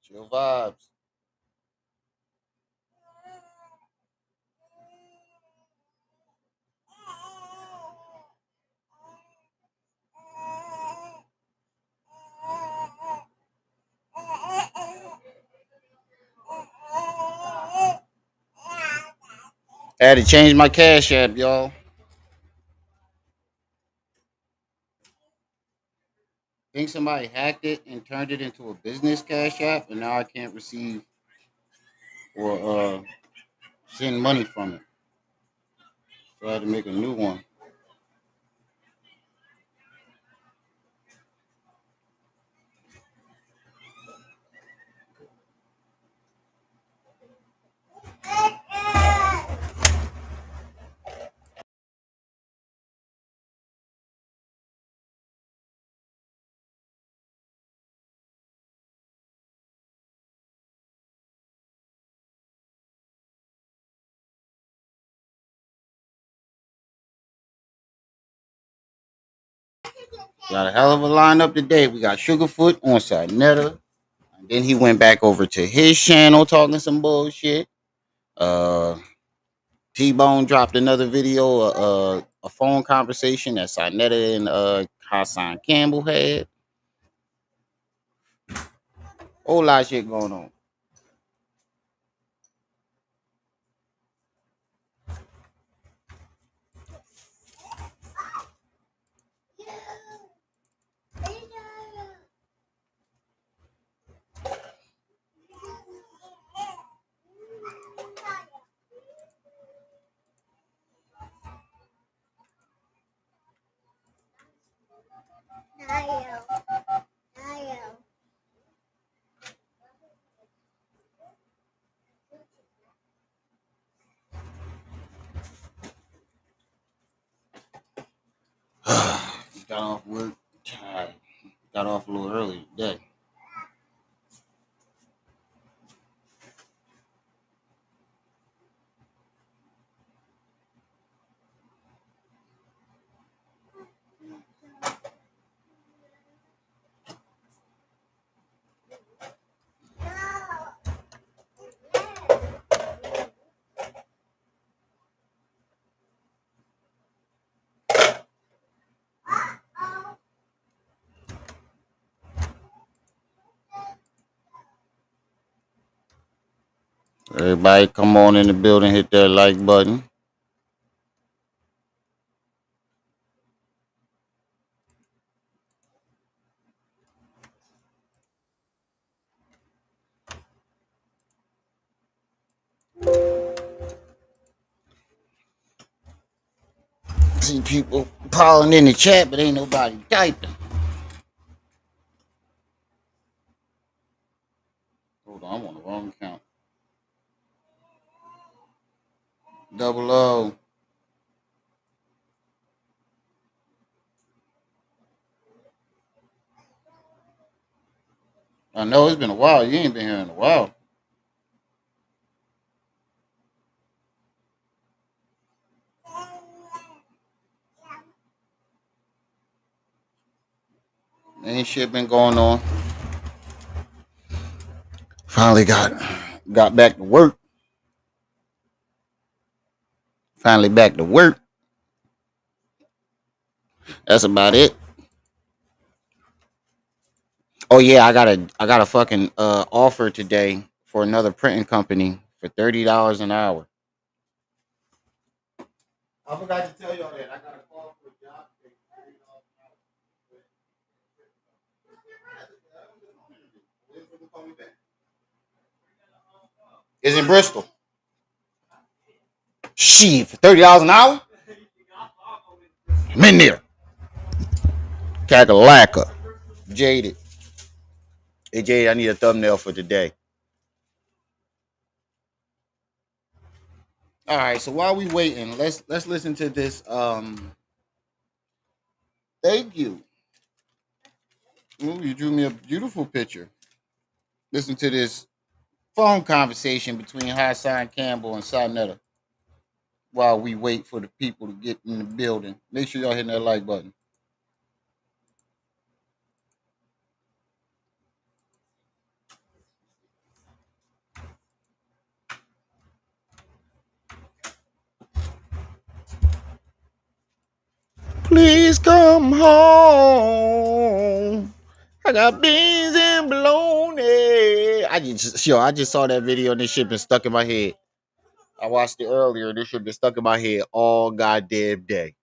Chill vibes. I had to change my cash app, y'all. I think somebody hacked it and turned it into a business cash app, and now I can't receive or send money from it. So I had to make a new one. Got a hell of a lineup today. We got Sugarfoot on SaNeter. And then he went back over to his channel talking some bullshit. Uh, T Bone dropped another video, a phone conversation that SaNeter and Hassan Campbell had. Whole lot of shit going on. Got off work tired. Got off a little early today. Everybody come on in the building, hit that like button. See people piling in the chat, but ain't nobody typing. Hold on, I'm on the wrong account. Double O. I know it's been a while. You ain't been here in a while. Ain't shit been going on. Finally got back to work. Finally back to work. That's about it. Oh yeah, I got a fucking offer today for another printing company for $30 an hour. I forgot to tell y'all that I got a call for a job today for $30 an hour. It's in Bristol. Shit, for $30 an hour? I'm in there. Cackalaca. Jaded. Hey Jade, I need a thumbnail for today. All right, so while we waiting, let's listen to this. Thank you. Ooh, you drew me a beautiful picture. Listen to this phone conversation between Hassan Campbell and SaNeter while we wait for the people to get in the building. Make sure y'all hitting that like button. Please come home. I got beans and bologna. I just saw that video and this shit been stuck in my head. I watched it earlier. This shit been stuck in my head all goddamn day.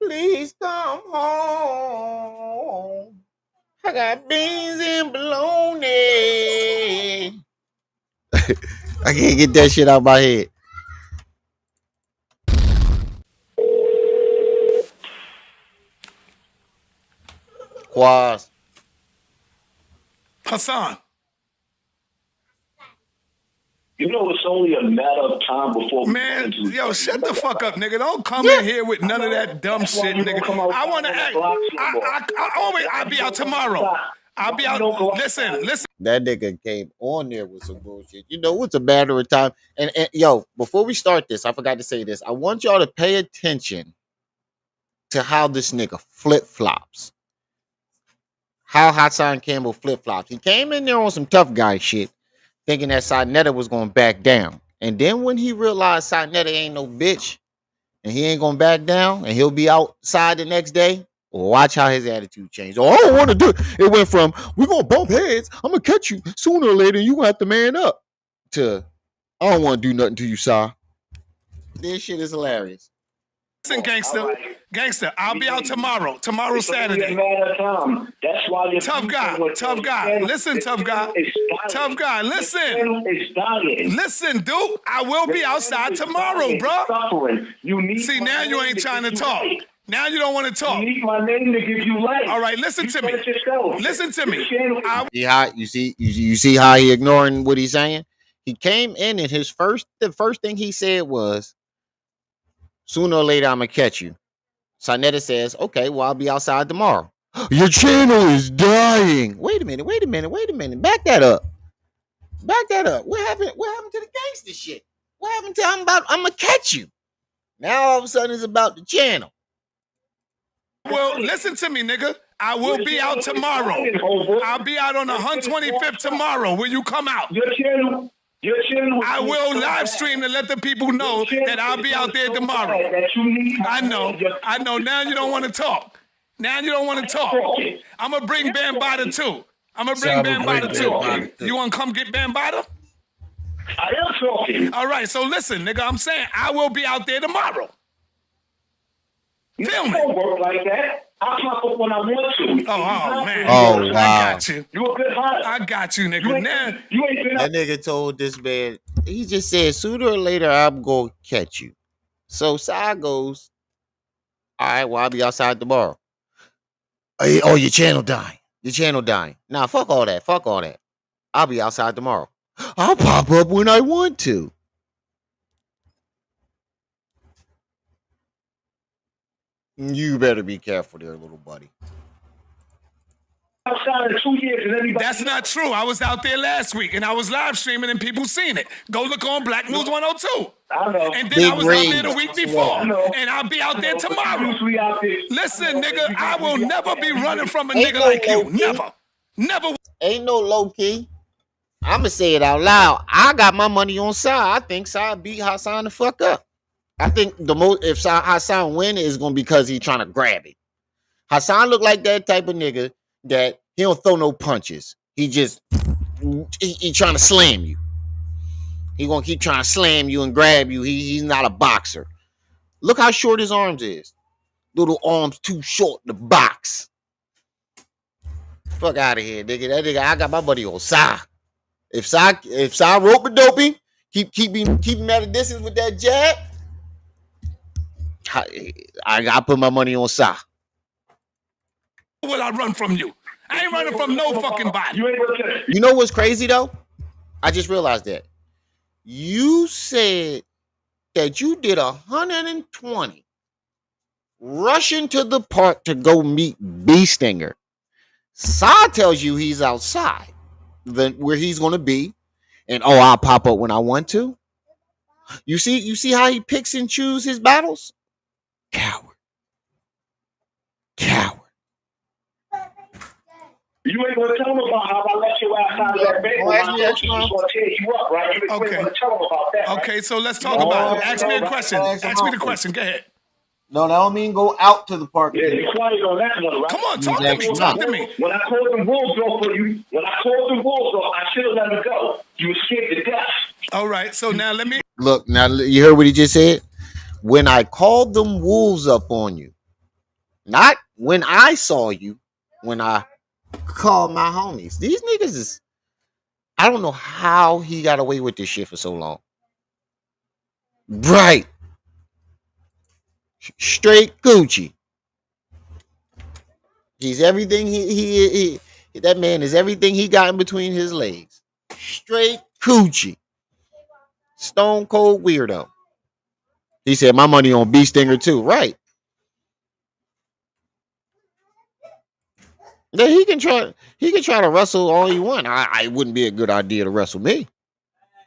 Please come home. I got beans and bologna. I can't get that shit out of my head. Quaz. Hassan. You know, it's only a matter of time before. Man, yo, shut the fuck up, nigga. Don't come in here with none of that dumb shit, nigga. I want to act. I'll be out tomorrow. I'll be out. Listen. That nigga came on there with some bullshit. You know, it's a matter of time. And yo, before we start this, I forgot to say this. I want y'all to pay attention to how this nigga flip-flops. How Hassan Campbell flip-flops. He came in there on some tough guy shit, thinking that SaNeter was going to back down. And then when he realized SaNeter ain't no bitch, and he ain't going to back down, and he'll be outside the next day, watch how his attitude changed. Oh, I don't want to do it. It went from, we're going to bump heads, I'm going to catch you sooner or later, you're going to have to man up, to, I don't want to do nothing to you, Sa. This shit is hilarious. Listen, gangster, I'll be out tomorrow. Tomorrow's Saturday. That's why you're tough guy. Listen, tough guy. Listen. Listen, dude. I will be outside tomorrow, bro. See, now you ain't trying to talk. Now you don't want to talk. You need my name to give you life. All right, listen to me. Listen to me. You see how he ignoring what he's saying? He came in and the first thing he said was, sooner or later, I'm going to catch you. SaNeter says, okay, well, I'll be outside tomorrow. Your channel is dying. Wait a minute. Back that up. What happened to the gangster shit? What happened to I'm going to catch you? Now, all of a sudden, it's about the channel. Well, listen to me, nigga. I will be out tomorrow. I'll be out on the 125th tomorrow. Will you come out? Your channel. I will live stream to let the people know that I'll be out there tomorrow. I know. Now you don't want to talk. I'm going to bring Bambada too. You want to come get Bambada? I am talking. All right, so listen, nigga, I'm saying I will be out there tomorrow. Feel me? It don't work like that. I'll pop up when I want to. Oh, man. Oh, wow. I got you. You a good hunter. I got you, nigga. That nigga told this man, he just said, sooner or later, I'm going to catch you. So Sa goes, all right, well, I'll be outside tomorrow. Oh, your channel dying. Nah, fuck all that. I'll be outside tomorrow. I'll pop up when I want to. You better be careful there, little buddy. Outside in 2 years, and everybody. That's not true. I was out there last week, and I was live streaming, and people seen it. Go look on Black News 102. I know. And then I was out there the week before, and I'll be out there tomorrow. Listen, nigga, I will never be running from a nigga like you. Never. Ain't no low key. I'ma say it out loud. I got my money on Sa. I think Sa beat Hassan the fuck up. I think if Hassan win, it's gonna be because he's trying to grab it. Hassan look like that type of nigga that he don't throw no punches. He trying to slam you. He gonna keep trying to slam you and grab you. He's not a boxer. Look how short his arms is. Little arms too short to box. Fuck out of here, nigga. That nigga, I got my money on Sa. If Sa rope a dopey, keep him at a distance with that jab. I gotta put my money on Sa. Will I run from you? I ain't running from no fucking body. You know what's crazy though? I just realized that. You said that you did 120 rushing to the park to go meet B Stinger. Sa tells you he's outside, where he's gonna be, and I'll pop up when I want to. You see how he picks and chooses his battles? Coward. You ain't gonna tell him about how I let you outside of that bed. I'm gonna tear you up, right? You ain't gonna tell him about that. Okay, so let's talk about it. Ask me a question. Ask me the question. Go ahead. No, that don't mean go out to the park. Yeah, you quiet on that one, right? Come on, talk to me. Talk to me. When I called them wolves off for you, I should have let them go. You were scared to death. All right, so now let me look. Now you heard what he just said. When I called them wolves up on you, not when I saw you. When I called my homies, these niggas is. I don't know how he got away with this shit for so long. Right, straight Gucci. He's everything he that man is everything he got in between his legs. Straight coochie. Stone cold weirdo. He said my money on Bee Stinger too. Right. Yeah, he can try to wrestle all he want. I wouldn't be a good idea to wrestle me.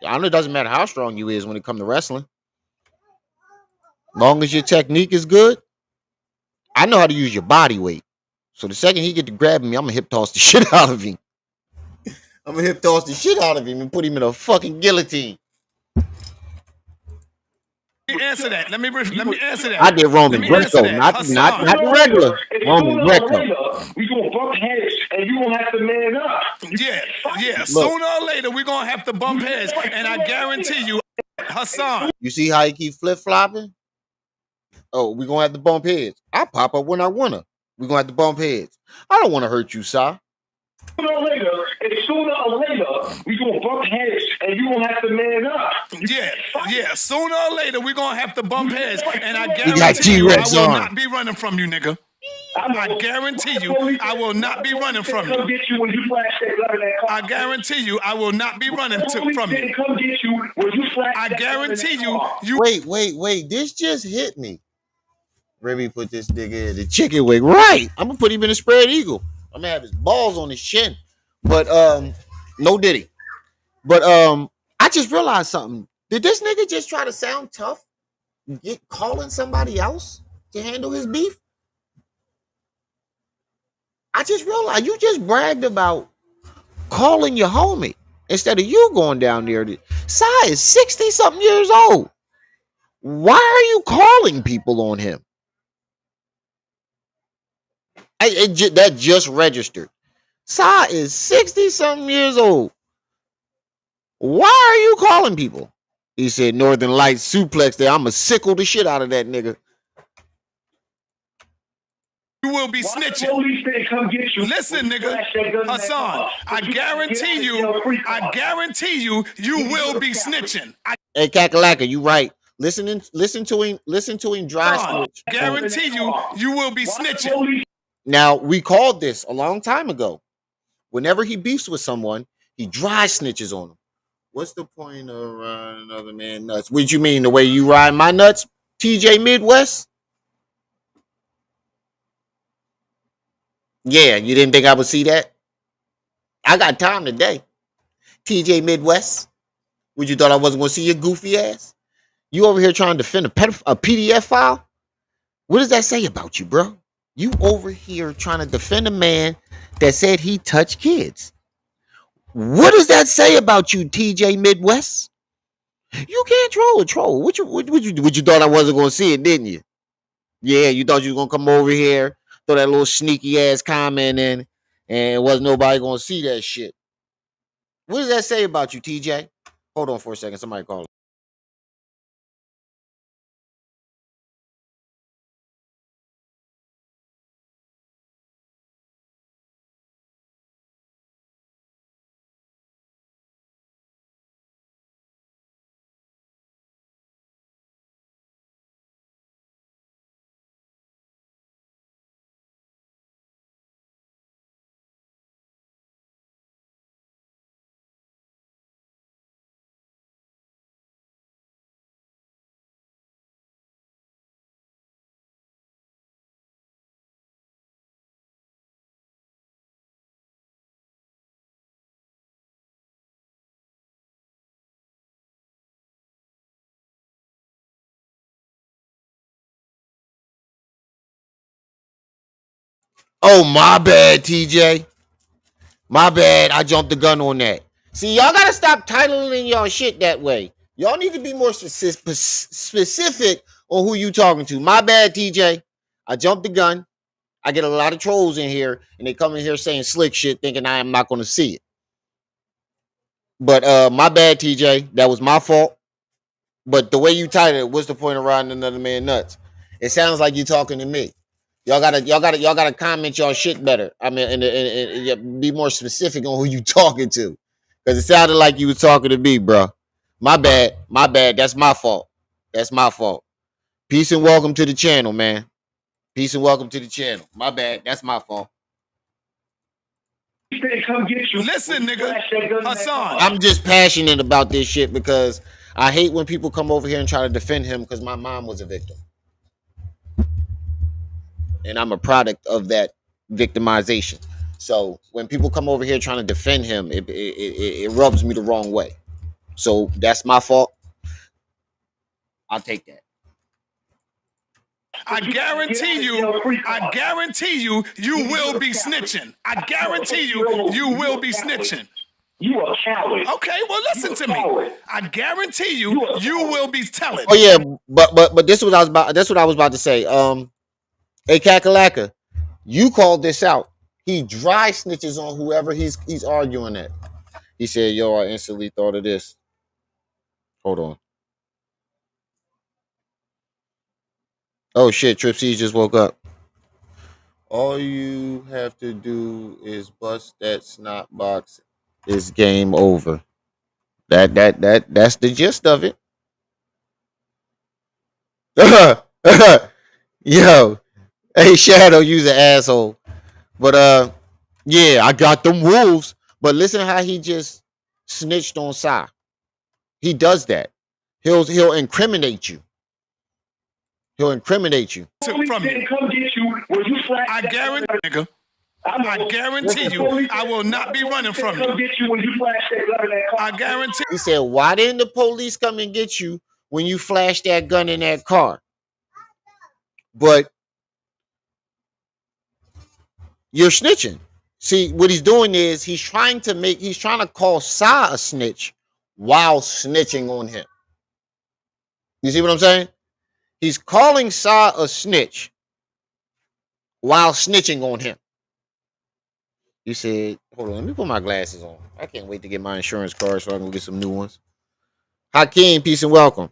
I know it doesn't matter how strong you is when it comes to wrestling. Long as your technique is good, I know how to use your body weight. So the second he get to grabbing me, I'm gonna hip toss the shit out of him. I'm gonna hip toss the shit out of him and put him in a fucking guillotine. answer that. Let me answer that. I did Roman Greco, not Hassan. the regular Roman Greco. We gonna bump heads and you gonna have to man up. Yeah. Sooner or later we gonna have to bump heads, and I guarantee you, Hassan. You see how he keep flip flopping? Oh, we gonna have to bump heads. I pop up when I wanna. We gonna have to bump heads. I don't want to hurt you, Si. Sooner or later, we gonna bump heads and you gonna have to man up. Yeah. Sooner or later we gonna have to bump heads, and I guarantee you, I will not be running from you, nigga. I guarantee you, I will not be running from you. I guarantee you, I will not be running from you. I guarantee you. Wait. This just hit me. Remy put this nigga in the chicken wing. Right. I'm gonna put him in a spread eagle. I'm gonna have his balls on his shin. But no Diddy. But I just realized something. Did this nigga just try to sound tough? Calling somebody else to handle his beef? I just realized you just bragged about calling your homie instead of you going down there. Si is 60-something years old. Why are you calling people on him? That just registered. Si is 60-something years old. Why are you calling people? He said Northern Lights suplex there. I'ma sickle the shit out of that nigga. You will be snitching. Listen, nigga, Hassan, I guarantee you, you will be snitching. Hey, Kakalaka, you right. Listen to him dry snitch. I guarantee you will be snitching. Now, we called this a long time ago. Whenever he beefs with someone, he dry snitches on them. What's the point of riding another man nuts? What you mean, the way you ride my nuts, TJ Midwest? Yeah, you didn't think I would see that? I got time today. TJ Midwest. Would you thought I wasn't going to see your goofy ass? You over here trying to defend a PDF file? What does that say about you, bro? You over here trying to defend a man that said he touched kids. What does that say about you, TJ Midwest? You can't troll a troll. What you thought I wasn't going to see it, didn't you? Yeah, you thought you was going to come over here, throw that little sneaky ass comment in, and wasn't nobody going to see that shit. What does that say about you, TJ? Hold on for a second. Somebody call. Oh, my bad, TJ. My bad. I jumped the gun on that. See, y'all gotta stop titling y'all shit that way. Y'all need to be more specific on who you talking to. My bad, TJ. I jumped the gun. I get a lot of trolls in here, and they come in here saying slick shit, thinking I am not going to see it. But my bad, TJ. That was my fault. But the way you titled it, what's the point of riding another man nuts? It sounds like you talking to me. Y'all gotta comment y'all shit better. I mean, and be more specific on who you talking to, because it sounded like you was talking to me, bro. My bad, my bad. That's my fault. That's my fault. Peace and welcome to the channel, man. Peace and welcome to the channel. My bad. That's my fault. Come get you. Listen, nigga, Hassan. I'm just passionate about this shit because I hate when people come over here and try to defend him because my mom was a victim. And I'm a product of that victimization. So when people come over here trying to defend him, it rubs me the wrong way. So that's my fault. I'll take that. I guarantee you, you will be snitching. I guarantee you will be snitching. You a coward. Okay, well listen to me. I guarantee you will be telling. Oh yeah, but this is what I was about. That's what I was about to say. Hey Kakalaka, you called this out. He dry snitches on whoever he's arguing at. He said, "Yo, I instantly thought of this." Hold on. Oh shit, Trip C just woke up. All you have to do is bust that snot box. It's game over. That's the gist of it. Yo, hey Shadow, you's an asshole. But yeah, I got them wolves. But listen how he just snitched on Sa. He does that. He'll incriminate you. He'll incriminate you. From you. Come get you when you flash. I guarantee, nigga. I guarantee you, I will not be running from you. Come get you when you flash that gun in that car. I guarantee. He said, "Why didn't the police come and get you when you flashed that gun in that car?" But you're snitching. See, what he's doing is he's trying to call Sa a snitch while snitching on him. You see what I'm saying? He's calling Sa a snitch while snitching on him. You said, hold on, let me put my glasses on. I can't wait to get my insurance card so I can get some new ones. Hakeem, peace and welcome.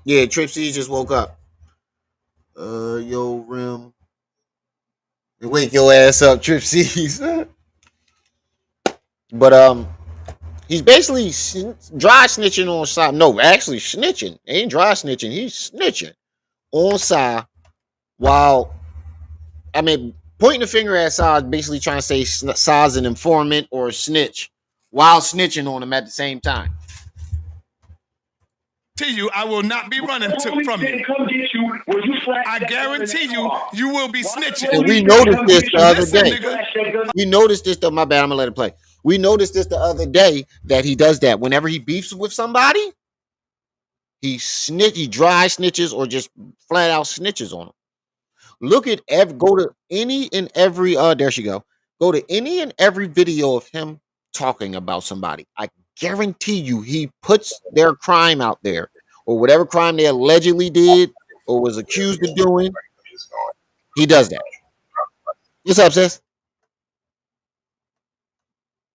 Yeah, Trip C just woke up. Yo, Rim. Wake your ass up, Trip C's. But he's basically dry snitching on Sa. No, actually snitching. Ain't dry snitching. He's snitching on Sa while, I mean, pointing the finger at Sa is basically trying to say Sa's an informant or a snitch while snitching on him at the same time. To you, I will not be running from you. Come get you when you flash. I guarantee you will be snitching. And we noticed this the other day. We noticed this. My bad. I'm gonna let it play. We noticed this the other day that he does that whenever he beefs with somebody. He dry snitches or just flat out snitches on them. Look at go to any and every there she go. Go to any and every video of him talking about somebody. I guarantee you he puts their crime out there or whatever crime they allegedly did or was accused of doing. He does that. What's up, sis?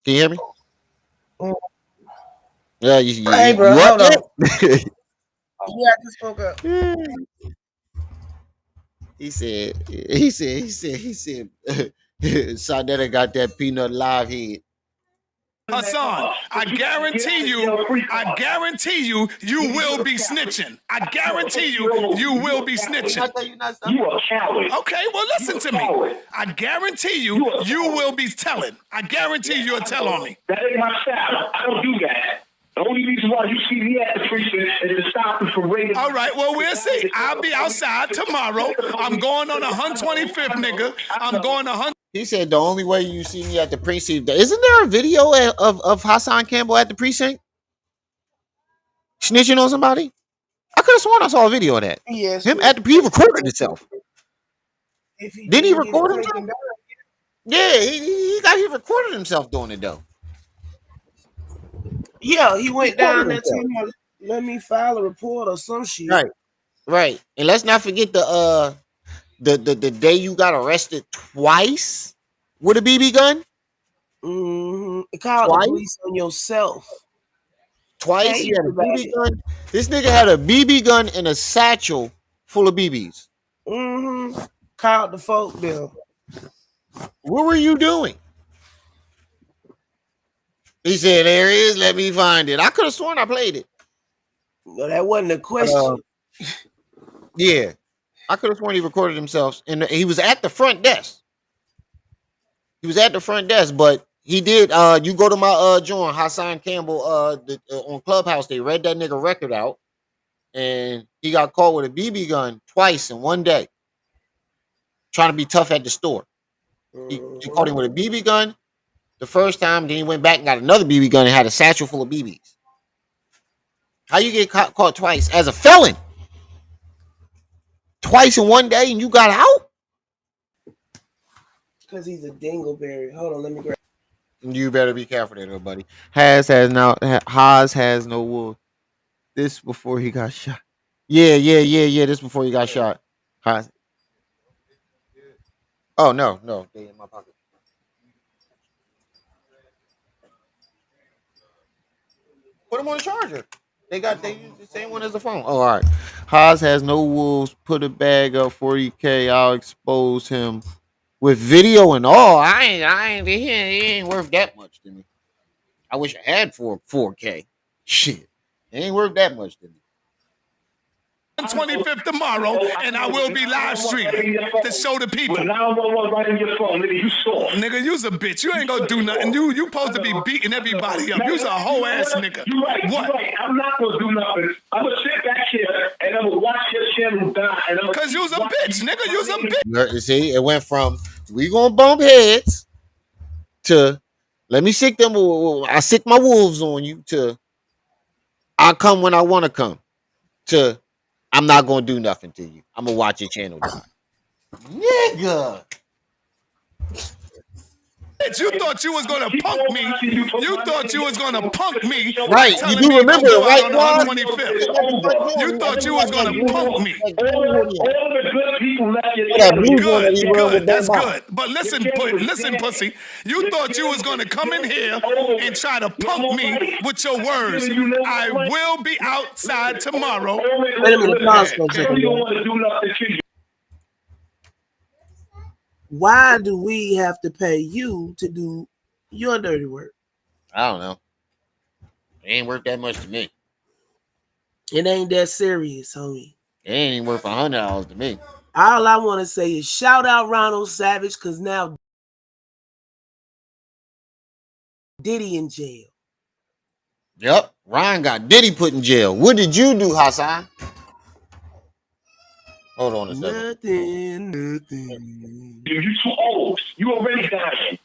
Can you hear me? Yeah, hey, bro, you hold up on. Yeah, I just spoke up. He said, SaNeter got that peanut live head. Hassan, I guarantee you will be snitching. I guarantee you will be snitching. You a coward. Okay, well listen to me. I guarantee you will be telling. I guarantee you'll tell on me. That ain't my style. I don't do that. The only reason why you see me at the precinct is to stop him from raiding. All right, well, we'll see. I'll be outside tomorrow. I'm going on 125th, nigga. I'm going 100. He said the only way you see me at the precinct. Isn't there a video of Hassan Campbell at the precinct? Snitching on somebody? I could have sworn I saw a video of that. Yes. Him at the he recorded himself. Didn't he record himself? Yeah, he recorded himself doing it though. Yeah, he went down there telling me, let me file a report or some shit. Right. And let's not forget the day you got arrested twice with a BB gun. Call the police on yourself. Twice he had a BB gun. This nigga had a BB gun and a satchel full of BBs. Called the folk bill. What were you doing? He said, there it is. Let me find it. I could have sworn I played it. No, that wasn't a question. Yeah. I could have sworn he recorded himself. And he was at the front desk. But he did. You go to my joint, Hassan Campbell, on Clubhouse. They read that nigga record out. And he got caught with a BB gun twice in one day. Trying to be tough at the store. He caught him with a BB gun the first time. Then he went back and got another BB gun and had a satchel full of BBs. How you get caught twice as a felon? Twice in one day and you got out? Because he's a dingleberry. Hold on, let me grab. You better be careful there, buddy. Haas has no wool. This before he got shot. Yeah. This before he got shot. Haas. Oh no, they in my pocket. Put them on the charger. They use the same one as the phone. Oh, all right. Haas has no wolves. Put a bag up 40K. I'll expose him with video and all. He ain't worth that much to me. I wish I had 4K. Shit. It ain't worth that much to me. 25th tomorrow, and I will be live streaming to show the people. But 911 right in your phone, nigga. You saw. Nigga, you's a bitch. You ain't gonna do nothing. You supposed to be beating everybody up. You's a whole ass nigga. You right. What? You right. I'm not gonna do nothing. I'm gonna sit back here and I'm gonna watch your channel die. Cause you's a bitch, nigga. You's a bitch. You see, it went from we gonna bump heads to let me sick them. I sick my wolves on you to I'll come when I want to come to I'm not gonna do nothing to you. I'm gonna watch your channel die. Nigga. You thought you was gonna punk me. You thought you was gonna punk me. Right. You do remember it, right, on the 25th. You thought you was gonna punk me. All the good people left your channel. Good. That's good. But listen, pussy. You thought you was gonna come in here and try to punk me with your words. I will be outside tomorrow. Wait a minute, pause for a second. Why do we have to pay you to do your dirty work? I don't know. It ain't worth that much to me. It ain't that serious, homie. It ain't even worth $100 to me. All I want to say is shout out Ronald Savage, because now Diddy in jail. Yep. Ryan got Diddy put in jail. What did you do, Hassan? Hold on a second. Nothing. You too old. You already dying.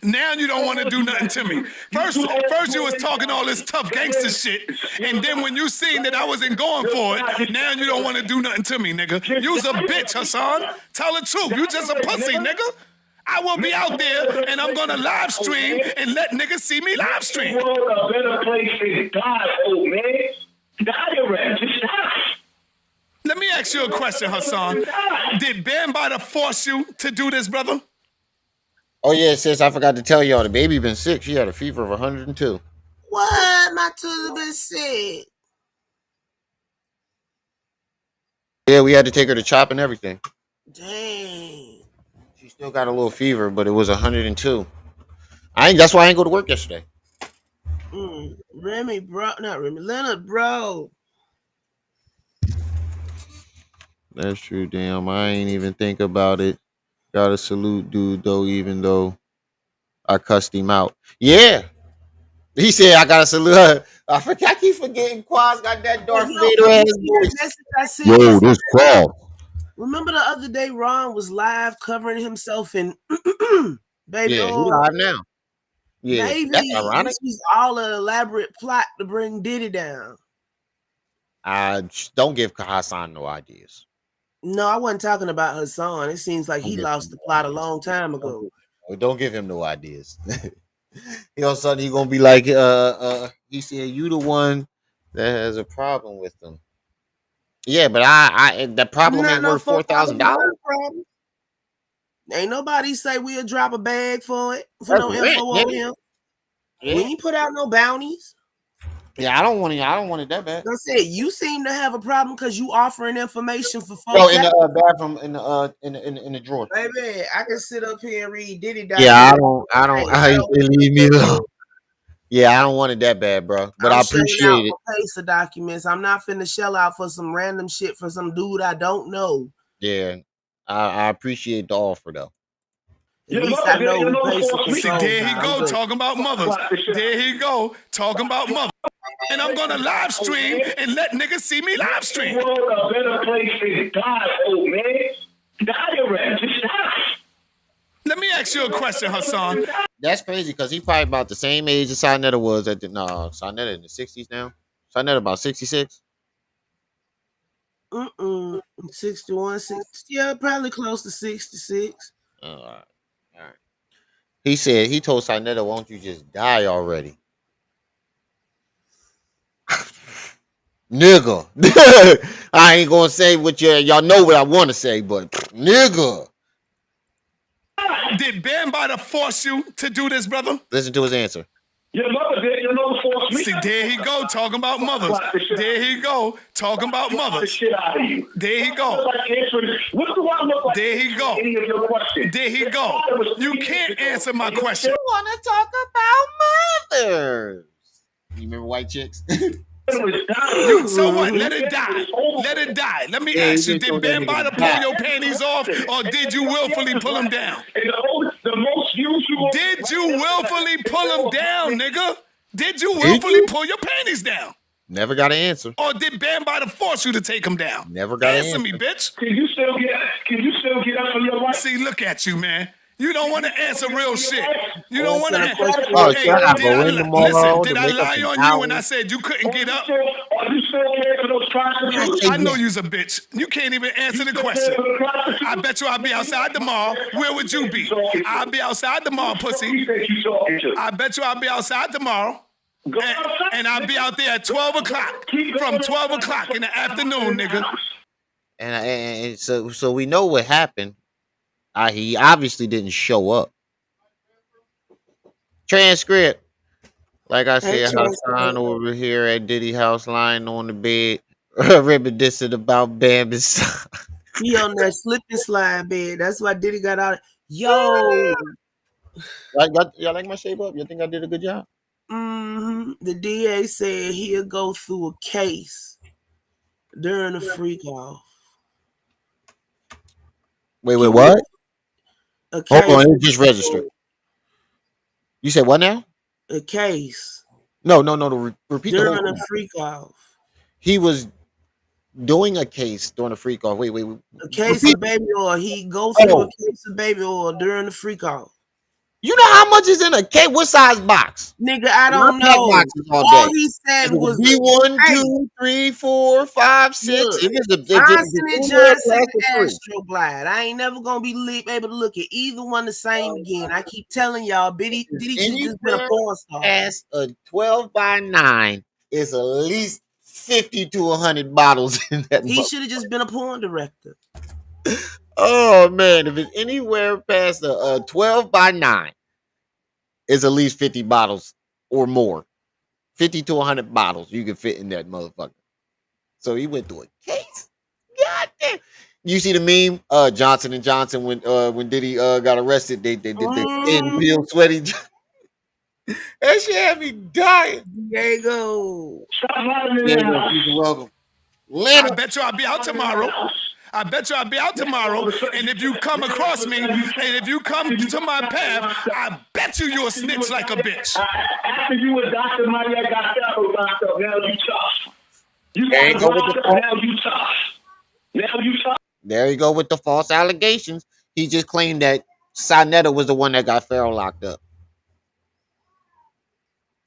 Now you don't want to do nothing to me. First you was talking all this tough gangster shit, and then when you seen that I wasn't going for it, now you don't want to do nothing to me, nigga. You's a bitch, Hassan. Tell the truth. You just a pussy, nigga. I will be out there, and I'm gonna live stream and let niggas see me live stream. The world a better place than God, old man. Die already. Just die. Let me ask you a question, Hassan. Did Bambada force you to do this, brother? Oh, yeah, sis, I forgot to tell y'all. The baby been sick. She had a fever of 102. What? My children been sick. Yeah, we had to take her to CHOP and everything. Dang. She still got a little fever, but it was 102. That's why I ain't go to work yesterday. Remy, bro. Not Remy. Leonard, bro. That's true, damn. I ain't even think about it. Gotta salute dude, though, even though I cussed him out. Yeah. He said, I gotta salute her. I keep forgetting Quaz got that Darth Vader ass voice. Yo, this Quaz. Remember the other day Ron was live covering himself in Baby. Yeah, he live now. Yeah, maybe that's ironic. This was all an elaborate plot to bring Diddy down. Don't give Hassan no ideas. No, I wasn't talking about Hassan. It seems like he lost the plot a long time ago. Don't give him no ideas. All of a sudden he gonna be like, he said you the one that has a problem with them. Yeah, but the problem Not ain't no worth $4,000. problem. Ain't nobody say we'll drop a bag for it for That's no rent, info on nigga. him. Yeah. We ain't put out no bounties. Yeah, I don't want it that bad. I said you seem to have a problem because you offering information for Yo, folks. in the bathroom, in the drawer. Baby, I can sit up here and read Diddy Yeah, document. leave me alone. Yeah, I don't want it that bad, bro. But I'm I shelling appreciate out it. for Pacer documents. I'm not finna shell out for some random shit for some dude I don't know. Yeah, I appreciate the offer though. At least I know who Pacer See, controls. there he go talking about mothers. There he go talking about mothers. And I'm gonna live stream and let niggas see me live stream. The world a better place than God, old man. Diarrhea, just stop. Let me ask you a question, Hassan. That's crazy because he probably about the same age as SaNeter was at the SaNeter in the 60s now. SaNeter about 66. 61, 60, yeah, probably close to 66. All right. He said he told SaNeter, "Won't you just die already?" Nigga. I ain't gonna say what y'all know what I want to say, but nigga. Did Bam Bada force you to do this, brother? Listen to his answer. Your mother did, your mother forced me. See, there he go talking about mothers. There he go talking about mothers. There he go. What do I look like? There he go. Any of your questions? There he go. You can't answer my question. You want to talk about mothers? You remember white chicks? So what? Let it die. Let it die. Let me ask you, did Bam Bada pull your panties off or did you willfully pull them down? Did you willfully pull them down, nigga? Did you willfully pull your panties down? Never got an answer. Or did Bam Bada force you to take them down? Never got an answer. Answer me, bitch. Can you still get up on your life? See, look at you, man. You don't want to answer real shit. You don't want to answer. Oh, Hey, shut up. did I Go in tomorrow listen, to did I make up lie some on you when I hours. said you couldn't get up? Are you still here for those prostitutes? I know you's a bitch. You can't even answer the question. I bet you I'll be outside tomorrow. Where would you be? I'll be outside tomorrow, pussy. I bet you I'll be outside tomorrow. And I'll be out there at 12 o'clock. From 12 o'clock in the afternoon, nigga. And so we know what happened. He obviously didn't show up. Transcript. Like I said, Hassan over here at Diddy house lying on the bed, reminiscing about Bam and son. He on that slip and slide bed. That's why Diddy got out. Yo. Y'all like my shape up? You think I did a good job? The DA said he'll go through a case during the freak off. Wait, what? A case. Hold on, it just registered. You said what now? A case. No. Repeat during the whole a freak off. He was doing a case during the freak off. Wait. A case of baby oil. He go through a case of baby oil during the freak off. You know how much is in a case? What size box? Nigga, I don't know. All he said was B1, 2, 3, 4, 5, 6. Johnson and Johnson and Astroglide. I ain't never gonna be able to look at either one the same again. I keep telling y'all, Diddy should just been a porn star. Past a 12 by 9 is at least 50 to 100 bottles in that. He should have just been a porn director. Oh man, if it's anywhere past a 12 by 9, it's at least 50 bottles or more. 50 to 100 bottles you can fit in that motherfucker. So he went through a case. God damn. You see the meme? Johnson and Johnson when Diddy got arrested, they did the peel sweaty. That shit had me dying. There you go. You're welcome. I bet you I'll be out tomorrow. And if you come across me, and if you come to my path, I bet you'll snitch like a bitch. After you were Dr. Maya got Pharaoh locked up, now you tough. There you go with the now you tough. Now you tough. There you go with the false allegations. He just claimed that SaNeter was the one that got Pharaoh locked up.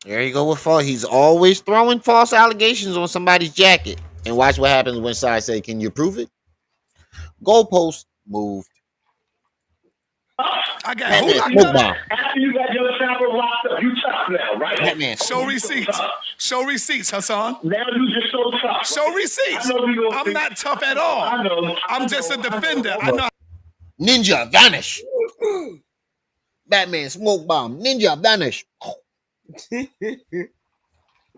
There you go with false. He's always throwing false allegations on somebody's jacket. And watch what happens when Sai say, "Can you prove it?" Goalpost moved. I got That who man locked smoke up? bomb. After you got your chopper locked up, you tough now, right? That man Show receipts. Show receipts, Hassan. Now you just so tough. Show receipts. I'm not tough at all. I know. I'm just a defender. I know. Ninja vanish. Batman smoke bomb. Ninja vanish.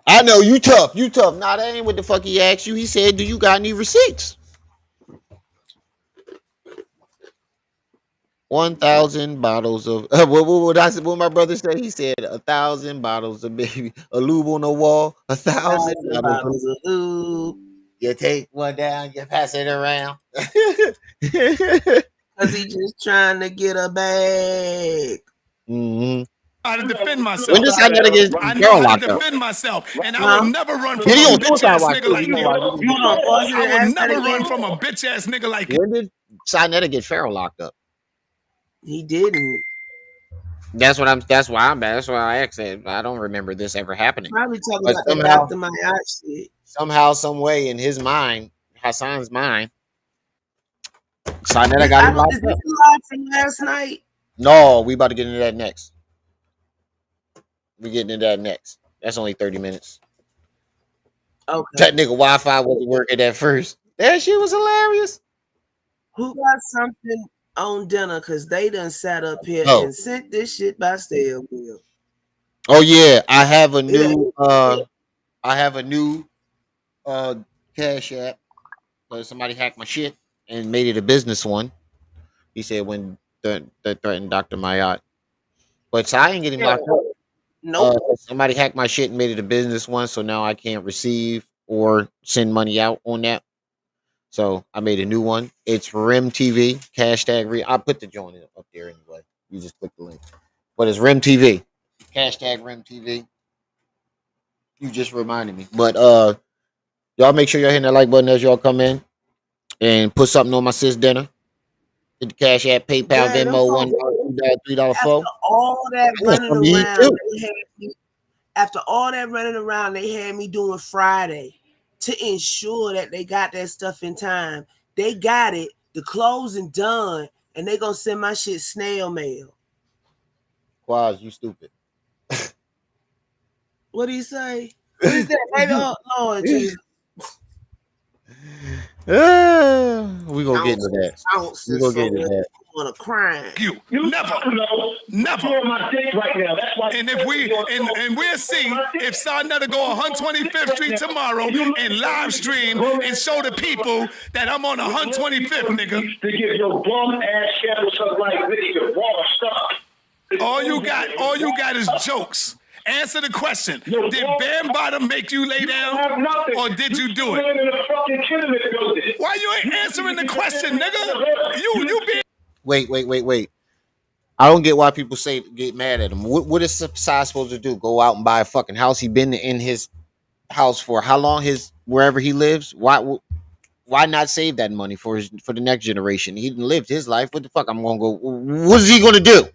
I know you tough. You tough. Nah, that ain't what the fuck he asked you. He said, "Do you got any receipts?" 1,000 bottles of what my brother said. He said 1,000 bottles of baby a lube on the wall. 1,000 bottles of lube. You take one down, you pass it around. Cause he just trying to get a bag. Mm-hmm. How to defend myself. When does I gotta get I know how to defend myself, and I will never run from a bitch ass nigga like you. I will never run from a bitch ass nigga like you. When did SaNeter get Pharaoh locked up? He didn't. That's why I asked it. I don't remember this ever happening. Probably talking about the Dr. Mayat shit. Somehow, some way, in his mind, Hassan's mind, SaNeter got him locked up. Is up. this live from last night? No, we about to get into that next. We getting into that next. That's only 30 minutes. Okay. That nigga Wi-Fi wasn't working at first. That shit was hilarious. Who got something on dinner? Cause they done sat up here and sent this shit by stale bill. Oh yeah, I have a new Cash App. Somebody hacked my shit and made it a business one. He said when that threatened Dr. Mayat. But so I ain't getting locked up. Nope. Somebody hacked my shit and made it a business one, so now I can't receive or send money out on that. So I made a new one. It's Rim TV. Hashtag I put the joint up there anyway. You just click the link. But it's Rim TV. Hashtag Rim TV. You just reminded me. But y'all make sure y'all hitting that like button as y'all come in and put something on my sis dinner. Hit the Cash App, PayPal, Venmo, $1, $2, $3, $4. After all that running around, they had me doing Friday to ensure that they got that stuff in time. They got it, the closing done, and they gonna send my shit snail mail. Quaz, you stupid. What do you say? What is that? Baby? Oh, Lord Jesus. We gonna get into that. We gonna get into that. On a crime. You never. My dick right now. That's why. And if we'll see if SaNeter go 125th Street tomorrow and live stream and show the people that I'm on 125th, nigga. To give your bum ass shadow something like nigga raw stuff. All you got is jokes. Answer the question. Did Bam Bottom make you lay down, or did you do it? Why you ain't answering the question, nigga? You be. Wait. I don't get why people get mad at him. What is Psy supposed to do? Go out and buy a fucking house? He been in his house for how long? Wherever he lives. Why not save that money for the next generation? He lived his life. What the fuck? I'm gonna go. What is he gonna do?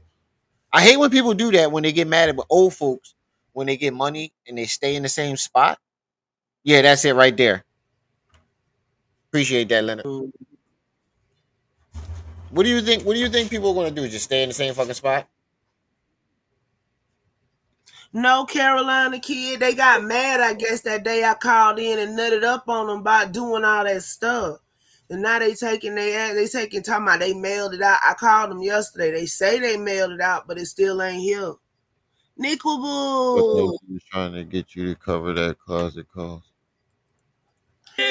I hate when people do that when they get mad at old folks when they get money and they stay in the same spot. Yeah, that's it right there. Appreciate that, Leonard. What do you think? What do you think people are going to do? Just stay in the same fucking spot? No, Carolina kid. They got mad, I guess, that day I called in and nutted up on them by doing all that stuff. And now they talking about they mailed it out. I called them yesterday. They say they mailed it out, but it still ain't here. Nickel Boo. Trying to get you to cover that closet cost. See,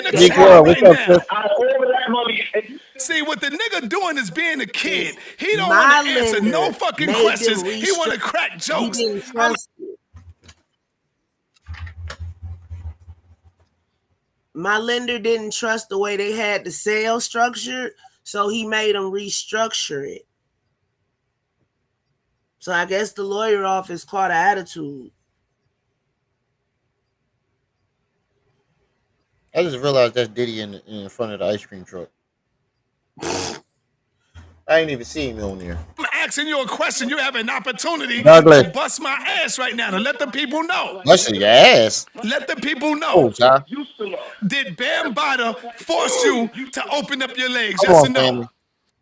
what the nigga doing is being a kid. He don't want to answer no fucking questions. He want to crack jokes. My lender didn't trust the way they had the sale structured, so he made them restructure it. So I guess the lawyer office caught an attitude. I just realized that's Diddy in front of the ice cream truck. I ain't even seen him on there. I'm asking you a question. You have an opportunity to bust my ass right now to let the people know. Busting your ass? Let the people know. Oh, did Bam Bada force you to open up your legs? Come Yes on, or no? family.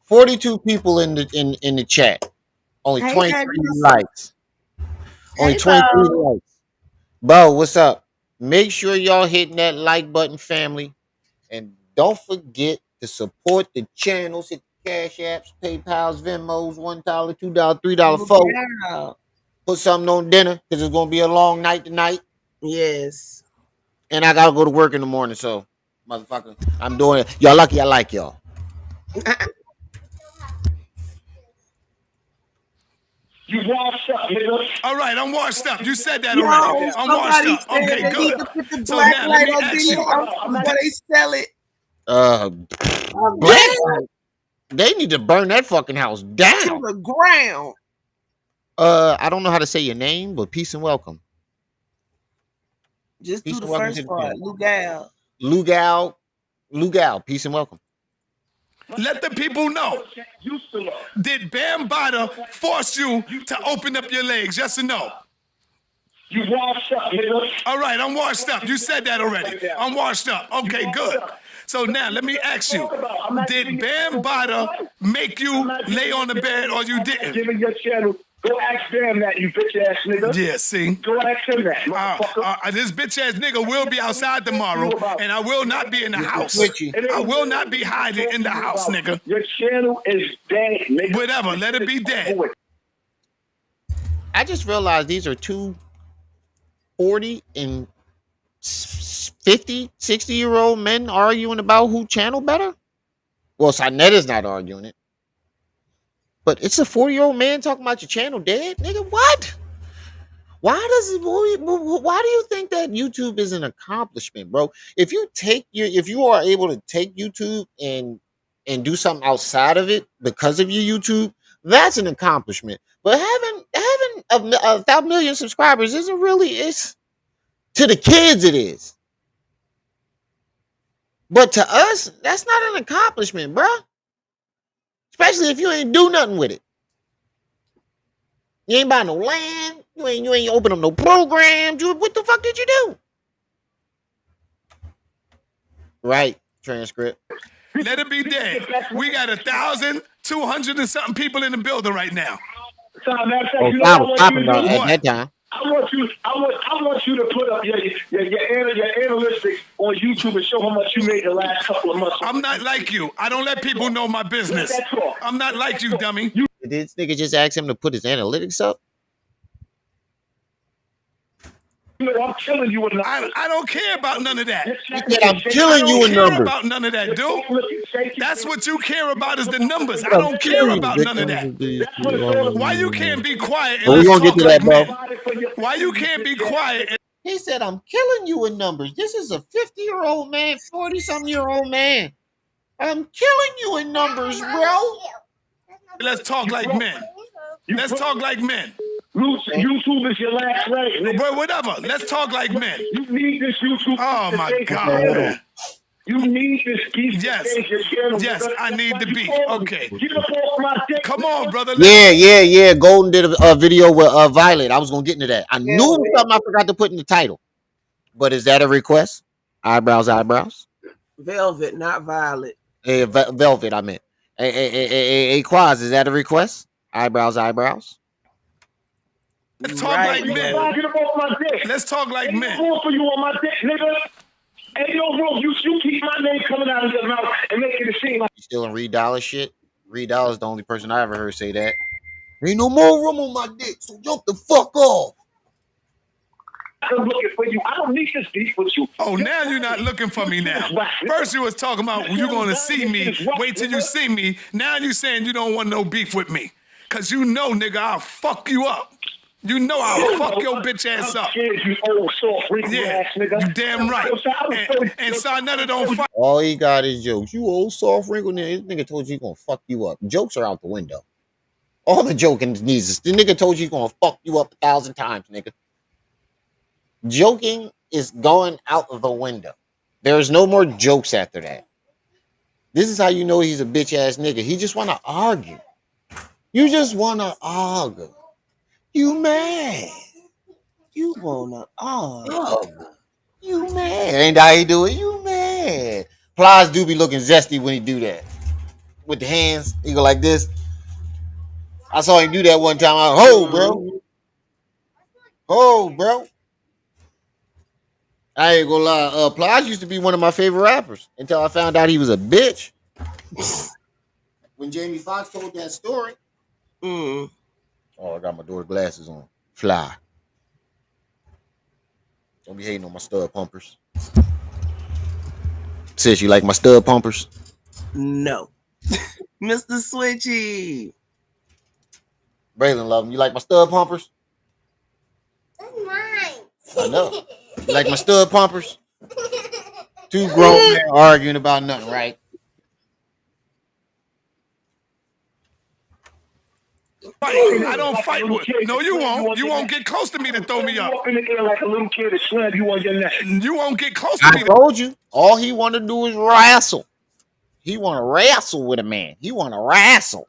42 people in the chat. Only Hey, 23 Agnes. likes. Only Hey, 23 Bo. likes. Bo, what's up? Make sure y'all hitting that like button, family. And don't forget to support the channels. Hit the Cash Apps, PayPal's, Venmos, $1, $2, $3, $4. Yeah. Put something on dinner because it's gonna be a long night tonight. Yes. And I gotta go to work in the morning. So, motherfucker, I'm doing it. Y'all lucky I like y'all. You washed up, nigga. All right, I'm washed up. You said that Yo, already. I'm washed somebody up. said Okay, they need good. to put the So black now let light me on ask Diddy you. house before they sell it. Black. Down They need to burn that fucking house to down. the ground. I don't know how to say your name, but peace and welcome. Just Peace do the and welcome to first the part. channel. Lugal. Lugal, peace and welcome. Let the people know. Did Bam Bada force you to open up your legs? Yes or no? You washed up, nigga. All right, I'm washed up. You said that already. I'm washed up. Okay, good. So now let me ask you. Did Bam Bada make you lay on the bed or you didn't? Giving your channel. Go ask Bam that, you bitch ass nigga. Yeah, see? Go ask him that, motherfucker. This bitch ass nigga will be outside tomorrow, and I will not be in the house. Switchy. I will not be hiding in the house, nigga. Your channel is dead, nigga. Whatever, let it be dead. I just realized these are two 40 and 50, 60-year-old men arguing about who channel better. Well, SaNeter's not arguing it. But it's a 40-year-old man talking about your channel dead? Nigga, what? Why do you think that YouTube is an accomplishment, bro? If you are able to take YouTube and do something outside of it because of your YouTube, that's an accomplishment. But having a million subscribers isn't really, it's to the kids it is. But to us, that's not an accomplishment, bro. Especially if you ain't do nothing with it. You ain't buy no land. You ain't open up no programs. What the fuck did you do? Right. Transcript. Let it be dead. We got 1,200 and something people in the building right now. So, matter of fact, Oh, you know I what was I popping want you to do? at that time. I want you to put up your analytics on YouTube and show how much you made the last couple of months. I'm not like you. I don't let people know my business. I'm not like you, dummy. Did this nigga just ask him to put his analytics up? I'm killing you with numbers. I don't care about none of that. He said, I'm killing you in care numbers. about none of that, dude. That's what you care about is the numbers. I don't care about none of that. Why you can't be quiet and Well, we let's gonna get talk to like that, bro. men? Why you can't be quiet? He said, I'm killing you in numbers. This is a 50-year-old man, 40-something-year-old man. I'm killing you in numbers, bro. Let's talk like men. Let's talk like men. YouTube is your last leg. But whatever. Let's talk like men. You need this YouTube. Oh my God, man. You need this beef. Yes, I need the beef. Okay. Get up off my dick. Come on, brother. Yeah. Golden did a video with Violet. I was gonna get into that. I knew it was something I forgot to put in the title. But is that a request? Eyebrows. Velvet, not Violet. Hey, Velvet, I meant. Hey, Quaz, is that a request? Eyebrows. Let's talk like men. Get up off my dick. Let's talk like men. Ain't no room for you on my dick, nigga. Ain't no room. You keep my name coming out of your mouth and making it seem like You still in Reed Dollar shit? Reed Dollar's the only person I ever heard say that. Ain't no more room on my dick, so jump the fuck off. I'm looking for you. I don't need this beef with you. Oh, now you're not looking for me now. First you was talking about you're going to see me. Wait till you see me. Now you saying you don't want no beef with me. Because you know, nigga, I'll fuck you up. You know I'll fuck your bitch ass up. You old soft wrinkly ass nigga. You damn right. And SaNeter don't fight. All he got is jokes. You old soft wrinkle nigga. This nigga told you he gonna fuck you up. Jokes are out the window. All the joking needs is the nigga told you he gonna fuck you up 1,000 times, nigga. Joking is going out of the window. There's no more jokes after that. This is how you know he's a bitch ass nigga. He just wanna argue. You just wanna argue. You mad. You wanna argue. You mad. Ain't that how he do it? You mad. Plies do be looking zesty when he do that. With the hands, he go like this. I saw him do that one time. Bro. Bro. I ain't gonna lie. Plies used to be one of my favorite rappers until I found out he was a bitch. When Jamie Foxx told that story. Oh, I got my daughter glasses on. Fly. Don't be hating on my stud pumpers. Sis, you like my stud pumpers? No. Mr. Switchy. Braylon love them. You like my stud pumpers? That's mine. I know. You like my stud pumpers? Two grown men arguing about nothing, right? I don't fight with. No, you won't. You won't get close to me to throw me up. Up in the air like a little kid and slam you on your neck. You won't get close to I me. told you. All he want to do is wrestle. He want to wrestle with a man. He want to wrestle.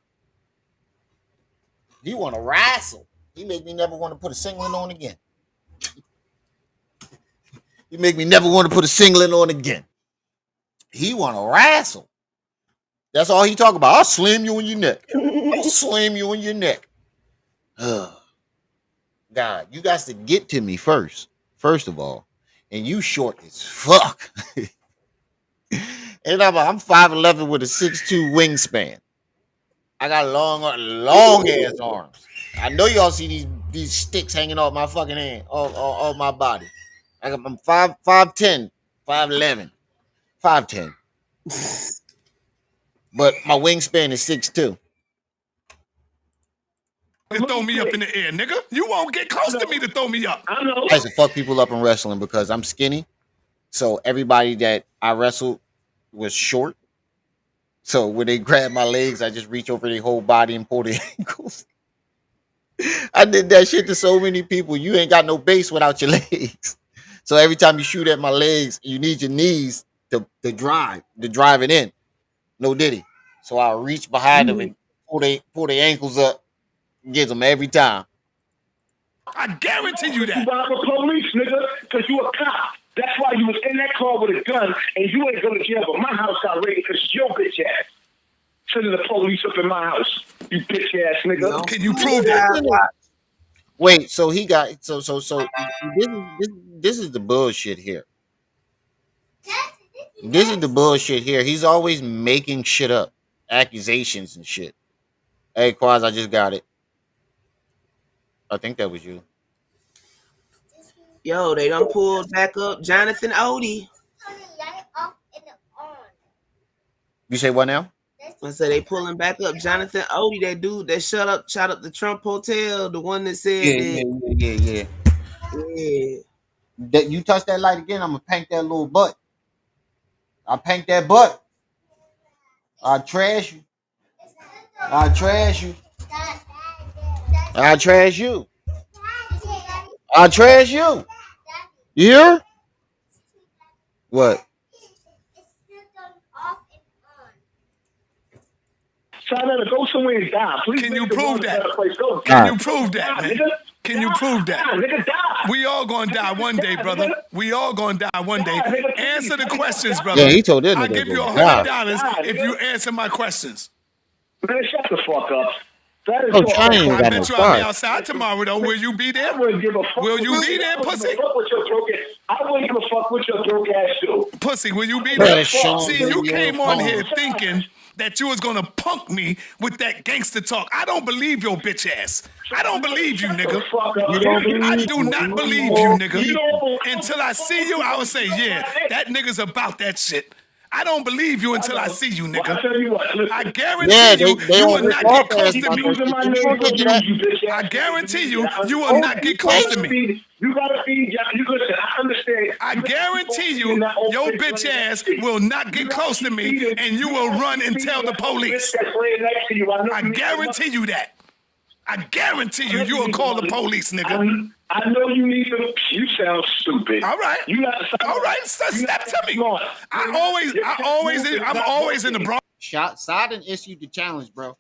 He want to wrestle. He make me never want to put a singlet on again. He make me never want to put a singlet on again. He want to wrestle. That's all he talk about. I'll slam you on your neck. I'll slam you on your neck. God, you got to get to me first of all. And you short as fuck. And I'm 5'11" with a 6'2" wingspan. I got long ass arms. I know y'all see these sticks hanging off my fucking hand, off my body. I'm 5'10", 5'11", 5'10". But my wingspan is 6'2". To throw me up in the air, nigga. You won't get close to me to throw me up. I know. I used to fuck people up in wrestling because I'm skinny. So everybody that I wrestled was short. So when they grab my legs, I just reach over their whole body and pull their ankles. I did that shit to so many people. You ain't got no base without your legs. So every time you shoot at my legs, you need your knees to drive it in. No Diddy. So I reach behind them and pull their ankles up, get them every time. I guarantee you that. You rob the police, nigga, because you a cop. That's why you was in that car with a gun, and you ain't going to jail, but my house got raided because your bitch ass. Sending the police up in my house, you bitch ass nigga. No. Can you prove that? Wait, so he got so this is the bullshit here. This is the bullshit here. He's always making shit up, accusations and shit. Hey, Quaz, I just got it. I think that was you. Yo, they done pulled back up Jonathan Odie. You say what now? I said they pulling back up Jonathan Odie, that dude that shot up the Trump Hotel, the one that said Yeah. That you touch that light again, I'm gonna pank that little butt. I pank that butt. I trash you. I trash you. I trash you. I trash you. You hear? What? SaNeter, go somewhere and die. Please. Can you prove that? Can Can you prove that, man? Can you prove that? Nigga, die. We all gonna die one day, brother. We all gonna die one day. Answer the questions, brother. Yeah, he told that I'll nigga give you to $100 if you answer my questions. Man, shut the fuck up. That is Oh, China ain't I got no bet you I'll be fire. outside tomorrow, though. Will you be there? I wouldn't give a fuck. Will you be there, pussy? I wouldn't give a fuck what your broke ass do. Pussy, will you be Man, there? Sean, See, you your came on phone. here thinking that you was gonna punk me with that gangster talk. I don't believe your bitch ass. I don't believe you, nigga. I do not believe you, nigga. Until I see you, I will say, yeah, that nigga's about that shit. I don't believe you until I see you, nigga. I guarantee you will not get close to me. I guarantee you will not get close to me. You gotta feed. You listen. I understand. I guarantee you, your bitch ass will not get close to me, and you will run and tell the police. I guarantee you that. I guarantee you will call the police, nigga. I know you need to. You sound stupid. All right. All right. Step to me. I'm always in the Bronx. SaNeter issued the challenge, bro.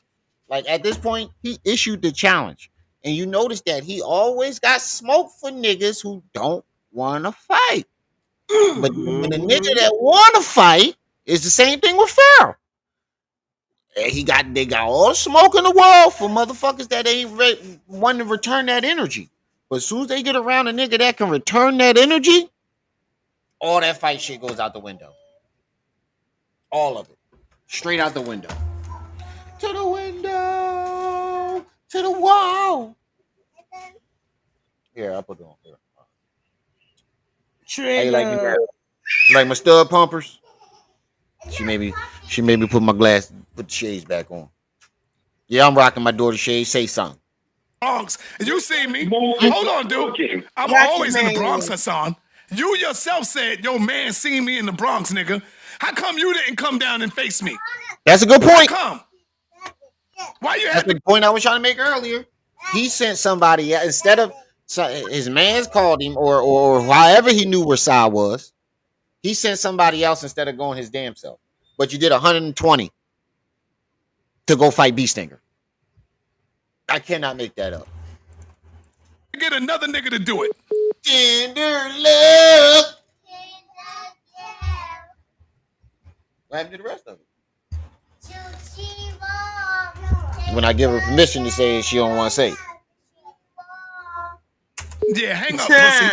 Like at this point, he issued the challenge. And you notice that he always got smoke for niggas who don't want to fight. But when a nigga that want to fight, it's the same thing with Pharaoh. And they got all the smoke in the world for motherfuckers that ain't wanting to return that energy. But as soon as they get around a nigga that can return that energy, all that fight shit goes out the window. All of it. Straight out the window. To the window. To the wall. Here, I'll put it on here. How you like me, girl? Like my stud pumpers? She made me put the shades back on. Yeah, I'm rocking my daughter's shades. Say something. Bronx. You see me? Hold on, dude. I'm always in the Bronx, Hassan. You yourself said your man seen me in the Bronx, nigga. How come you didn't come down and face me? That's a good point. How come? Why you That's the point I was trying to make earlier. He sent somebody instead of his man's called him or however he knew where Sai was. He sent somebody else instead of going his damn self. But you did 120 to go fight Beastinger. I cannot make that up. Get another nigga to do it. Tender love. What happened to the rest of it? When I give her permission to say it, she don't want to say it. Yeah, hang up, pussy.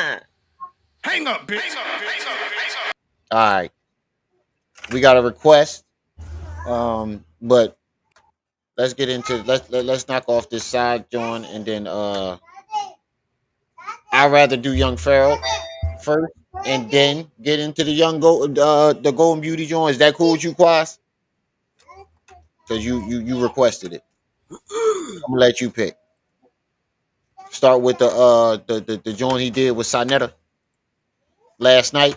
Hang up, bitch. All right. We got a request. But let's get into let's knock off this side joint and then I'd rather do Young Pharaoh first and then get into the the Golden Beauty joint. Is that cool with you, Quas? Because you requested it. I'm gonna let you pick. Start with the joint he did with SaNeter last night.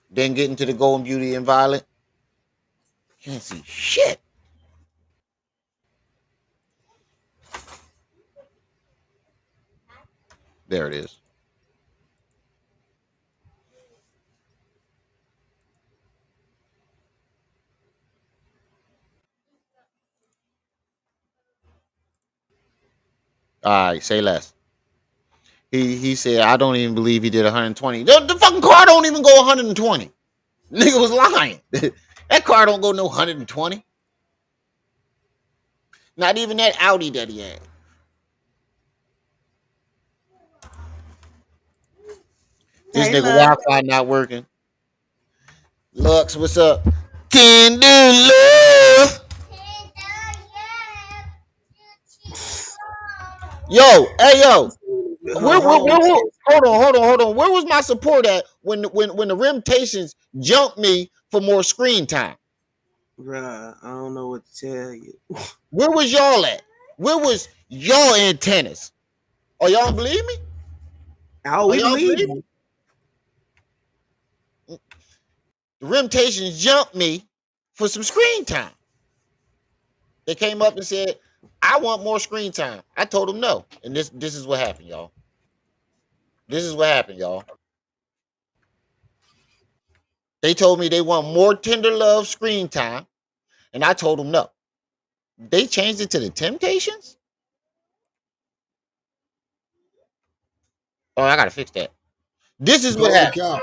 Then get into the Golden Beauty and Violet. Can't see shit. There it is. All right, say less. He said, I don't even believe he did 120. The fucking car don't even go 120. Nigga was lying. That car don't go no 120. Not even that Audi that he had. This nigga Wi-Fi not working. Lux, what's up? Tender love. Yo, hey yo. Hold on. Where was my support at when the Rimtations jumped me for more screen time? Bruh, I don't know what to tell you. Where was y'all at? Where was y'all antennas? Oh, y'all believe me? Oh, we believe you. The Rimtations jumped me for some screen time. They came up and said, I want more screen time. I told them no. And this is what happened, y'all. This is what happened, y'all. They told me they want more Tender Love screen time. And I told them no. They changed it to the Temptations? Oh, I gotta fix that. This is what happened.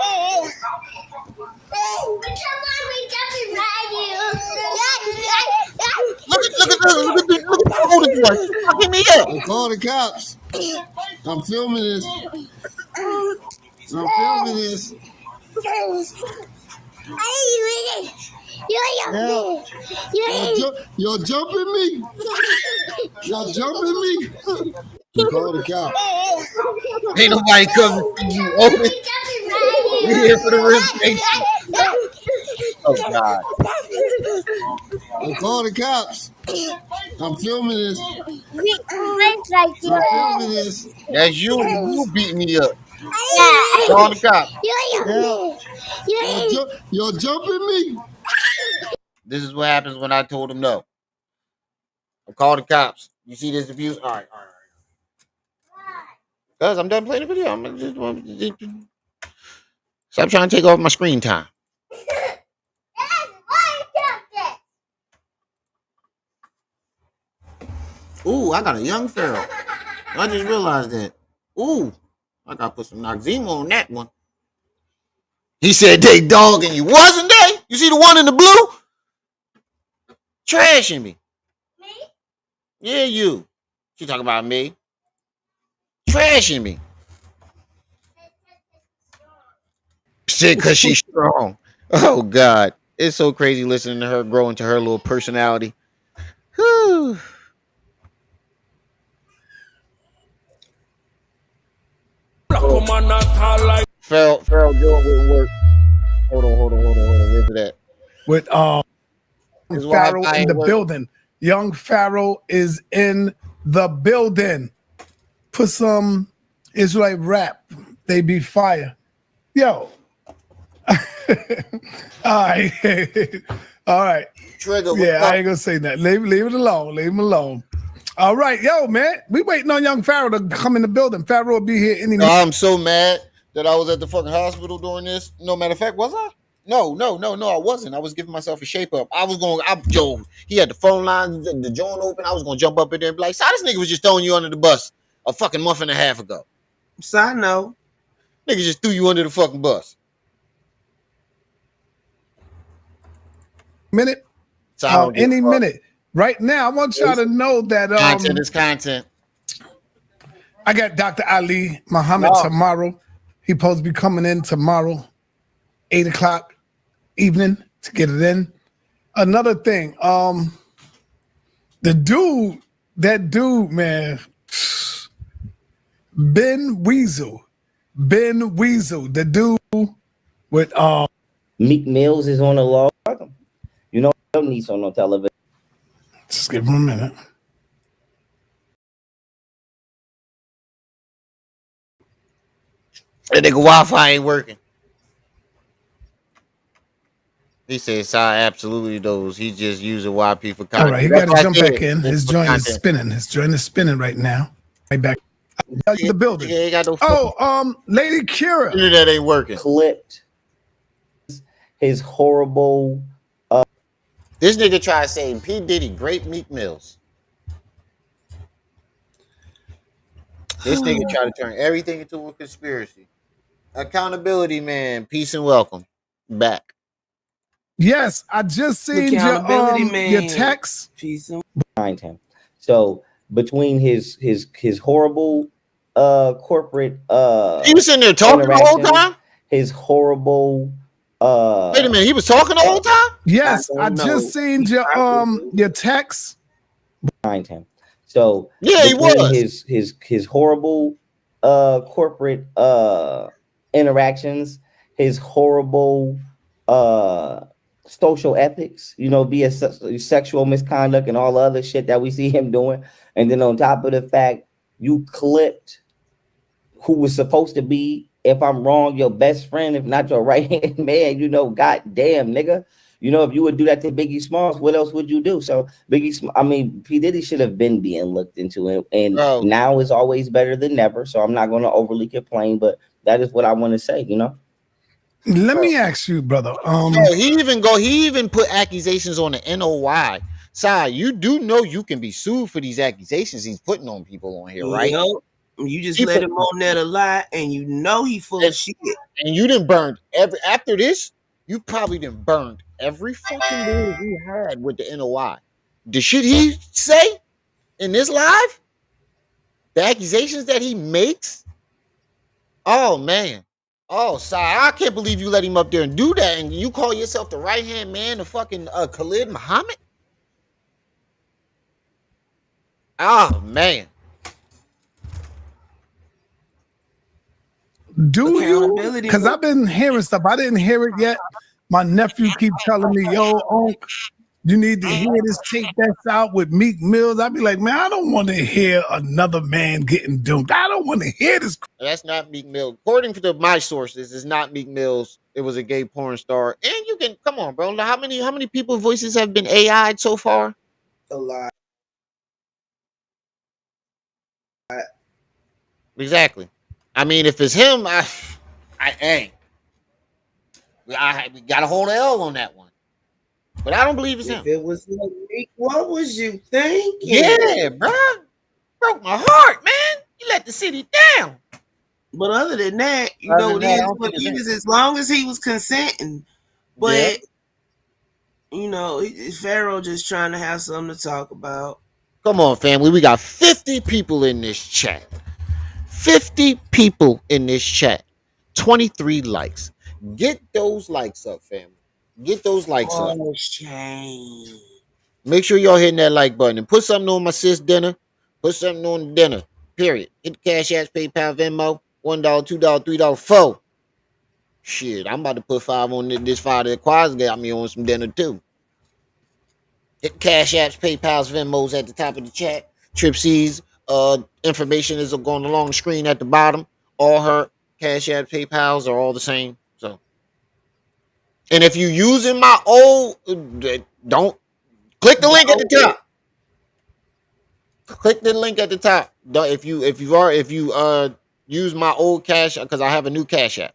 Look at the oldest one. Give me up. Call the cops. I'm filming this. I'm filming this. You're jumping me. You're jumping me. Call the cops. Ain't nobody coming to you, Otis. We here for the Rimtations. Oh God. Call the cops. I'm filming this. I'm filming this. That's you. You beat me up. Call the cops. You're jumping me. This is what happens when I told him no. I called the cops. You see this abuse? All right. Guys, I'm done playing the video. I'm just stop trying to take off my screen time. Ooh, I got a Young Pharaoh. I just realized that. Ooh, I gotta put some Noxzema on that one. He said they dogging you. Wasn't they? You see the one in the blue? Trashing me. Me? Yeah, you. She talking about me. Trashing me. Shit, because she's strong. Oh, God. It's so crazy listening to her grow into her little personality. Whew. Pharaoh Jordan wouldn't work. Hold on. Where's it at? With His Pharaoh Wi-Fi in ain't the working. building. Young Pharaoh is in the building. Put some Israelite rap. They be fire. Yo. All right. All right. Trigger, Yeah, what's I up? ain't gonna say that. Leave it alone. Leave him alone. All right, yo, man. We waiting on young Pharaoh to come in the building. Pharaoh will be here any minute. I'm so mad that I was at the fucking hospital during this. No matter of fact, was I? No, I wasn't. I was giving myself a shape up. I was going, he had the phone lines, the joint open. I was going to jump up in there and be like, this nigga was just throwing you under the bus a fucking month and a half ago. So I know. Nigga just threw you under the fucking bus. Minute. So I don't give Any a fuck. minute. Right now, I want y'all to know that Content is content. I got Dr. Ali Muhammad tomorrow. He supposed to be coming in tomorrow, 8 o'clock evening to get it in. Another thing, that dude, man, Ben Weasel, the dude with Meek Mills is on the law. You know, don't need on no television. Just give him a minute. That nigga Wi-Fi ain't working. He said, absolutely those. He just using YP for content. All right, he got to jump back in. His joint is spinning. Right now. Right back. The building. Yeah, got no Lady Kira. Internet ain't working. Clipped his horrible. This nigga try to say P. Diddy, great Meek Mills. This nigga try to turn everything into a conspiracy. Accountability, man. Peace and welcome back. Yes, I just seen your text. Peace and Behind him. So between his horrible corporate he was sitting there talking the whole time. His horrible. Wait a minute, he was talking the whole time. Yes, I just seen your text. Behind him. So yeah, he was his horrible corporate interactions, his horrible social ethics, be a sexual misconduct and all the other shit that we see him doing, and then on top of the fact you clipped who was supposed to be, if I'm wrong, your best friend, if not your right hand man, goddamn nigga. If you would do that to Biggie Smalls, what else would you do? So P. Diddy should have been being looked into, and now is always better than never. So I'm not going to overly complain, but that is what I want to say. Let me ask you, brother. He even put accusations on the NOI. You do know you can be sued for these accusations he's putting on people on here, right? You just let him on there to lie, and he full of shit. And you done burned after this. You probably done burned every fucking deal he had with the NOI. The shit he say in this live, the accusations that he makes. Oh man. Oh, I can't believe you let him up there and do that, and you call yourself the right hand man of fucking Khalid Muhammad. Oh man. Do you? Because I've been hearing stuff. I didn't hear it yet. My nephew keeps telling me, yo, Unc, you need to hear this tape that's out with Meek Mills. I'd be like, man, I don't want to hear another man getting doomed. I don't want to hear this. That's not Meek Mills. According to my sources, it's not Meek Mills. It was a gay porn star. And you can, come on, bro. How many people's voices have been AI'd so far? A lot. Exactly. I mean, if it's him, we got to hold L on that one. But I don't believe it's him. If it was Meek, what was you thinking? Yeah, bro. Broke my heart, man. You let the city down. But other than that, it is as long as he was consenting. But You know, Pharaoh just trying to have something to talk about. Come on, family. We got 50 people in this chat. 50 people in this chat. 23 likes. Get those likes up, family. Get those likes up. Oh, shame. Make sure y'all hitting that like button and put something on my sis dinner. Put something on the dinner. Period. Hit the Cash Apps, PayPal, Venmo. $1, $2, $3, $4. Shit, I'm about to put 5 on this 5 that Quaz got me on some dinner too. Hit Cash Apps, PayPal's, Venmos at the top of the chat. Trip C's information is going along the screen at the bottom. All her Cash Apps, PayPal's are all the same. So, and if you using my old, don't click the link at the top. Click the link at the top. If you use my old Cash, because I have a new Cash App.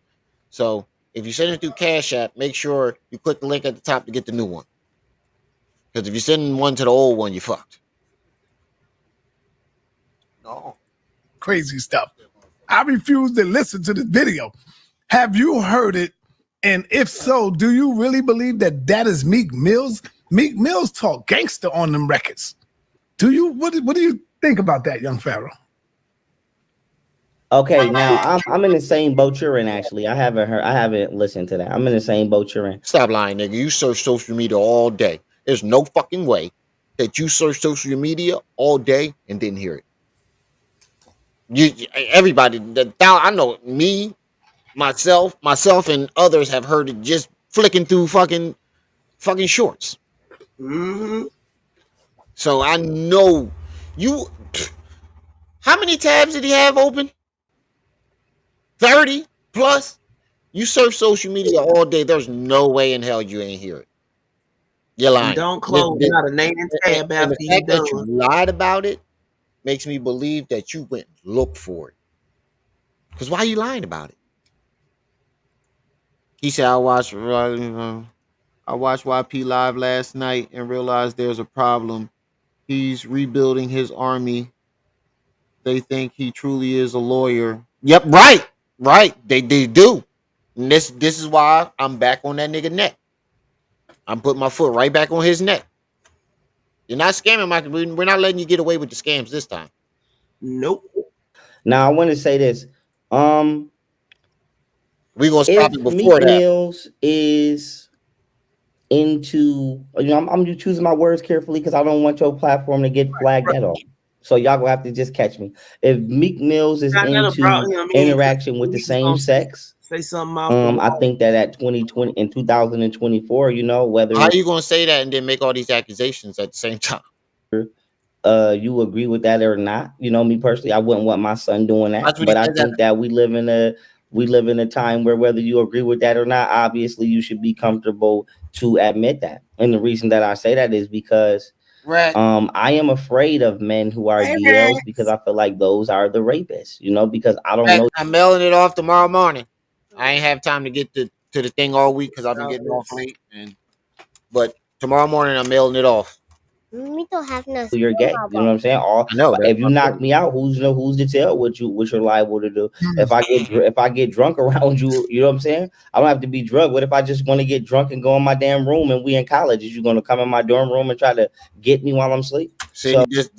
So if you send it through Cash App, make sure you click the link at the top to get the new one. Because if you send one to the old one, you fucked. No. Crazy stuff. I refuse to listen to this video. Have you heard it? And if so, do you really believe that is Meek Mills? Meek Mills talk gangster on them records. Do you? What do you think about that, young Pharaoh? Okay, now I'm in the same boat you're in. Actually, I haven't listened to that. I'm in the same boat you're in. Stop lying, nigga. You search social media all day. There's no fucking way that you search social media all day and didn't hear it. Everybody that I know, me, myself, and others have heard it just flicking through fucking shorts. Mm-hmm. So I know you. How many tabs did he have open? 30 plus. You surf social media all day. There's no way in hell you ain't hear it. You're lying. Don't close out a name and tab after the you fact that done. you lied about it makes me believe that you went and looked for it. Because why are you lying about it? He said, I watched YP live last night and realized there's a problem. He's rebuilding his army. They think he truly is a lawyer. Yep, right. They do. And this is why I'm back on that nigga neck. I'm putting my foot right back on his neck. You're not scamming, Mike. We're not letting you get away with the scams this time. Nope. Now I want to say this. We're gonna stop it before Meek that. Mills is into, I'm just choosing my words carefully because I don't want your platform to get flagged at all. So y'all gonna have to just catch me. If Meek Mills is into interaction with the same sex, say something. I think that at 2020 in 2024, whether how are you gonna say that and then make all these accusations at the same time? You agree with that or not? Me personally, I wouldn't want my son doing that. But I think that we live in a time where whether you agree with that or not, obviously you should be comfortable to admit that. And the reason that I say that is because I am afraid of men who are DLs because I feel like those are the rapists, because I don't know. I'm mailing it off tomorrow morning. I ain't have time to get to the thing all week because I've been getting off late. But tomorrow morning I'm mailing it off. We don't have no. You're gay. You know what I'm saying? I know. If you knock me out, who's to tell what you're liable to do? If I get drunk around you, you know what I'm saying? I don't have to be drugged. What if I just want to get drunk and go in my damn room and we in college? Is you gonna come in my dorm room and try to get me while I'm asleep? See, this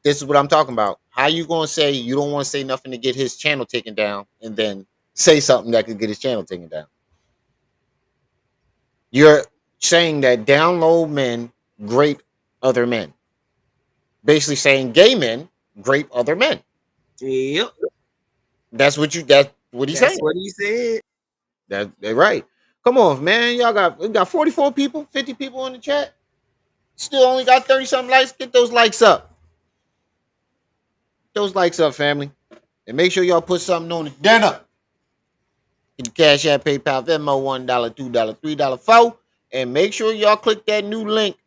is what I'm talking about. How you gonna say you don't want to say nothing to get his channel taken down and then say something that could get his channel taken down? You're saying that down low men grape other men, basically saying gay men grape other men. Yep, that's what he said. What he said. That's right. Come on, man. We got 44 people, 50 people in the chat. Still only got 30 something likes. Get those likes up. Those likes up, family, and make sure y'all put something on the dinner. Get the Cash App, PayPal, Venmo, $1, $2, $3, $4, and make sure y'all click that new link.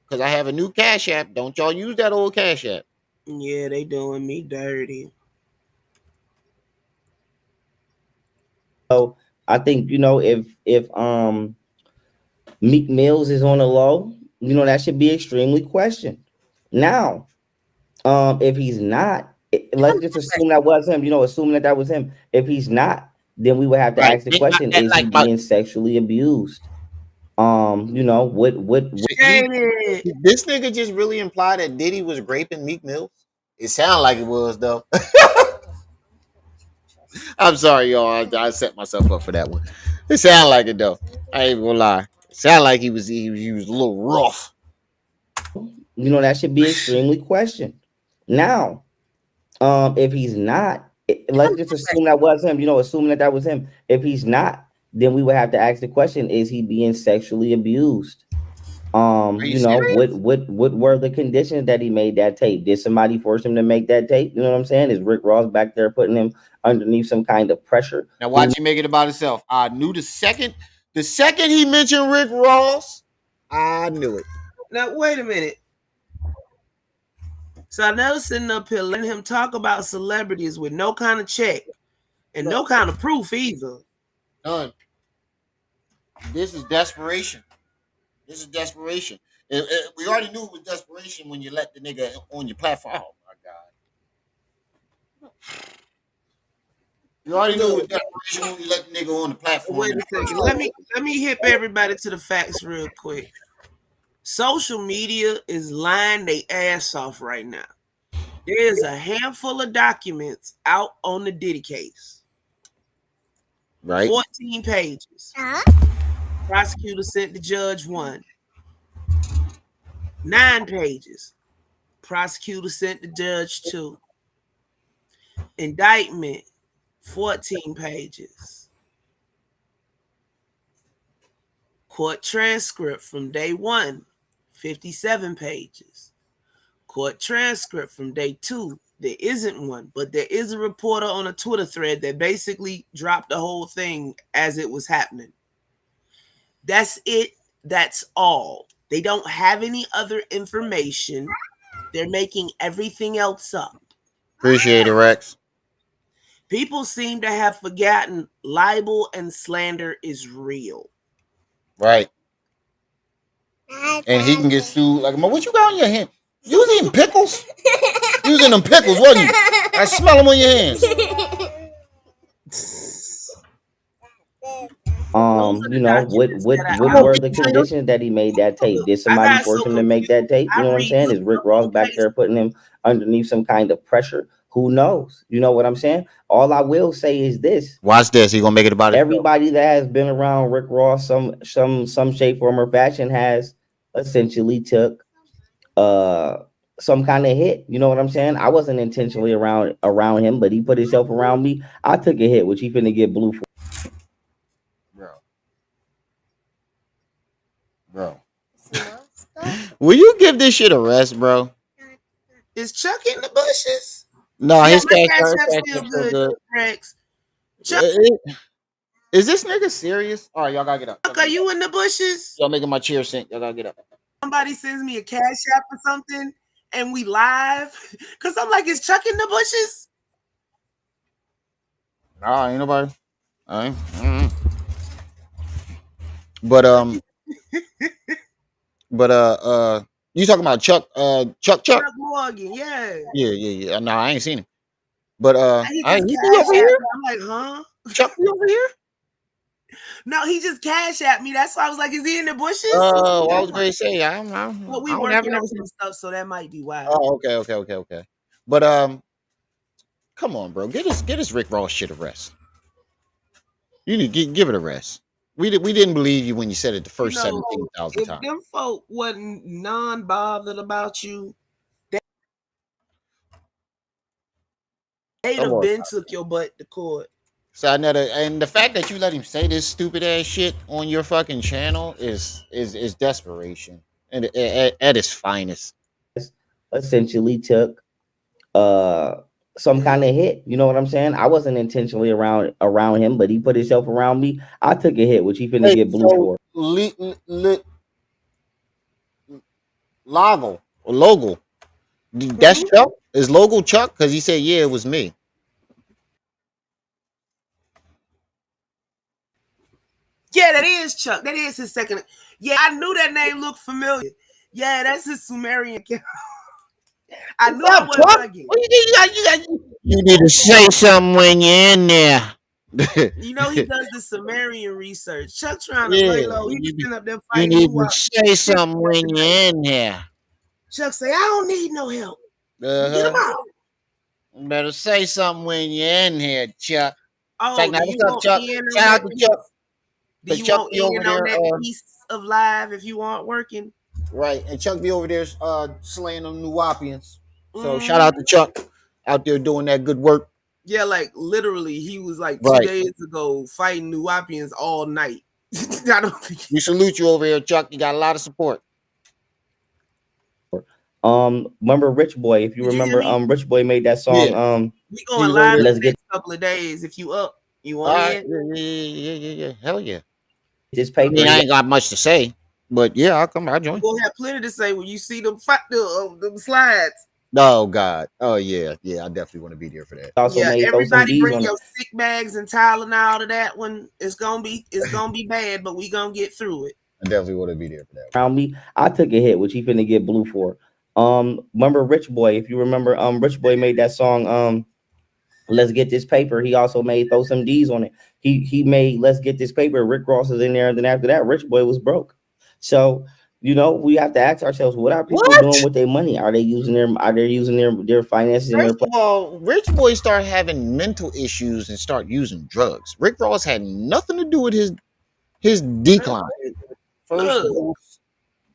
Because I have a new Cash App. Don't y'all use that old Cash App. Yeah, they doing me dirty. So I think, if Meek Mills is on the low, that should be extremely questioned. Now, if he's not, let's just assume that was him, assuming that was him. If he's not, then we would have to ask the question, is he being sexually abused? You know, what This nigga just really implied that Diddy was raping Meek Mills. It sounded like it was though. I'm sorry, y'all. I set myself up for that one. It sounded like it though. I ain't gonna lie. It sounded like he was a little rough. you know, that should be extremely questioned. Now, if he's not, let's just assume that was him, you know, assuming that was him. If he's not, then we would have to ask the question, is he being sexually abused? You know, what were the conditions that he made that tape? Did somebody force him to make that tape? You know what I'm saying? Is Rick Ross back there putting him underneath some kind of pressure? Now watch you make it about himself. I knew the second he mentioned Rick Ross, I knew it. Now wait a minute. So I never sitting up here letting him talk about celebrities with no kind of check and no kind of proof either. None. This is desperation. This is desperation. We already knew it was desperation when you let the nigga on your platform. Oh my god. You already knew it was desperation when you let the nigga on the platform. Wait a second. Let me hip everybody to the facts real quick. Social media is lying their ass off right now. There's a handful of documents out on the Diddy case. Right. 14 pages. Prosecutor sent the judge 1. 9 pages. Prosecutor sent the judge 2. Indictment, 14 pages. Court transcript from day 1, 57 pages. Court transcript from day 2, there isn't one, but there is a reporter on a Twitter thread that basically dropped the whole thing as it was happening. That's it. That's all. They don't have any other information. They're making everything else up. Appreciate it, Rex. People seem to have forgotten libel and slander is real. Right. And he can get sued. Like, what you got on your hand? You was eating pickles? You was in them pickles, wasn't you? I smell them on your hands. You know, what were the conditions that he made that tape? Did somebody force him to make that tape? You know what I'm saying? Is Rick Ross back there putting him underneath some kind of pressure? Who knows? You know what I'm saying? All I will say is this. Watch this. He gonna make it about it. Everybody that has been around Rick Ross, some shape, form, or fashion, has essentially took some kind of hit. You know what I'm saying? I wasn't intentionally around him, but he put himself around me. I took a hit, which he finna get blue for. Bro. Will you give this shit a rest, bro? Is Chuck in the bushes? No, Yeah, his my cash Cash App still still good. good. Rex. Chuck, Is this nigga serious? All right, y'all gotta get up. are you in the bushes? Y'all making my chair sink. Y'all gotta get up. Somebody sends me a Cash App or something and we live. Cause I'm like, is Chuck in the bushes? Nah, ain't nobody. All right. But you talking about Chuck Morgan, yeah. Yeah. No, I ain't seen him. But He he just over here? I'm like, huh? Chuck be over here? No, he just Cash at me. That's why I was like, is he in the bushes? Oh, I was going to say, But we I don't working have on some stuff, so that might be why. Oh, okay. But come on, bro, get this Rick Ross shit a rest. You need to give it a rest. We didn't believe you when you said it the first 17,000 times. If them folk wasn't non-bothered about you, they'd have been took your butt to court. SaNeter, and the fact that you let him say this stupid ass shit on your fucking channel is desperation and at its finest. Essentially took some kind of hit. You know what I'm saying? I wasn't intentionally around him, but he put himself around me. I took a hit, which he finna get blue for. Logo. That's Chuck? Is Logo Chuck? Because he said, yeah, it was me. Yeah, that is Chuck. That is his second. Yeah, I knew that name looked familiar. Yeah, that's his Sumerian account. I knew I wasn't bugging. You need to say something when you're in there. You know he does the Sumerian research. Chuck trying to Yeah, lay low. He was sitting up there you fighting need new to say something when you're in here. Chuck say, I don't need no help. Get him Uh-huh. out. You better say something when you're in here, Chuck. Oh, Like, now, do you what's up, want Chuck? in on Shout out that to piece? Chuck. Do you Chuck want be over in on there, that piece of live if you aren't working? right, and Chuck be over there slaying them New Wapians. So shout out to Chuck out there doing that good work. Yeah, like literally, he was like Right. 2 days ago fighting New Wapians all night. I don't think We salute you over here, Chuck. You got a lot of support. Remember Rich Boy? If you Did you hear remember, me? Rich Boy made that song. Yeah. We He going was live over in there. Let's the get next couple of days. If you up, you All want right. in? Yeah. Hell yeah. this I paper. mean, I ain't got much to say, but yeah, I'll come. I'll join. We'll have plenty to say when you see them slides. Oh God. Oh yeah. I definitely want to be there for that. Also Yeah, made those some everybody D's bring on your it. sick bags and Tylenol to that one. It's gonna be bad, but we gonna get through it. I definitely want to be there for that. Around me, I took a hit, which he finna get blue for. Remember Rich Boy? If you remember, Rich Boy made that song. Let's get this paper. He also made throw some D's on it. He made Let's Get This Paper. Rick Ross is in there, and then after that, Rich Boy was broke. So we have to ask ourselves, what are people doing with their money? Are they using their finances in their First of all, Rich Boy started having mental issues and start using drugs. Rick Ross had nothing to do with his decline. First dose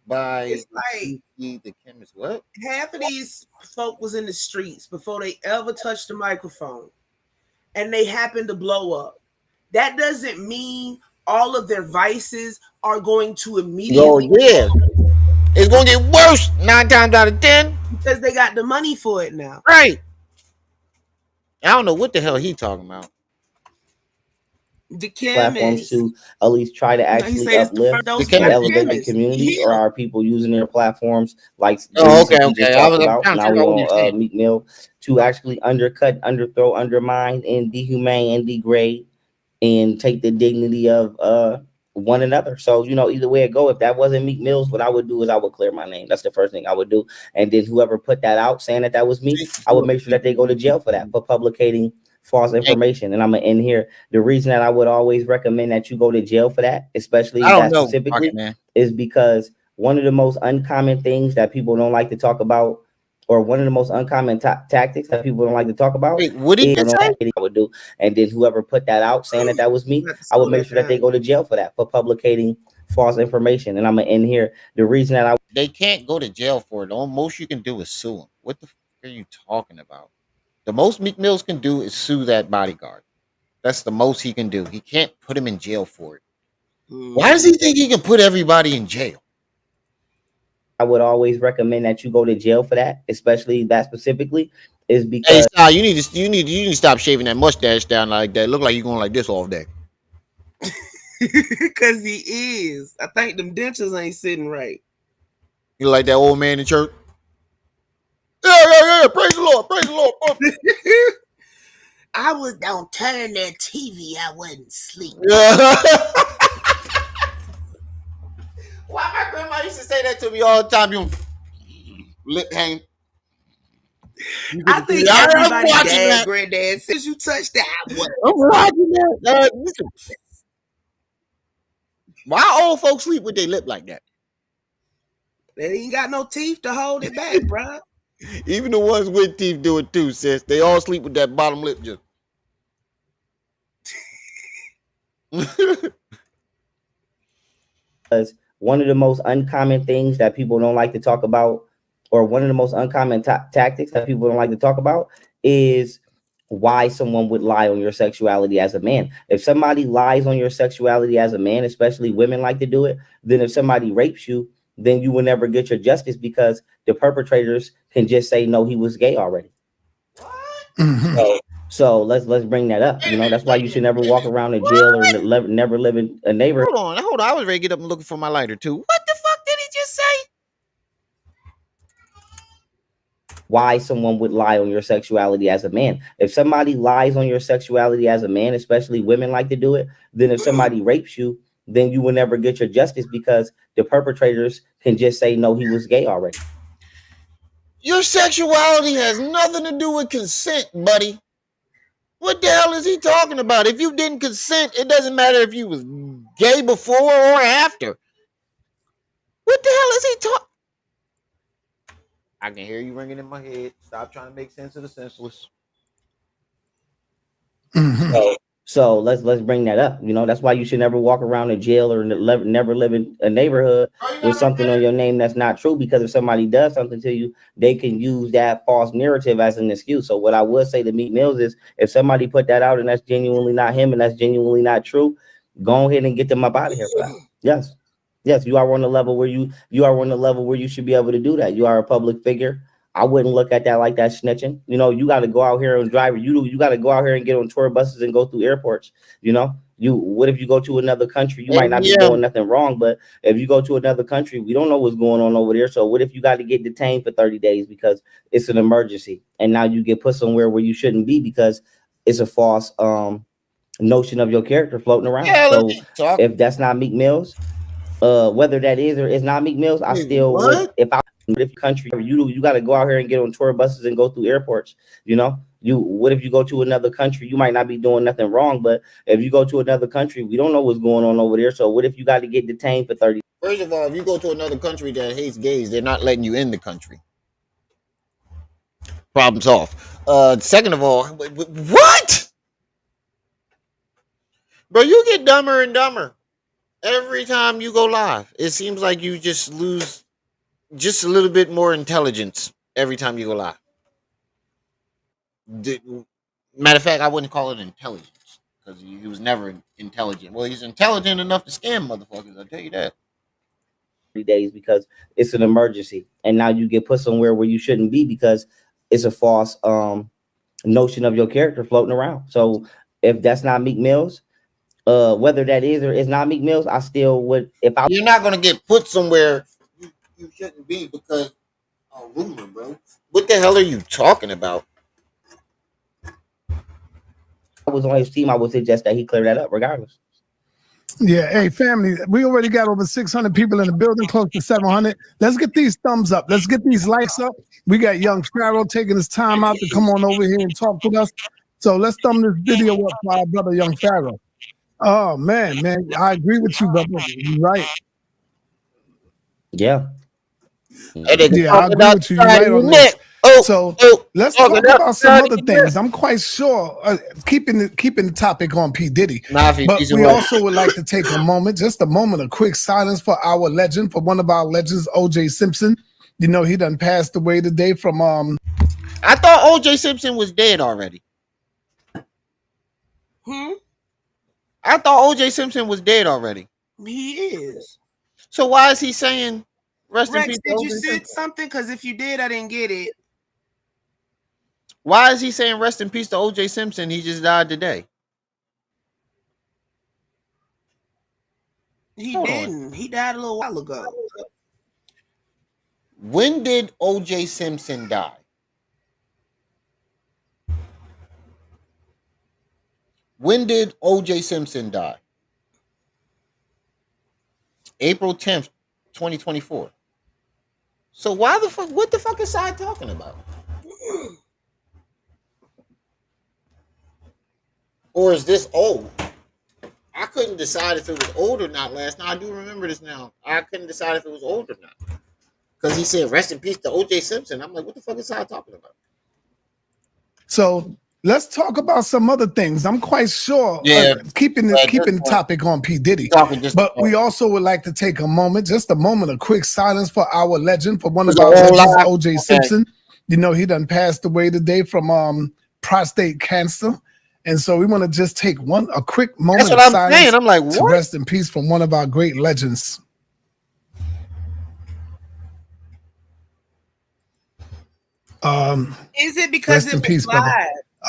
by It's like the chemist. What? half of these folk was in the streets before they ever touched the microphone, and they happened to blow up. That doesn't mean all of their vices are going to immediately. Yeah. It's gonna get worse 9 times out of 10 because they got the money for it now. Right. I don't know what the hell he talking about. The platforms to at least try to actually uplift and elevate the community, or are people using their platforms like okay. just talked about? Now we on Meek Mill to actually undercut, underthrow, undermine, and dehumane and degrade and take the dignity of one another. So either way it go, if that wasn't Meek Mill's, what I would do is I would clear my name. That's the first thing I would do, and then whoever put that out saying that was me, I would make sure that they go to jail for that, for publicating false information. And I'm gonna end here. The reason that I would always recommend that you go to jail for that, especially that specifically, is because one of the most uncommon things that people don't like to talk about, or one of the most uncommon tactics that people don't like to talk about, what did you say? I would do. And then whoever put that out saying that was me, I would make sure that they go to jail for that, for publicating false information. And I'm gonna end here. The reason that they can't go to jail for it. The most you can do is sue them. What the fuck are you talking about? The most Meek Mills can do is sue that bodyguard. That's the most he can do. He can't put him in jail for it. Why does he think he can put everybody in jail? I would always recommend that you go to jail for that, especially that specifically, is because you need to stop shaving that mustache down like that. Look like you're going like this all day. Because he is. I think them dentures ain't sitting right. You like that old man in church? Yeah. Praise the Lord. I was don't turn that TV. I wasn't sleeping. Yeah. Why my grandma used to say that to me all the time? You lip hang. I think everybody dad, granddad says you touched that. I'm watching that. Why old folks sleep with their lip like that? They ain't got no teeth to hold it back, bro. Even the ones with teeth do it too, sis. They all sleep with that bottom lip just. Because one of the most uncommon things that people don't like to talk about, or one of the most uncommon tactics that people don't like to talk about, is why someone would lie on your sexuality as a man. If somebody lies on your sexuality as a man, especially women like to do it, then if somebody rapes you, then you will never get your justice, because the perpetrators can just say, no, he was gay already. So let's bring that up. That's why you should never walk around in jail or never live in a neighborhood. Hold on. I was ready to get up and looking for my lighter too. What the fuck did he just say? Why someone would lie on your sexuality as a man. If somebody lies on your sexuality as a man, especially women like to do it, then if somebody rapes you, then you will never get your justice, because the perpetrators can just say, no, he was gay already. Your sexuality has nothing to do with consent, buddy. What the hell is he talking about? If you didn't consent, it doesn't matter if you was gay before or after. What the hell is he talking? I can hear you ringing in my head. Stop trying to make sense of the senseless. So let's bring that up. You know, that's why you should never walk around in jail or never live in a neighborhood with something on your name that's not true. Because if somebody does something to you, they can use that false narrative as an excuse. So what I would say to Meek Mills is, if somebody put that out and that's genuinely not him and that's genuinely not true, go ahead and get them up out of here for that. Yes, you are on the level where you should be able to do that. You are a public figure. I wouldn't look at that like that snitching. You know, you got to go out here and drive. You got to go out here and get on tour buses and go through airports. You know, what if you go to another country? You might not be doing nothing wrong, but if you go to another country, we don't know what's going on over there. So what if you got to get detained for 30 days because it's an emergency, and now you get put somewhere where you shouldn't be because it's a false notion of your character floating around. So if that's not Meek Mills, whether that is or is not Meek Mills, I still would. If country you got to go out here and get on tour buses and go through airports. You know, what if you go to another country? You might not be doing nothing wrong, but if you go to another country, we don't know what's going on over there. So what if you got to get detained for 30? First of all, if you go to another country that hates gays, they're not letting you in the country. Problem solved. Second of all, what? Bro, you get dumber and dumber every time you go live. It seems like you just lose just a little bit more intelligence every time you go live. Matter of fact, I wouldn't call it intelligence because he was never intelligent. Well, he's intelligent enough to scam motherfuckers, I'll tell you that. 3 days because it's an emergency, and now you get put somewhere where you shouldn't be because it's a false notion of your character floating around. So if that's not Meek Mills, whether that is or is not Meek Mills, I still would. You're not gonna get put somewhere you shouldn't be because a rumor, bro. What the hell are you talking about? I was on his team, I would suggest that he clear that up regardless. Yeah, hey family, we already got over 600 people in the building, close to 700. Let's get these thumbs up. Let's get these likes up. We got young Pharaoh taking his time out to come on over here and talk with us. So let's thumb this video up for our brother, young Pharaoh. Oh man, I agree with you, brother. You're right. Yeah, I agree with you. You're right on this. So let's talk about some other things. I'm quite sure, keeping the topic on P. Diddy, but we also would like to take a moment, just a moment of quick silence for our legend, for one of our legends, O.J. Simpson. You know, he done passed away today from I thought O.J. Simpson was dead already. I thought O.J. Simpson was dead already. He is. So why is he saying rest in peace? Did you say something? Because if you did, I didn't get it. Why is he saying rest in peace to O.J. Simpson? He just died today. He didn't. He died a little while ago. When did O.J. Simpson die? When did O.J. Simpson die? April 10th, 2024. So why the fuck? What the fuck is I talking about? Or is this old? I couldn't decide if it was old or not last night. I do remember this now. I couldn't decide if it was old or not. Because he said rest in peace to O.J. Simpson. I'm like, what the fuck is I talking about? So let's talk about some other things. I'm quite sure, keeping the topic on P. Diddy, but we also would like to take a moment, just a moment of quick silence for our legend, for one of our legends, O.J. Simpson. You know, he done passed away today from prostate cancer. And so we want to just take a quick moment of silence. I'm like, what? To rest in peace from one of our great legends. Is it because rest in peace, live? Brother.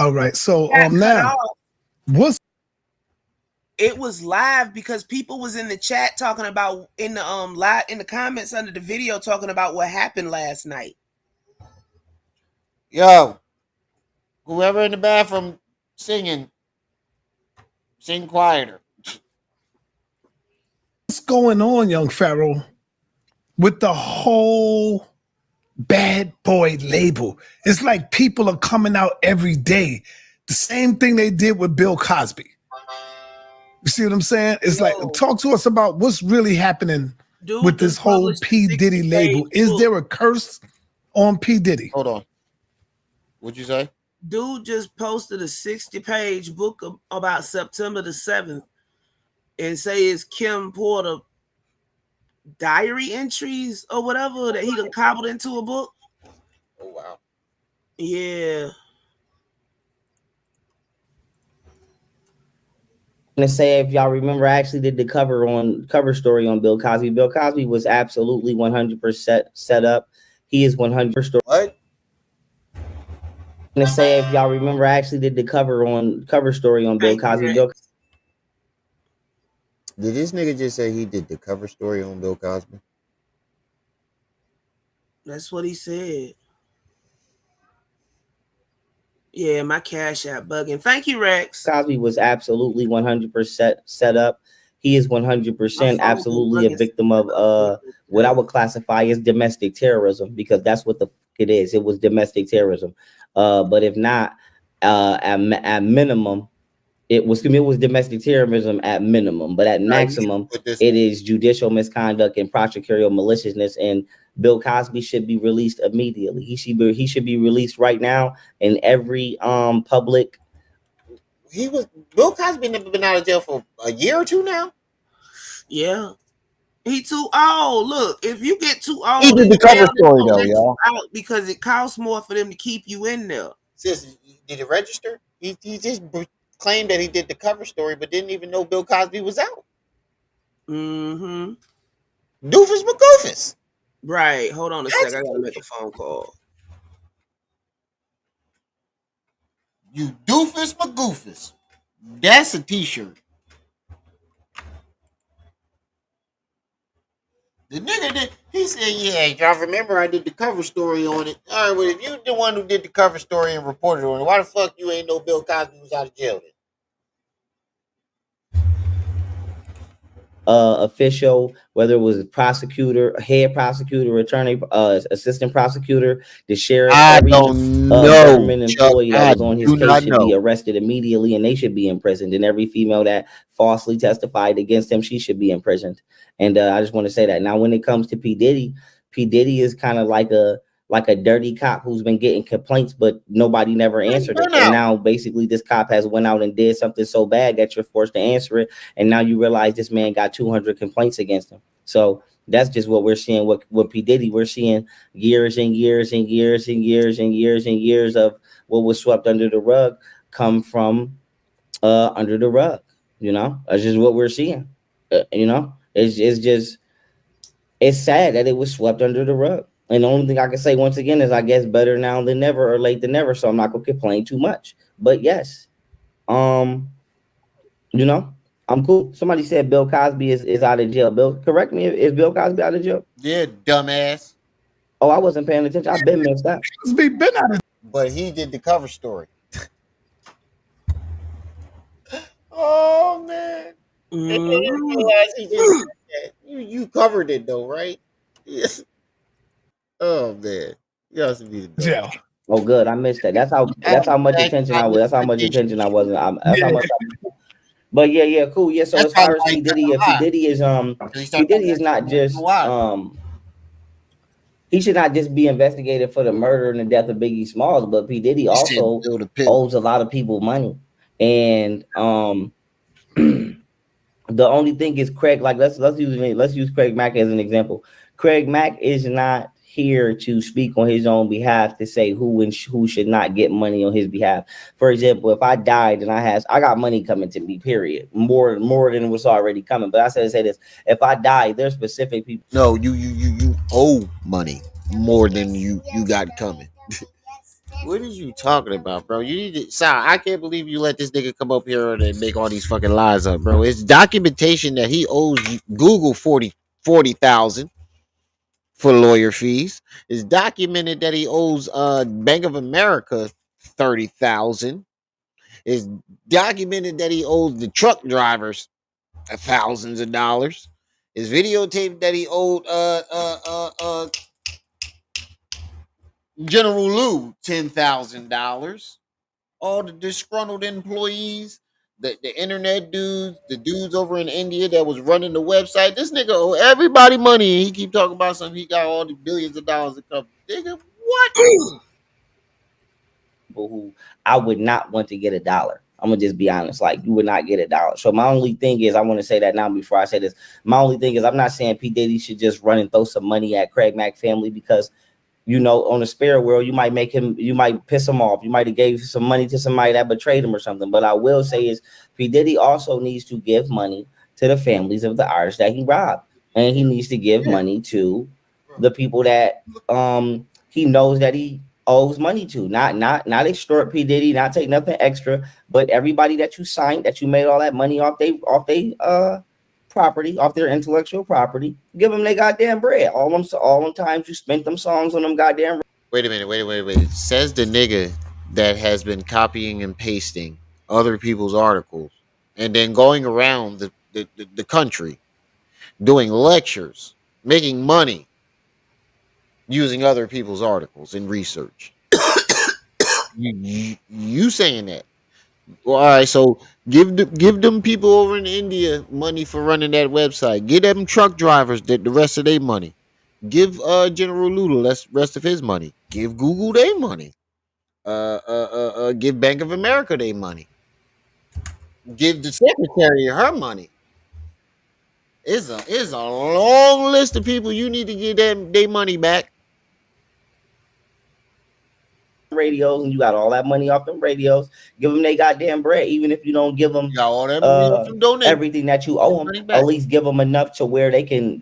All right. So now it was live because people was in the chat talking about in the comments under the video talking about what happened last night. Yo, whoever in the bathroom sing quieter. What's going on, young Pharaoh, with the whole bad boy label? It's like people are coming out every day the same thing they did with Bill Cosby. You see what I'm saying? It's like, talk to us about what's really happening with this whole P. Diddy label. Is there a curse on P. Diddy? Hold on. What'd you say? Dude just posted a 60-page book about September the 7th and say it's Kim Porter diary entries or whatever that he done cobbled into a book. Oh, wow. Yeah. To say, if y'all remember, I actually did the cover story on Bill Cosby. Bill Cosby was absolutely 100% set up. He is 100%. What? To say, if y'all remember, I actually did the cover story on Bill Cosby. Bill. Did this nigga just say he did the cover story on Bill Cosby? That's what he said. Yeah, my Cash App bugging. Thank you, Rex. Cosby was absolutely 100% set up. He is 100% absolutely a victim of what I would classify as domestic terrorism, because that's what the fuck it is. It was domestic terrorism. But if not, at minimum, it was domestic terrorism at minimum. But at maximum, it is judicial misconduct and prosecutorial maliciousness. And Bill Cosby should be released immediately. He should be released right now in every public. Bill Cosby never been out of jail for a year or two now. Yeah, he too old. Look, if you get too old, he did the cover story though, y'all. Out because it costs more for them to keep you in there. Sis, did it register? He just claimed that he did the cover story, but didn't even know Bill Cosby was out. Mm-hmm. Doofus McGoofus. Right. Hold on a second. I gotta make a phone call. You Doofus McGoofus. That's a t-shirt. The nigga did. He said, "Yeah, y'all remember I did the cover story on it." All right, well, if you the one who did the cover story and reported on it, why the fuck you ain't know Bill Cosby was out of jail then? Official, whether it was a prosecutor, head prosecutor, attorney, assistant prosecutor, the sheriff, every government employee that was on his case should be arrested immediately, and they should be imprisoned. And every female that falsely testified against him, she should be imprisoned. And I just want to say that. Now, when it comes to P. Diddy is kind of like a dirty cop who's been getting complaints, but nobody never answered it. And now basically this cop has went out and did something so bad that you're forced to answer it. And now you realize this man got 200 complaints against him. So that's just what we're seeing with P. Diddy. We're seeing years and years and years and years and years and years of what was swept under the rug come from under the rug. You know, that's just what we're seeing. You know, it's sad that it was swept under the rug. And the only thing I can say once again is I guess better now than never or late than never. So I'm not gonna complain too much. But yes, you know, I'm cool. Somebody said Bill Cosby is out of jail. Bill, correct me. Is Bill Cosby out of jail? Yeah, dumbass. Oh, I wasn't paying attention. I've been missed out. Been out of. But he did the cover story. Oh man. You covered it though, right? Yes. Oh man. You guys be the jail. Oh good, I missed that. That's how much attention I was. That's how much attention I wasn't. That's how much. But yeah, cool. Yeah, so as far as P. Diddy is not just he should not just be investigated for the murder and the death of Biggie Smalls, but P. Diddy also owes a lot of people money. And the only thing is Craig, like let's use Craig Mack as an example. Craig Mack is not here to speak on his own behalf to say who should not get money on his behalf. For example, if I died and I got money coming to me, period, more than was already coming. But I said to say this: if I die, there's specific people. No, you owe money more than you got coming. What are you talking about, bro? You need to, Sal, I can't believe you let this nigga come up here and make all these fucking lies up, bro. It's documentation that he owes Google 40,000 for lawyer fees. It's documented that he owes Bank of America 30,000. It's documented that he owes the truck drivers thousands of dollars. It's videotaped that he owed General Lou $10,000. all the disgruntled employees, the internet dudes, the dudes over in India that was running the website. This nigga owe everybody money, and he keep talking about something. He got all the billions of dollars of company. Nigga, what? People who I would not want to get a dollar. I'm gonna just be honest, like you would not get a dollar. So my only thing is, I want to say that now before I say this. My only thing is, I'm not saying P Diddy should just run and throw some money at Craig Mack family, because on the spirit world, you might piss him off. You might have gave some money to somebody that betrayed him or something. But I will say is P Diddy also needs to give money to the families of the artists that he robbed, and he needs to give money to the people that he knows that he owes money to. Not extort P Diddy, not take nothing extra, but everybody that you signed, that you made all that money off they property, off their intellectual property, give them their goddamn bread. All them times you spent them songs on them goddamn. Wait a minute, wait. Says the nigga that has been copying and pasting other people's articles and then going around the country doing lectures, making money using other people's articles and research. You saying that? Well, all right, so give them people over in India money for running that website. Give them truck drivers the rest of their money. Give General Lulu that's rest of his money. Give Google their money. Give Bank of America their money. Give the secretary her money. It's a long list of people you need to give them their money back. Radios, and you got all that money off them radios. Give them they goddamn bread, even if you don't give them You got all that money off them donations. everything that you owe them. At least give them enough to where they can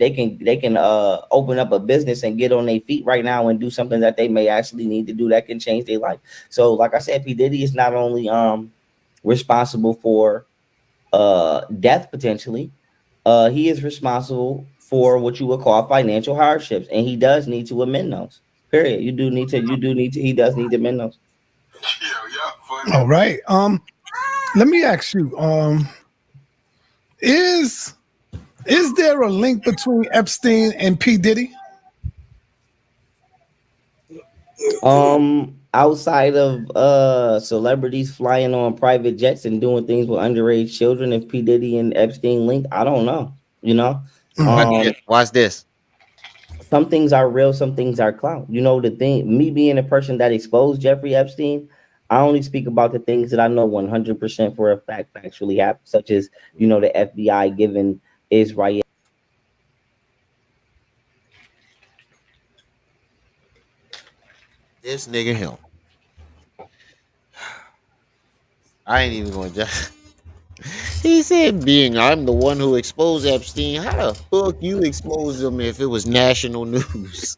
open up a business and get on their feet right now and do something that they may actually need to do that can change their life. So, like I said, P Diddy is not only responsible for death potentially, he is responsible for what you would call financial hardships, and he does need to amend those. Period. He does need to amend those. All right. Let me ask you, is there a link between Epstein and P. Diddy? Outside of celebrities flying on private jets and doing things with underage children, if P. Diddy and Epstein linked, I don't know. Watch this. Some things are real, some things are clout. The thing, me being a person that exposed Jeffrey Epstein, I only speak about the things that I know 100% for a fact actually happened, such as, the FBI giving Israel. This nigga him. I ain't even going to just. He said, being I'm the one who exposed Epstein. How the fuck you exposed him if it was national news?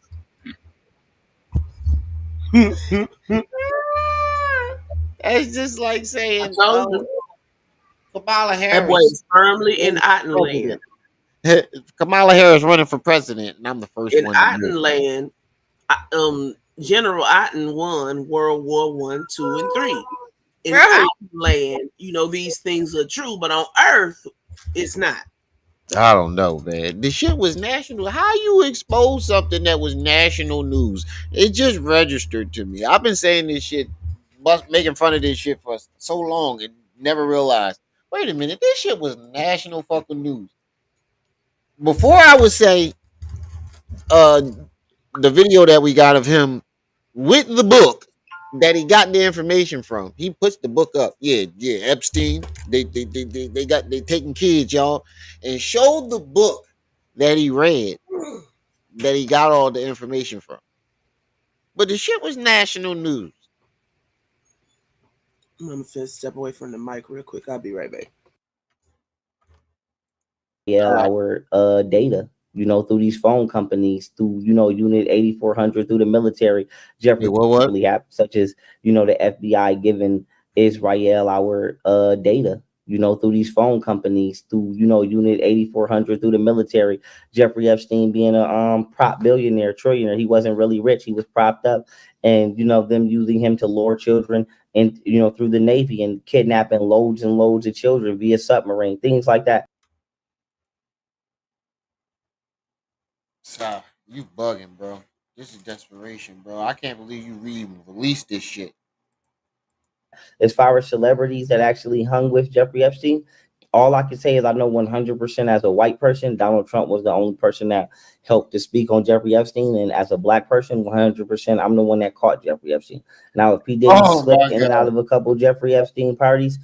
It's just like saying Kamala Harris. That boy is firmly in Ottenland. Kamala Harris running for president, and I'm the first in one. In Ottenland, General Otten won World War I, II, and III. In Ottenland, these things are true, but on Earth, it's not. I don't know, man. The shit was national. How you expose something that was national news? It just registered to me. I've been saying this shit, making fun of this shit for so long and never realized. Wait a minute, this shit was national fucking news. Before I would say, the video that we got of him with the book that he got the information from. He puts the book up. Yeah, Epstein. They taking kids, y'all, and showed the book that he read that he got all the information from. But the shit was national news. I'm gonna step away from the mic real quick. I'll be right back. Our data, through these phone companies, through Unit 8400, through the military. Jeffrey, what? Really happened, such as the FBI giving Israel our data. Through these phone companies, through Unit 8400, through the military. Jeffrey Epstein being a prop billionaire, trillionaire. He wasn't really rich. He was propped up, and them using him to lure children and through the Navy and kidnapping loads and loads of children via submarine, things like that. Stop. You bugging, bro. This is desperation, bro. I can't believe you released this shit. As far as celebrities that actually hung with Jeffrey Epstein, all I can say is I know 100% as a white person, Donald Trump was the only person that helped to speak on Jeffrey Epstein. And as a black person, 100%, I'm the one that caught Jeffrey Epstein. Now, if P. Diddy slipped in and out of a couple of Jeffrey Epstein parties,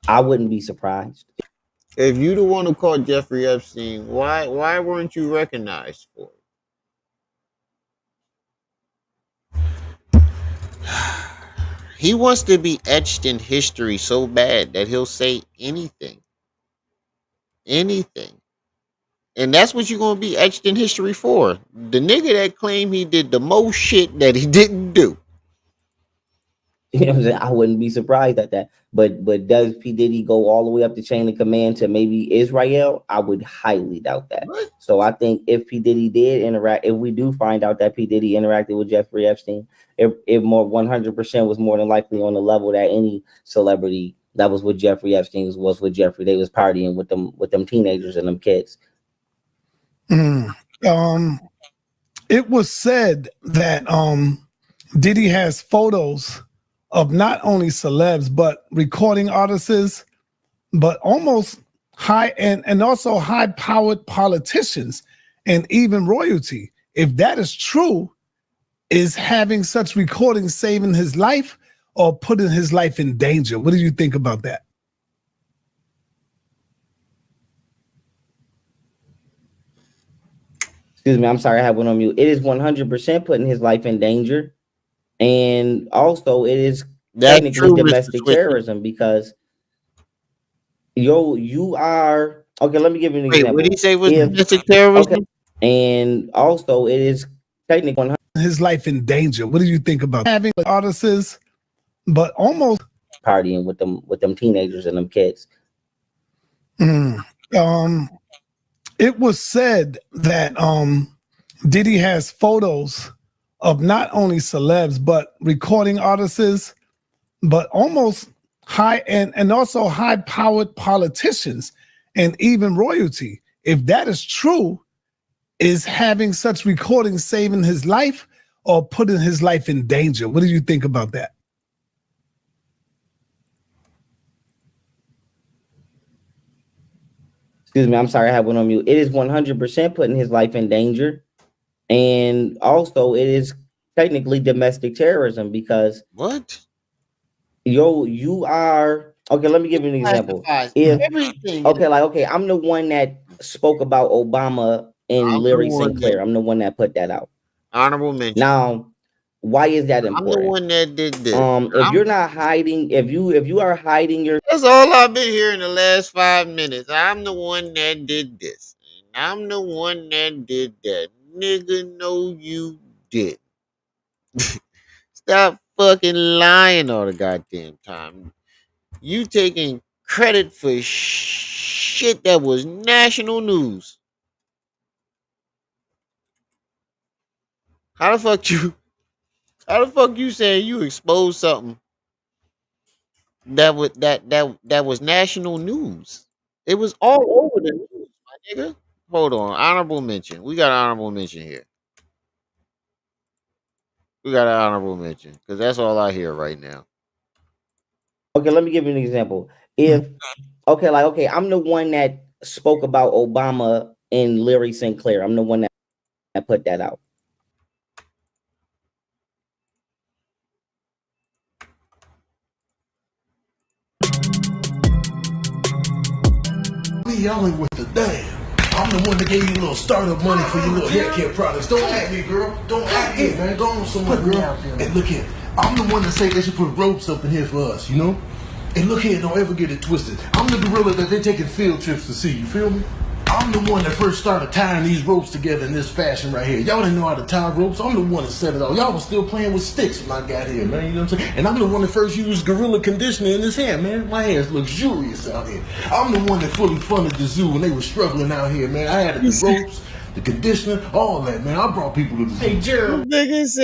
I wouldn't be surprised. If you the one who caught Jeffrey Epstein, why weren't you recognized for it? He wants to be etched in history so bad that he'll say anything. Anything. And that's what you're going to be etched in history for. The nigga that claimed he did the most shit that he didn't do. You know what I'm saying? I wouldn't be surprised at that. But does P. Diddy go all the way up the chain of command to maybe Israel? I would highly doubt that. What? So I think if P. Diddy did interact, if we do find out that P. Diddy interacted with Jeffrey Epstein, it more 100% was more than likely on the level that any celebrity that was with Jeffrey Epstein was with Jeffrey. They was partying with them teenagers and them kids. It was said that Diddy has photos of not only celebs but recording artists, but almost high and also high-powered politicians and even royalty. If that is true, is having such recordings saving his life or putting his life in danger? What do you think about that? Excuse me, I'm sorry, I have one on mute. It is 100% putting his life in danger. And also it is technically domestic terrorism because you are okay. Let me give you an example. What did he say was domestic terrorism? Okay. And also it is technically his life in danger. What do you think about having artists, but almost partying with them teenagers and them kids? It was said that Diddy has photos of not only celebs but recording artists, but almost high and also high-powered politicians and even royalty. If that is true, is having such recordings saving his life or putting his life in danger? What do you think about that? Excuse me, I'm sorry, I have one on mute. It is 100% putting his life in danger. And also it is technically domestic terrorism because what? You are okay. Let me give you an example. I'm the one that spoke about Obama and Larry Sinclair. I'm the one that put that out. Honorable mention. Now, why is that important? I'm the one that did this. If you're not hiding, if you are hiding your, that's all I've been hearing the last 5 minutes. I'm the one that did this. I'm the one that did that. Nigga, no, you did. Stop fucking lying all the goddamn time. You taking credit for shit that was national news. How the fuck you saying you exposed something that was national news? It was all over the news, my nigga. Hold on, honorable mention. We got an honorable mention here. We got an honorable mention because that's all I hear right now. Okay, let me give you an example. I'm the one that spoke about Obama and Larry Sinclair. I'm the one that put that out. Y'all ain't with the damn. I'm the one that gave you a little startup money for your little hair care products. Don't act me, girl. Don't act me, man. Go on somewhere, girl. And look here. I'm the one that say they should put ropes up in here for us, you know? And look here, don't ever get it twisted. I'm the gorilla that they're taking field trips to see, you feel me? I'm the one that first started tying these ropes together in this fashion right here. Y'all didn't know how to tie ropes. I'm the one that set it all. Y'all was still playing with sticks when I got here, man. You know what I'm saying? And I'm the one that first used gorilla conditioner in this hair, man. My hair's luxurious out here. I'm the one that fully funded the zoo when they were struggling out here, man. I had the ropes, the conditioner, all that, man. I brought people to the zoo. Hey, Gerald. This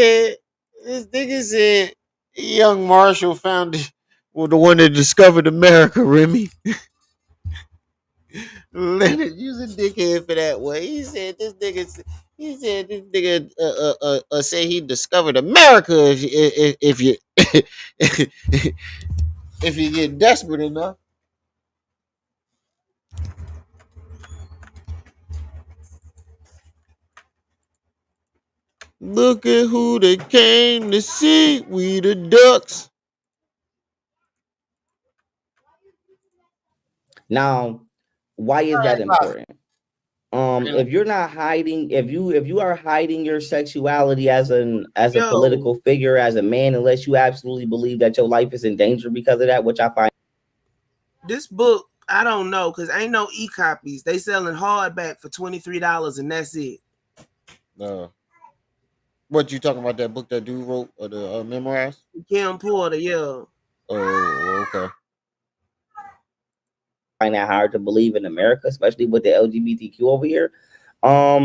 nigga said, young Marshall found it. Well, the one that discovered America, Remy. Leonard, you's a dickhead for that way. He said this nigga. He said this nigga say he discovered America if you if you get desperate enough. Look at who they came to see. We the ducks. Now, why is that important? If you're not hiding, if you are hiding your sexuality as a political figure, as a man, unless you absolutely believe that your life is in danger because of that, which I find. This book, I don't know, because ain't no e-copies. They selling hardback for $23 and that's it. What you talking about? That book that dude wrote or the memoirs? Kim Porter, yeah. Oh, okay. Find that hard to believe in America, especially with the LGBTQ over here. I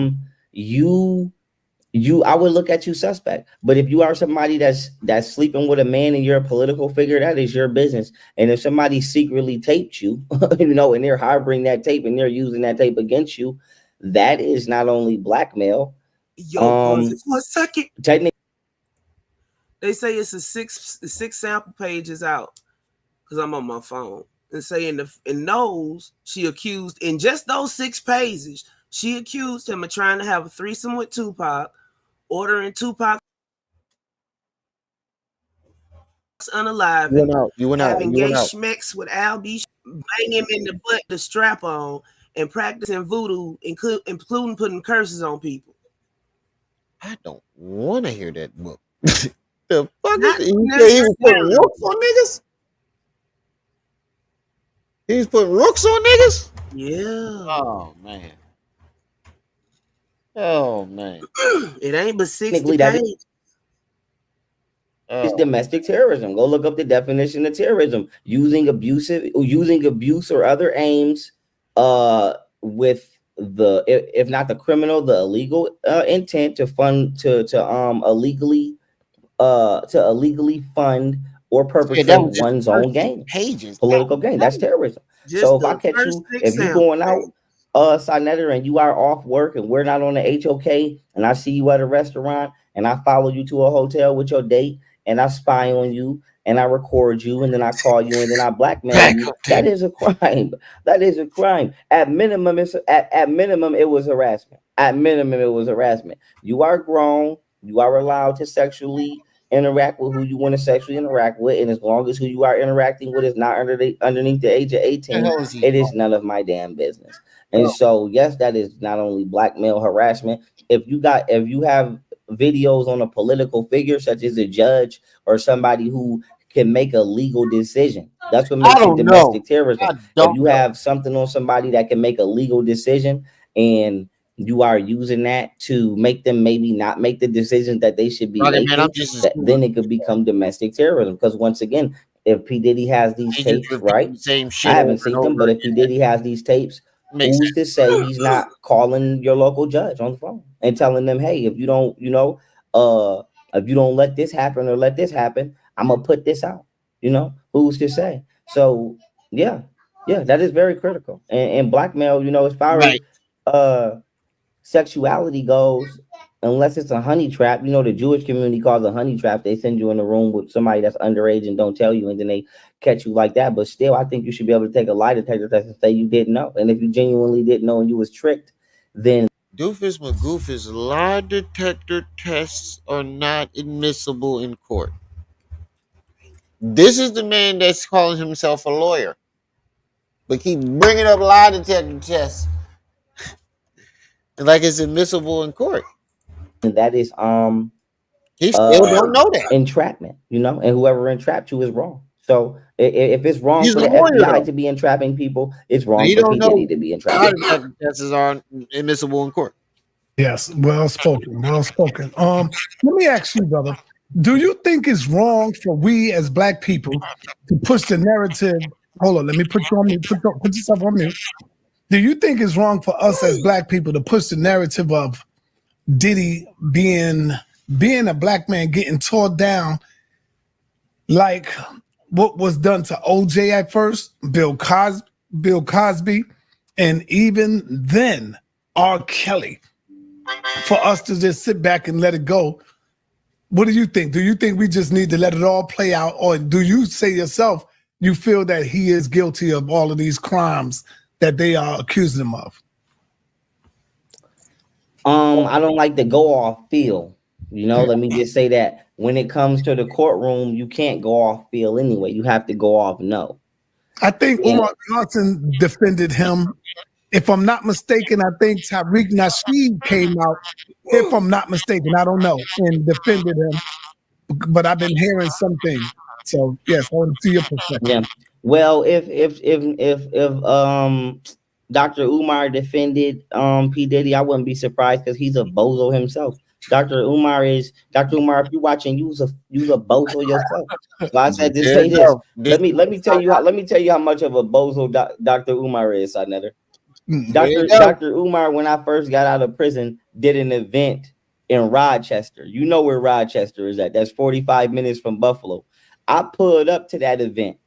would look at you suspect. But if you are somebody that's sleeping with a man and you're a political figure, that is your business. And if somebody secretly taped you, and they're harboring that tape and they're using that tape against you, that is not only blackmail. Yo, pause it for a second. Technically, they say it's six sample pages out because I'm on my phone. And say in those, she accused, in just those 6 pages, she accused him of trying to have a threesome with Tupac, ordering Tupac unalive, having gay schmecks with Al B, bang him in the butt, the strap on, and practicing voodoo, including putting curses on people. I don't want to hear that book. The fuck is it? He was putting rooks on niggas? He was putting rooks on niggas? Yeah. Oh, man. Oh, man. It ain't but 60 pages. It's domestic terrorism. Go look up the definition of terrorism. Using abuse or other aims with the, if not the criminal, the illegal intent to fund illegally fund or perpetrate one's own gain, political gain. That's terrorism. So if I catch you, if you're going out, SaNeter, and you are off work and we're not on the HOK, and I see you at a restaurant and I follow you to a hotel with your date and I spy on you and I record you and then I call you and then I blackmail you, that is a crime. That is a crime. At minimum, at minimum, it was harassment. At minimum, it was harassment. You are grown. You are allowed to sexually interact with who you want to sexually interact with, and as long as who you are interacting with is not underneath the age of 18, it is none of my damn business. And so, yes, that is not only blackmail, harassment. If you have videos on a political figure, such as a judge or somebody who can make a legal decision, that's what makes it domestic terrorism. If you have something on somebody that can make a legal decision and you are using that to make them maybe not make the decisions that they should be making, then it could become domestic terrorism. Because once again, if P. Diddy has these tapes, right? I haven't seen them, but if P. Diddy has these tapes, who's to say he's not calling your local judge on the phone and telling them, hey, if you don't, if you don't let this happen or let this happen, I'm gonna put this out. Who's to say? So yeah, that is very critical. And blackmail, as far as sexuality goes, unless it's a honey trap, the Jewish community calls a honey trap. They send you in a room with somebody that's underage and don't tell you, and then they catch you like that. But still, I think you should be able to take a lie detector test and say you didn't know. And if you genuinely didn't know and you was tricked, then Doofus McGoofus, lie detector tests are not admissible in court. This is the man that's calling himself a lawyer, but keep bringing up lie detector tests like it's admissible in court. And that is he still don't know that entrapment, and whoever entrapped you is wrong. So if it's wrong for the FBI to be entrapping people, it's wrong for P. Diddy to be entrapping. Lie detector tests are admissible in court. Yes, well spoken, well spoken. Let me ask you, brother. Do you think it's wrong for we as black people to push the narrative? Hold on, let me put you on mute. Put yourself on mute. Do you think it's wrong for us as black people to push the narrative of Diddy being a black man getting tore down like what was done to OJ at first, Bill Cosby, and even then R. Kelly? for us to just sit back and let it go. What do you think? Do you think we just need to let it all play out, or do you say yourself you feel that he is guilty of all of these crimes that they are accusing him of? I don't like to go off feel. Let me just say that when it comes to the courtroom, you can't go off feel anyway. You have to go off no. I think Umar Johnson defended him. If I'm not mistaken, I think Tariq Nasheed came out, if I'm not mistaken, I don't know, and defended him. But I've been hearing something. So yes, I want to see your perspective. Yeah. Well, if Dr. Umar defended P. Diddy, I wouldn't be surprised because he's a bozo himself. Dr. Umar, if you're watching, you's a bozo yourself. So I said to say this. Let me tell you how much of a bozo Dr. Umar is, SaNeter. Dr. Umar, when I first got out of prison, did an event in Rochester. You know where Rochester is at. That's 45 minutes from Buffalo. I pulled up to that event,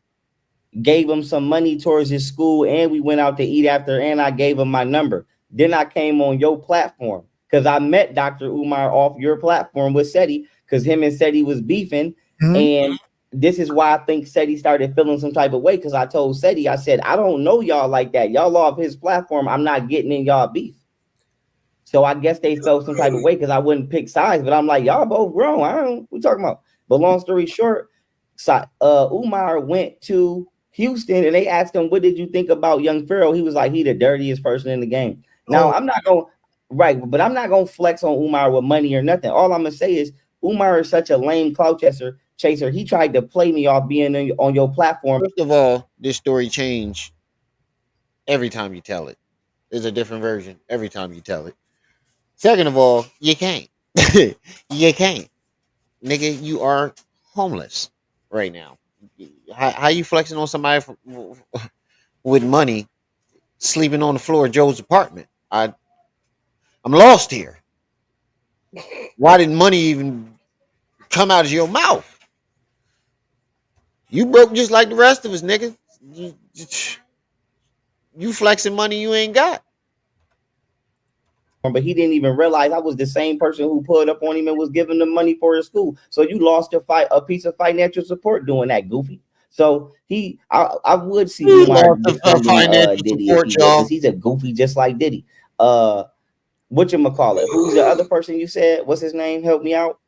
gave him some money towards his school, and we went out to eat after, and I gave him my number. Then I came on your platform because I met Dr. Umar off your platform with SETI because him and SETI was beefing. And this is why I think SETI started feeling some type of way because I told SETI, I said, I don't know y'all like that. Y'all off his platform. I'm not getting in y'all beef. So I guess they felt some type of way because I wouldn't pick sides, but I'm like, y'all both grown. I don't know what we talking about. But long story short, Umar went to Houston and they asked him, what did you think about young Pharaoh? He was like, he the dirtiest person in the game. Now I'm not gonna flex on Umar with money or nothing. All I'm gonna say is Umar is such a lame clout chaser. He tried to play me off being on your platform. First of all, this story changed every time you tell it. There's a different version every time you tell it. Second of all, you can't. You can't. Nigga, you are homeless right now. How you flexing on somebody with money sleeping on the floor of Joe's apartment? I'm lost here. Why didn't money even come out of your mouth? You broke just like the rest of us, nigga. You flexing money you ain't got. But he didn't even realize I was the same person who pulled up on him and was giving him money for his school. So you lost a piece of financial support doing that, goofy. So I would see Umar defending Diddy if he did, because he's a goofy just like Diddy. Whatchamacallit? Who's the other person you said? What's his name? Help me out.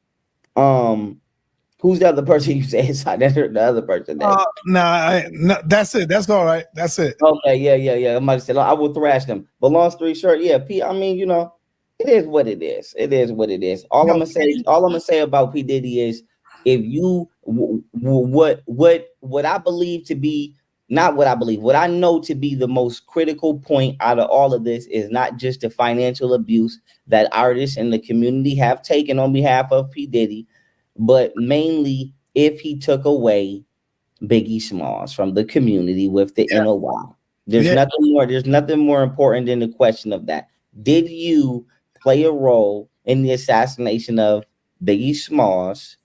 Who's the other person you said? The other person. No, that's it. That's all right. That's it. Okay, yeah. I might have said I will thrash them. But long story short, yeah, P. I mean, it is what it is. It is what it is. All I'm gonna say about P. Diddy is, if you what I believe to be, not what I believe, what I know to be the most critical point out of all of this is not just the financial abuse that artists in the community have taken on behalf of P. Diddy, but mainly if he took away Biggie Smalls from the community with the NOI. There's nothing more important than the question of that. Did you play a role in the assassination of Biggie Smalls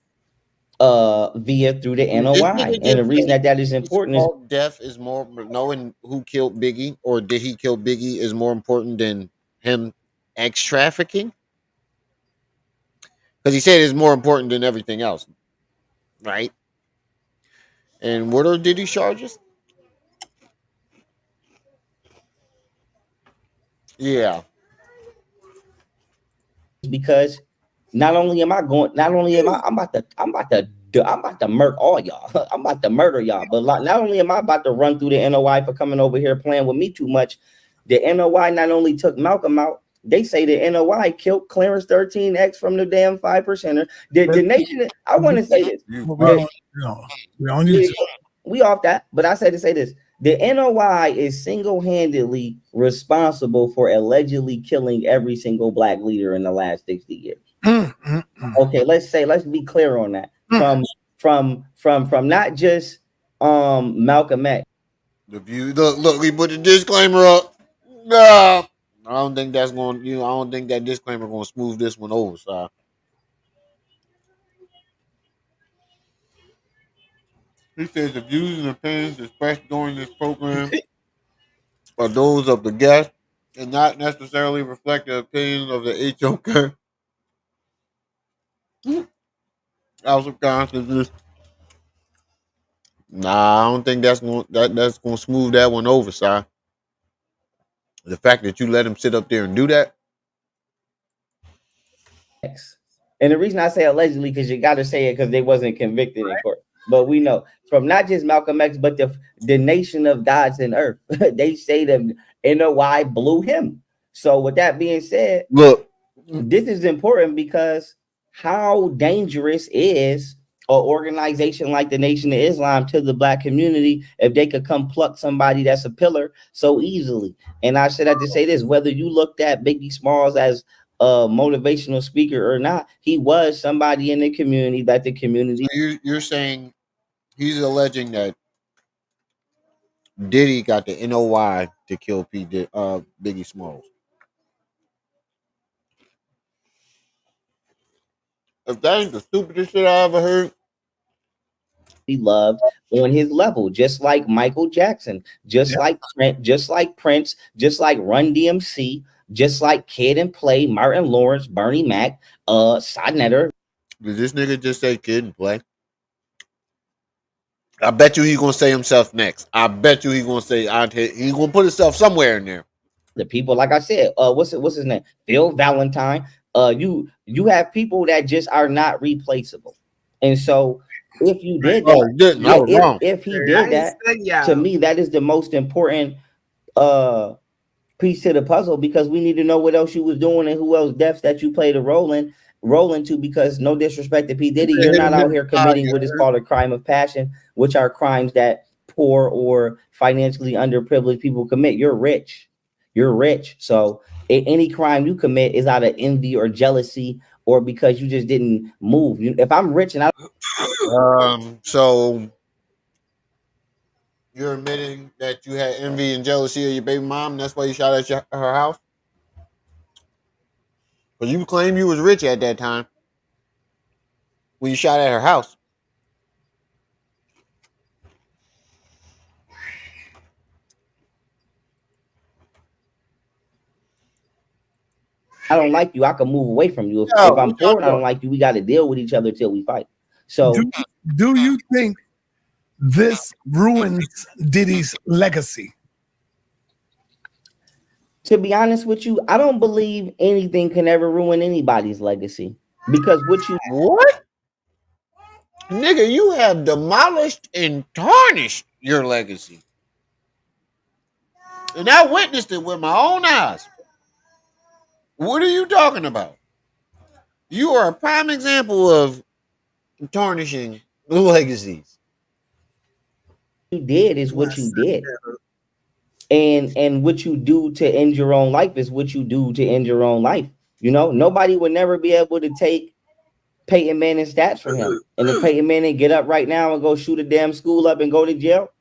via through the NOI? And the reason that is important is death is more, knowing who killed Biggie or did he kill Biggie is more important than him trafficking. Because he said it's more important than everything else, right? And what are Diddy charges? Yeah. Because not only am I I'm about to murder all y'all. I'm about to murder y'all. But not only am I about to run through the NOI for coming over here playing with me too much, the NOI not only took Malcolm out, they say the NOI killed Clarence 13X from the damn 5%er. The nation, I want to say this. We're on YouTube. We off that, but I said to say this. The NOI is single-handedly responsible for allegedly killing every single black leader in the last 60 years. Okay, let's be clear on that. From not just Malcolm X. The view, look, we put the disclaimer up. No, I don't think that's going. I don't think that disclaimer going to smooth this one over. So. He says the views and opinions expressed during this program are those of the guest and not necessarily reflect the opinion of the HOK House of Consciousness. Nah, I don't think that's gonna smooth that one over, Si. The fact that you let him sit up there and do that. And the reason I say allegedly, because you got to say it because they wasn't convicted in court. But we know from not just Malcolm X, but the nation of gods and earth. They say that NOI blew him. So with that being said, Look, this is important because how dangerous is an organization like the Nation of Islam to the black community if they could come pluck somebody that's a pillar so easily? And I said that to say this, whether you looked at Biggie Smalls as a motivational speaker or not, he was somebody in the community that the community. so you're saying he's alleging that Diddy got the NOI to kill Biggie Smalls. If that ain't the stupidest shit I ever heard. Loved on his level, just like Michael Jackson, just like Trent, just like Prince, just like Run DMC, just like Kid and Play, Martin Lawrence, Bernie Mac, SaNeter. Did this nigga just say Kid and Play? I bet you he's gonna say himself next. I bet you he's gonna say he's gonna put himself somewhere in there. The people, like I said, what's his name? Phil Valentine. You have people that just are not replaceable, and so if you did that, if he did that, to me, that is the most important piece to the puzzle, because we need to know what else you was doing and who else deaths that you played a role into, because no disrespect to P. Diddy, you're not out here committing what is called a crime of passion, which are crimes that poor or financially underprivileged people commit. You're rich. So any crime you commit is out of envy or jealousy, or because you just didn't move. If I'm rich and so you're admitting that you had envy and jealousy of your baby mom, and that's why you shot at her house? Because you claim you was rich at that time when you shot at her house. I don't like you, I can move away from you. If I'm poor and I don't like you, we got to deal with each other till we fight. So do you think this ruins Diddy's legacy? To be honest with you, I don't believe anything can ever ruin anybody's legacy, because what? Nigga, you have demolished and tarnished your legacy. And I witnessed it with my own eyes. What are you talking about? You are a prime example of tarnishing the legacies. You did is what you did. And what you do to end your own life is what you do to end your own life. Nobody would never be able to take Peyton Manning's stats from him. And if Peyton Manning get up right now and go shoot a damn school up and go to jail,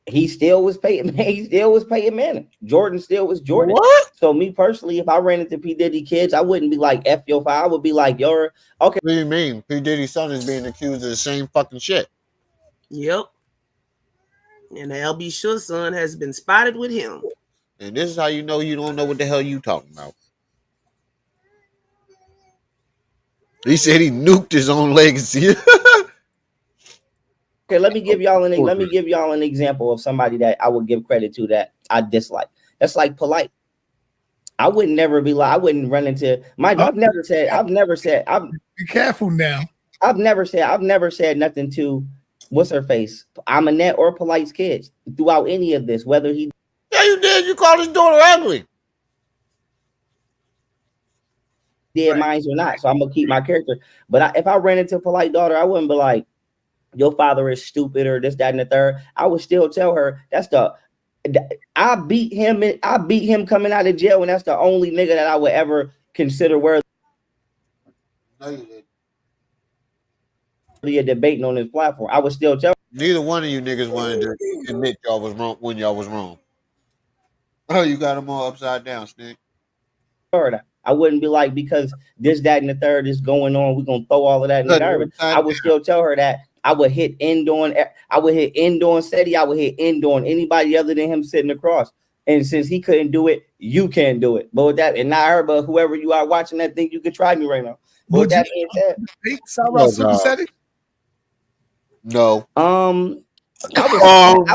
he still was Peyton Manning. He still was Peyton Manning. Jordan still was Jordan. What? So me personally, if I ran into P. Diddy kids, I wouldn't be like F your father. I would be like, yo, okay. What do you mean? P. Diddy's son is being accused of the same fucking shit. Yep. And the LB Sure son has been spotted with him. And this is how you know you don't know what the hell you talking about. He said he nuked his own legacy. Okay, let me give y'all an example of somebody that I would give credit to that I dislike. That's like Polite. I would never be like, I wouldn't run into my. I've never said. Be careful now. I've never said nothing to what's her face, Aminette or Polite's kids throughout any of this. Whether he, yeah, you did. You called his daughter ugly. Did mine or not? So I'm gonna keep my character. But if I ran into Polite daughter, I wouldn't be like, your father is stupid or this, that, and the third. I would still tell her I beat him coming out of jail, and that's the only nigga that I would ever consider worthy of debating on this platform. I would still tell her. Neither one of you niggas wanted to admit y'all was wrong when y'all was wrong. Oh, you got them all upside down, Snake. I wouldn't be like, because this, that, and the third is going on, we're gonna throw all of that in the garbage. I would still tell her that I would hit end on SeTi, I would hit end on anybody other than him sitting across. And since he couldn't do it, you can't do it. But with that, and not her, but whoever you are watching that thing, you can try me right now. But with that being said, No. I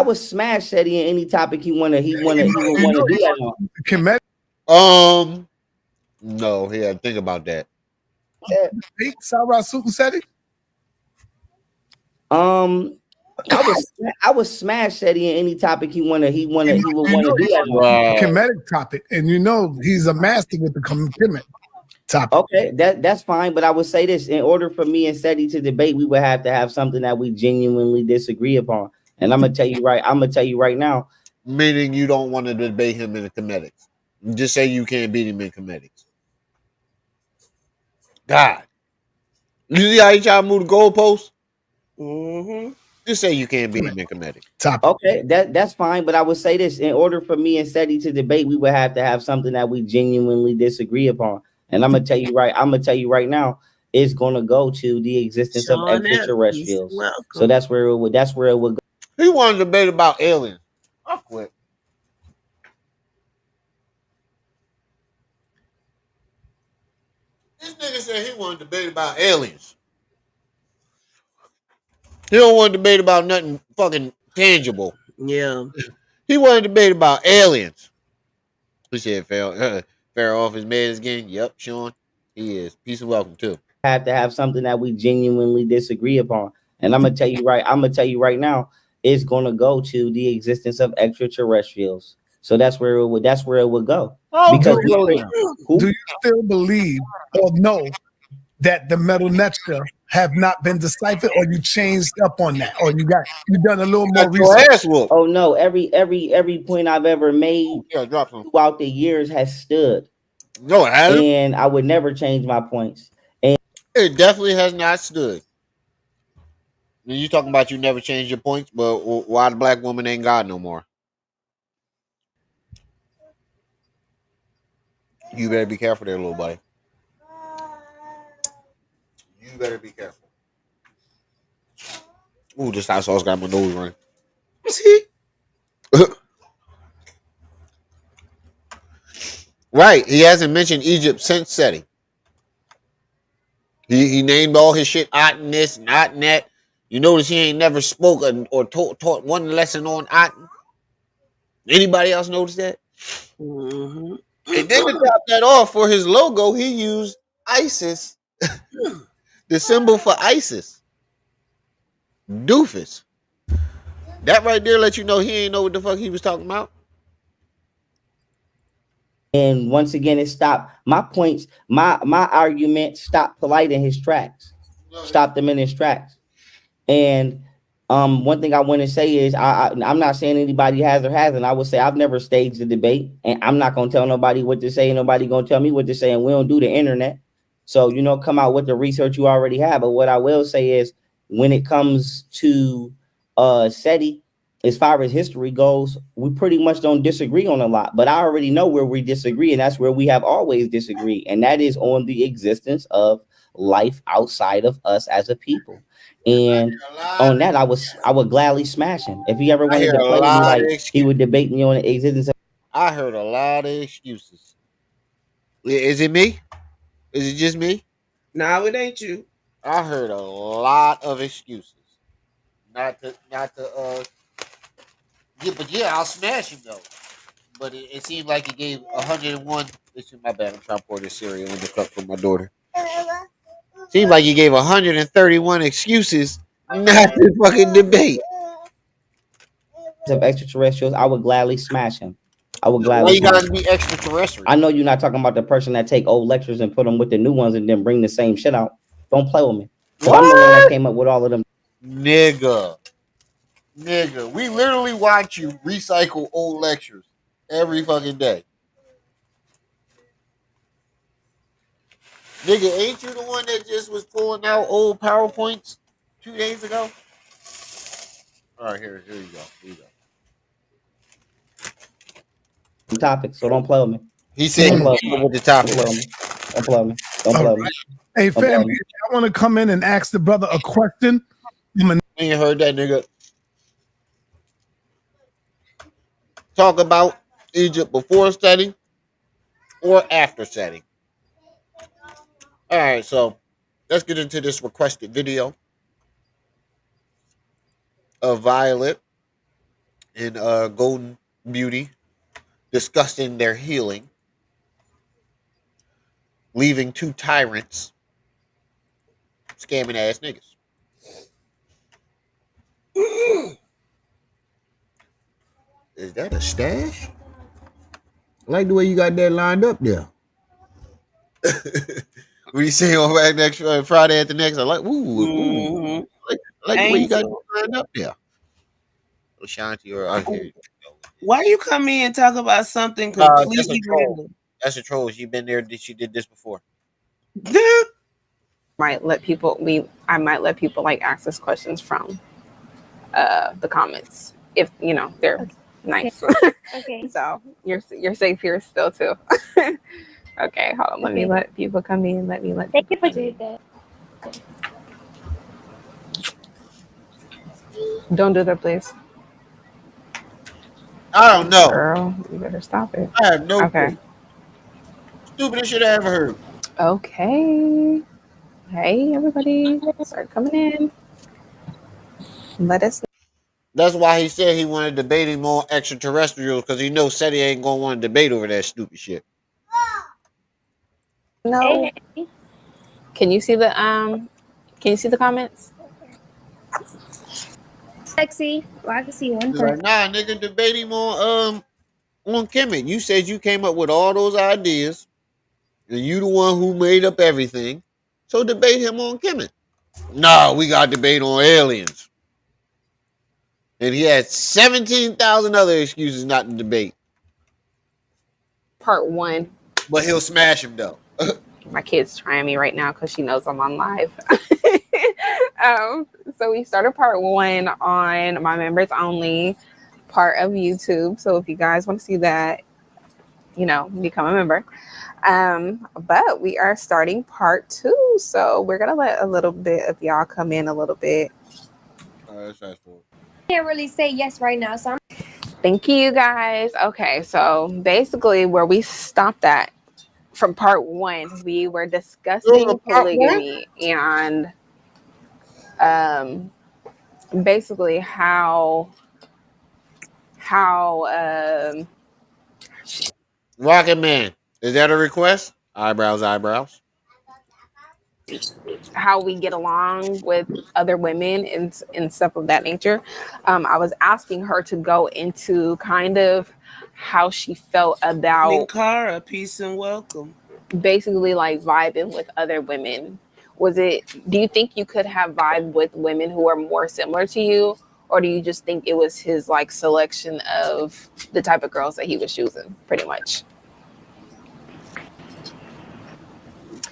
would smash SaNeter in any topic he would want to do that on. No, yeah, think about that. I would smash SaNeter in any topic he would want to do that on. Kemetic topic, and you know he's a master with the Kemetic topic. Okay, that's fine, but I would say this: in order for me and SaNeter to debate, we would have to have something that we genuinely disagree upon. And I'm gonna tell you right now. Meaning you don't want to debate him in the Kemetics. Just say you can't beat him in Kemetics. God. You see how he try to move the goalposts? Mm-hmm. Just say you can't beat him in Kemetic. Okay, that's fine, but I would say this: in order for me and SaNeter to debate, we would have to have something that we genuinely disagree upon. And I'm gonna tell you right now, it's gonna go to the existence of extraterrestrials. So that's where it would go. He wanted to debate about aliens. I'll quit. This nigga said he wanted to debate about aliens. He don't want to debate about nothing fucking tangible. Yeah. He wanted to debate about aliens. He said Pharaoh off his meds again. Yep, Sean. He is. Peace and welcome too. Have to have something that we genuinely disagree upon. And I'm gonna tell you right now, it's gonna go to the existence of extraterrestrials. So that's where it would go. Oh, because do you still believe or know that the metal nexta have not been deciphered, or you changed up on that, or you done a little more research? Oh no, every point I've ever made throughout the years has stood. No, it hasn't. And I would never change my points. And it definitely has not stood. And you talking about you never changed your points, but why the black woman ain't God no more? You better be careful there, little buddy. You better be careful. Ooh, this hot sauce got my nose running. Right. He hasn't mentioned Egypt since SaNeter. He named all his shit Aten this and Aten that. You notice he ain't never spoken or taught one lesson on Aten. Anybody else notice that? Mm-hmm. And then to top that off, for his logo, he used ISIS, the symbol for ISIS. Doofus. That right there let you know he ain't know what the fuck he was talking about. And once again, it stopped my points. My argument stopped Polite in his tracks. Stopped him in his tracks. And one thing I want to say is I'm not saying anybody has or hasn't. I would say I've never staged a debate, and I'm not gonna tell nobody what to say. Nobody gonna tell me what to say, and we don't do the internet. So come out with the research you already have. But what I will say is, when it comes to SaNeter, as far as history goes, we pretty much don't disagree on a lot. But I already know where we disagree, and that's where we have always disagreed, and that is on the existence of life outside of us as a people. And on that, I would gladly smash him. If he ever wanted to play me like he would debate me on the existence of. I heard a lot of excuses. Is it me? Is it just me? No, it ain't you. I heard a lot of excuses. Not to yeah, but yeah, I'll smash him though. But it seemed like he gave 101. This is my bad. I'm trying to pour this cereal in the cup for my daughter. Seemed like he gave 131 excuses not to fucking debate. Of extraterrestrials, I would gladly smash him. I would gladly. Why you gotta be extraterrestrial? I know you're not talking about the person that take old lectures and put them with the new ones and then bring the same shit out. Don't play with me. I'm the one that came up with all of them. Nigga, we literally watch you recycle old lectures every fucking day. Nigga, ain't you the one that just was pulling out old PowerPoints 2 days ago? All right, here you go. Here you go. Topic, so don't play with me. He said with the topic. Don't play with me. Don't play with me. Hey, family, I want to come in and ask the brother a question. You ain't heard that, nigga. Talk about Egypt before setting or after setting. All right, so let's get into this requested video of Violet and Golden Beauty discussing their healing, leaving two tyrants, scamming ass niggas. Is that a stash? I like the way you got that lined up there. What do you say on next Friday at the next? I like, Mm-hmm. I like the way you got it Angel, lined up there. Ashanti or okay. why you come in and talk about something That's a completely troll. random? That's a troll. She been there. She did this before. I might let people like ask us questions from the comments if you know they're nice. Okay. So you're safe here still too. Okay, hold on. Let me let people come in. Thank you for doing that. Don't do that, please. I don't know. Girl, you better stop it. I have no Okay. clue. Stupidest shit I ever heard. Okay. Hey, everybody, start coming in. Let us That's why he said he wanted to debate him on extraterrestrials because he knows SETI ain't gonna want to debate over that stupid shit. know. Hey. Can you see the comments? Sexy. Well, I can see one He's like, person. nah, nigga, debate him on Kemet. You said you came up with all those ideas, and you the one who made up everything. So debate him on Kemet. Nah, we got debate on aliens. And he had 17,000 other excuses not to debate. Part 1. But he'll smash him though. My kid's trying me right now because she knows I'm on live. So we started part 1 on my members only part of YouTube. So if you guys want to see that, become a member. But we are starting part 2. So we're gonna let a little bit of y'all come in a little bit. Can't really say yes right now, so Thank you guys. Okay, so basically where we stopped at from part 1, we were discussing polygamy and basically how Rocket Man, is that a request? Eyebrows. how we get along with other women and stuff of that nature. I was asking her to go into kind of how she felt about Minkara, peace and welcome. basically like vibing with other women. Do you think you could have vibed with women who are more similar to you, or do you just think it was his like selection of the type of girls that he was choosing pretty much?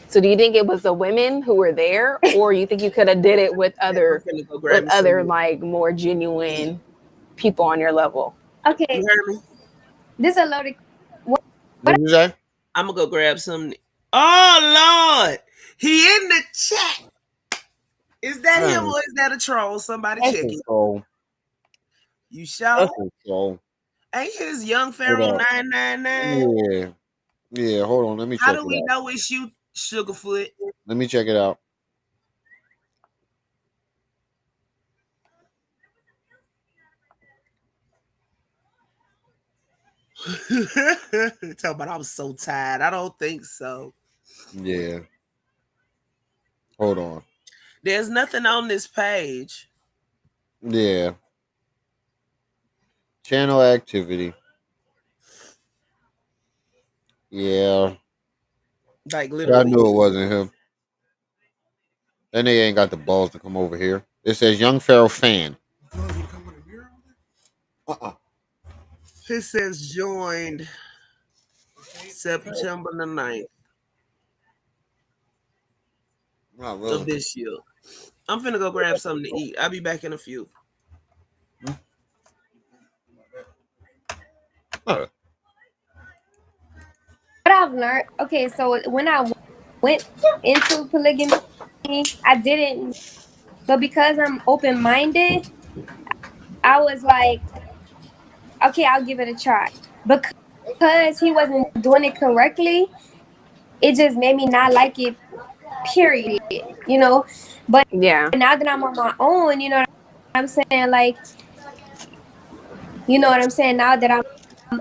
So do you think it was the women who were there, or you think you could have did it with other like more genuine people on your level? okay. You heard me? This is a loaded. What did you say? I'm gonna go grab some. Oh Lord, he in the chat. Is that him or is that a troll? Somebody check it. You sure? Ain't his Young Pharaoh 999? Yeah. Hold on, let me check it out. How do we know it's you, Sugarfoot? Let me check it out. Talk about I'm so tired. I don't think so. Yeah. Hold on. There's nothing on this page. Yeah. Channel activity. Yeah. Like literally. I knew it wasn't him. Then they ain't got the balls to come over here. It says Young Pharaoh fan. It says joined September the 9th of this year. I'm finna go grab something to eat. I'll be back in a few. What I've learned, okay, so when I went into polygamy, I didn't, but because I'm open-minded, I was like, okay, I'll give it a try. Because because he wasn't doing it correctly, it just made me not like it, period. You know? But Yeah. now that I'm on my own, you know what I'm saying? Like, you know what I'm saying? Now that I'm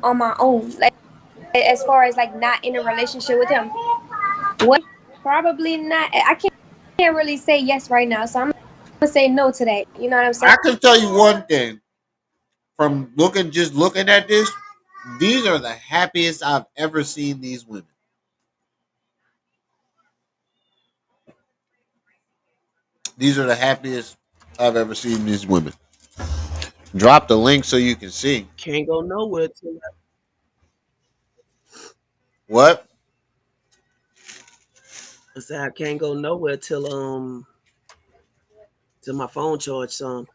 on my own, like, as far as like not in a relationship with him, what? Probably not. I can't really say yes right now, so I'm gonna say no to that. You know what I'm saying? I can tell you one thing from looking at this. These are the happiest I've ever seen these women. These are the happiest I've ever seen these women. Drop the link so you can see. Can't go nowhere till What? I say I can't go nowhere till my phone charge some.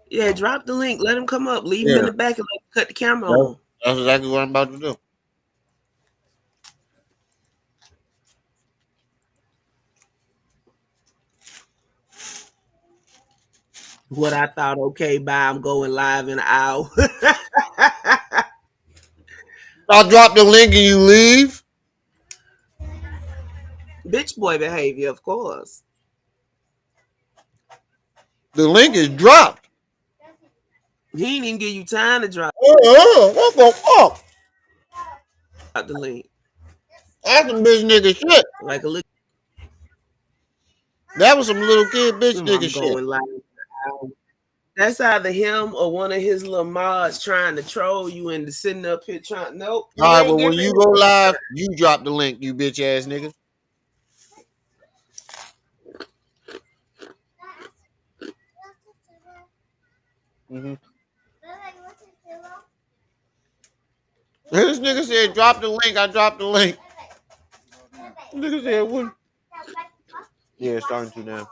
Yeah, drop the link. Let him come up. Leave him in the back and let him cut the camera on. That's exactly what I'm about to do. What I thought, okay, bye. I'm going live in an hour. I'll drop the link and you leave. Bitch boy behavior, of course. The link is dropped. He ain't even give you time to drop What the fuck? the link. That's some bitch nigga shit. Like a little. That was some little kid bitch nigga I'm shit. going live in an hour. That's either him or one of his little mods trying to troll you into sitting up here trying. Nope. All right, well, when you go live, you drop the link, you bitch ass nigga. Mm-hmm. This nigga said, drop the link. I dropped the link. This nigga said, what? Yeah, it's starting to now.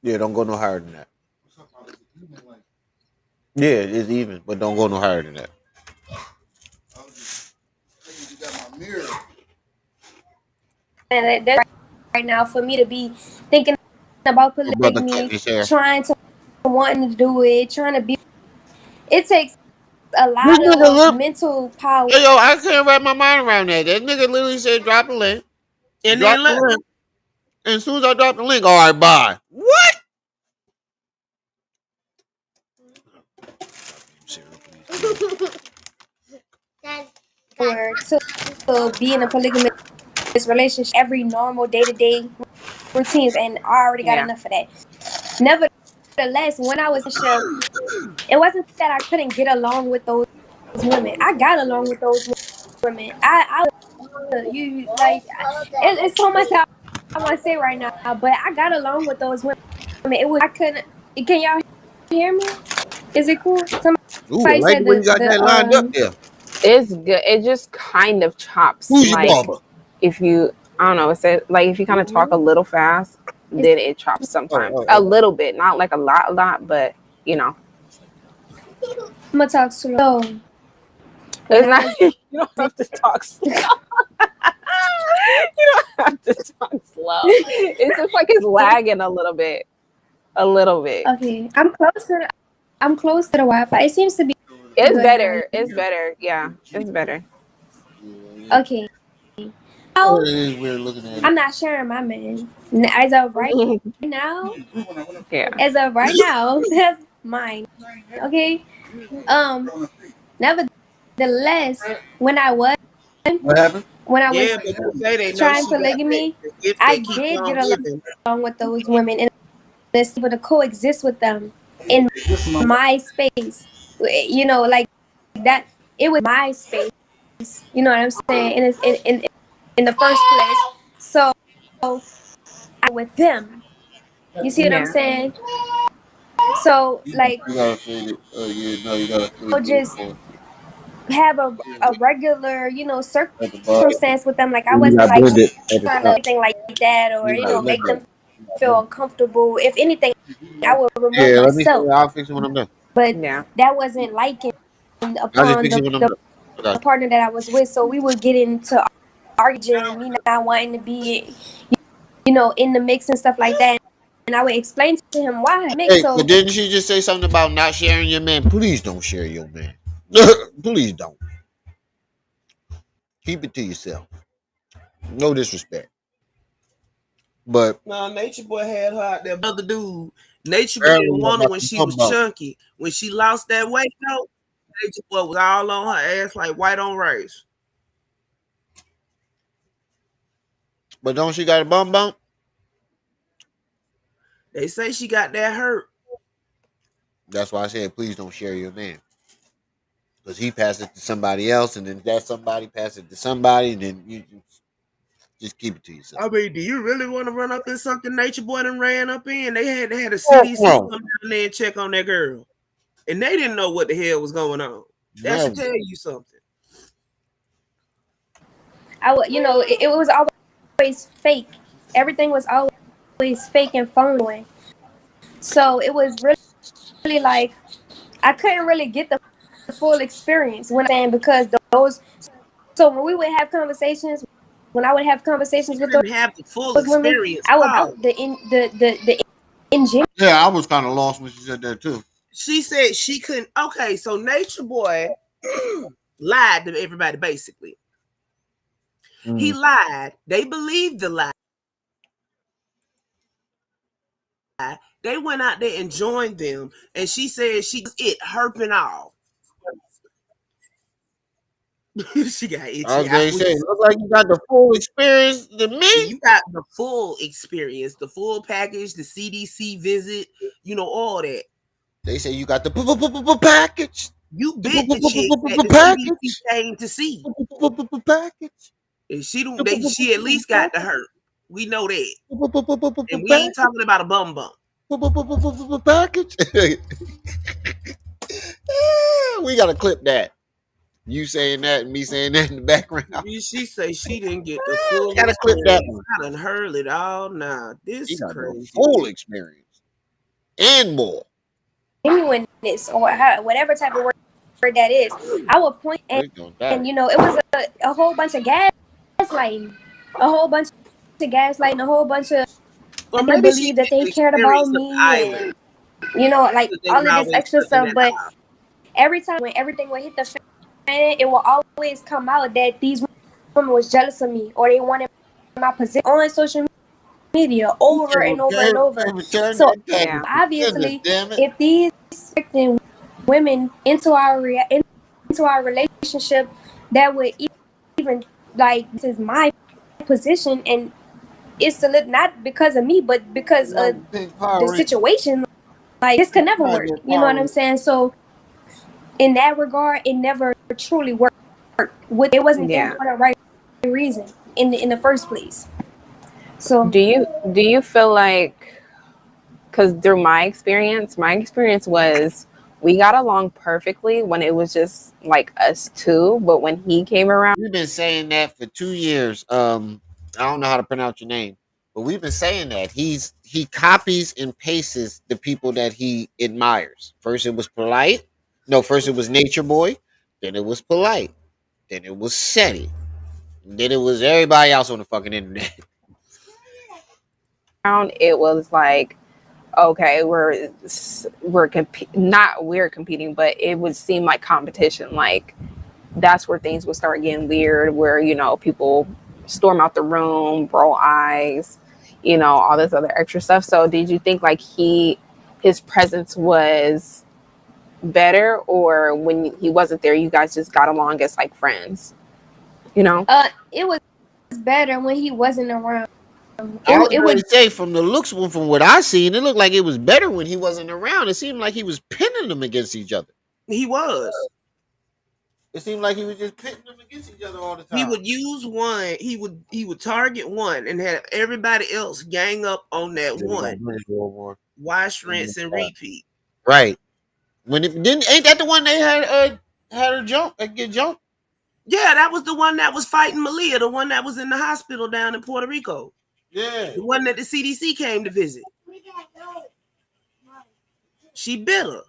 Yeah, don't go no higher than that. Yeah, it's even, but don't go no higher than that. And that's right now for me to be thinking about polygamy, trying to wanting to do it, trying to be. It takes a lot of mental power. Hey, yo, I can't wrap my mind around that. That nigga literally said, drop the link. And drop the link. And as soon as I drop the link, all right, bye. What? Or to be in a polygamous relationship, every normal day-to-day routines, and I already got enough of that. Nevertheless, when I was in show, it wasn't that I couldn't get along with those women. I got along with those women. You like it's so much I want to say right now, but I got along with those women. It was I couldn't. Can y'all hear me? Is it cool? Somebody like said the way you got that lined up there. It's good. It just kind of chops. Who's like your barber? If you, I don't know, it said like if you kind of talk a little fast, then it chops sometimes. A little bit, not like a lot, but you know. I'm gonna talk slow. It's not. You don't have to talk slow. You don't have to talk slow. It's just like it's lagging a little bit. Okay, I'm close to the Wi-Fi. It seems to be. It's better. It's better. Yeah, it's better. Okay. I'm not sharing my man. As of right now. Yeah. As of right now, that's mine. Okay. Nevertheless, when I was trying polygamy, I did get along with those women and was able to coexist with them in my space. You know, like that. It was my space. You know what I'm saying? In the first place. So I with them. You see what I'm saying? So like, just have a regular, you know, circumstance with them. Like I wasn't like trying to anything like that, or you know, make them feel uncomfortable. If anything, I would remove myself. I'll fix it when I'm done. But that wasn't liking upon the partner that I was with. So we would get into arguing, me not wanting to be, you know, in the mix and stuff like that. I would explain to him why. Hey, So but didn't she just say something about not sharing your man? Please don't share your man. Please don't. Keep it to yourself. No disrespect. But No, Nature Boy had her out there. Other dude, Nature Boy apparently didn't want her about when the she was bump. chunky. When she lost that weight, though, Nature Boy was all on her ass like white on rice. But don't she got a bump? They say she got that hurt. That's why I said please don't share your man. Because he passed it to somebody else, and then that somebody passed it to somebody, and then you just keep it to yourself. I mean, do you really want to run up in something Nature Boy done ran up in? They had a CDC come down there and check on that girl. And they didn't know what the hell was going on. That should tell you something. I would, it was always fake. Everything was always fake and phony. So it was really like I couldn't really get the full experience when I'm saying because those. So when we would have conversations, when I would have conversations with Didn't have the full those women, experience. I would about the ingenuity. Yeah, I was kind of lost when she said that too. She said she couldn't. Okay, so Nature Boy lied to everybody basically. He lied. They believed the lie. They went out there and joined them, and she said she was it, herping all. She got itchy. As they say, look like you got the full experience to me. You got the full experience, the full package, the CDC visit, all that. They say you got the package. You bit the chick that the CDC came to see. Package. And she at least got the hurt. We know that. And we ain't talking about a bum. Package. We gotta clip that. You saying that and me saying that in the background. She say she didn't get the full Gotta clip that one. I done heard it all now. This He got crazy. the full experience and more. Genuineness or whatever type of word that is. I would point and it was a whole bunch of gaslighting. A whole bunch of and they believe that they cared about me and like all of this extra stuff. But every time when everything would hit the fan, it will always come out that these women was jealous of me or they wanted my position on social media over and over and over. So obviously, if these women into our relationship, that would even like this is my position and it's to live not because of me but because of the situation. Like this could never work. You know what I'm saying? So in that regard, it never truly worked. It wasn't there for the right reason in the first place. So do you feel like, because through my experience was we got along perfectly when it was just like us two, but when he came around, we've been saying that for 2 years. I don't know how to pronounce your name, but we've been saying that he copies and pastes the people that he admires. First it was first it was Nature Boy, then it was Polite, then it was SaNeter, then it was everybody else on the fucking internet. It was like, okay, we're competing, but it would seem like competition. Like that's where things would start getting weird, where people storm out the room, roll eyes, all this other extra stuff. So did you think like his presence was better, or when he wasn't there you guys just got along as like friends? It was better when he wasn't around. It would say from the looks, from what I seen, it looked like it was better when he wasn't around. It seemed like he was pinning them against each other. He was. It seemed like he was just pitting them against each other all the time. He would use one. He would target one and have everybody else gang up on that one. Wash, rinse, and repeat. Right. Ain't that the one they had her get jumped? Yeah, that was the one that was fighting Malia, the one that was in the hospital down in Puerto Rico. Yeah. The one that the CDC came to visit. She bit her.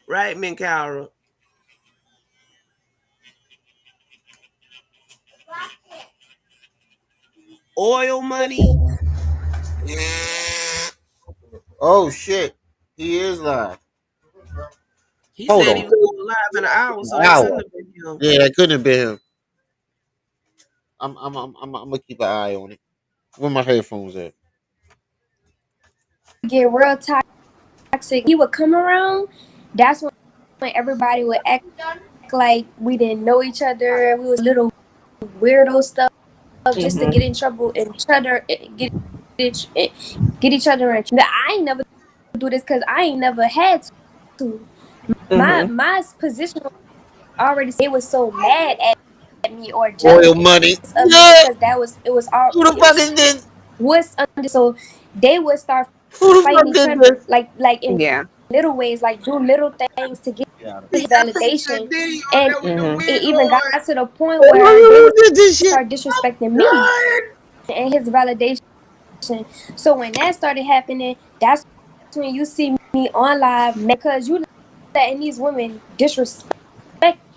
Right, Minkaura? Oil money. Oh shit, he is live. He Hold said on. he was going live in an hour, so it couldn't Wow. have been him. Yeah, that couldn't have been him. I'm gonna keep an eye on it. Where my headphones at? Get real toxic. He would come around. That's when everybody would act like we didn't know each other. We was little weirdo stuff just to get in trouble and get each other in. I ain't never do this because I ain't never had to. My position already. They was so mad at me or jealous Oil money. of me Yeah. because it was all Who the fuck is this? what's under. So they would start Who the fighting fuck each did other this? like in Yeah. little ways, like do little things to get his That's that validation, Diddy on and there with the it wig even got on. to the point where they Who would did this shit? start disrespecting me and his validation. So when that started happening, that's when you see me on live because you letting these women disrespect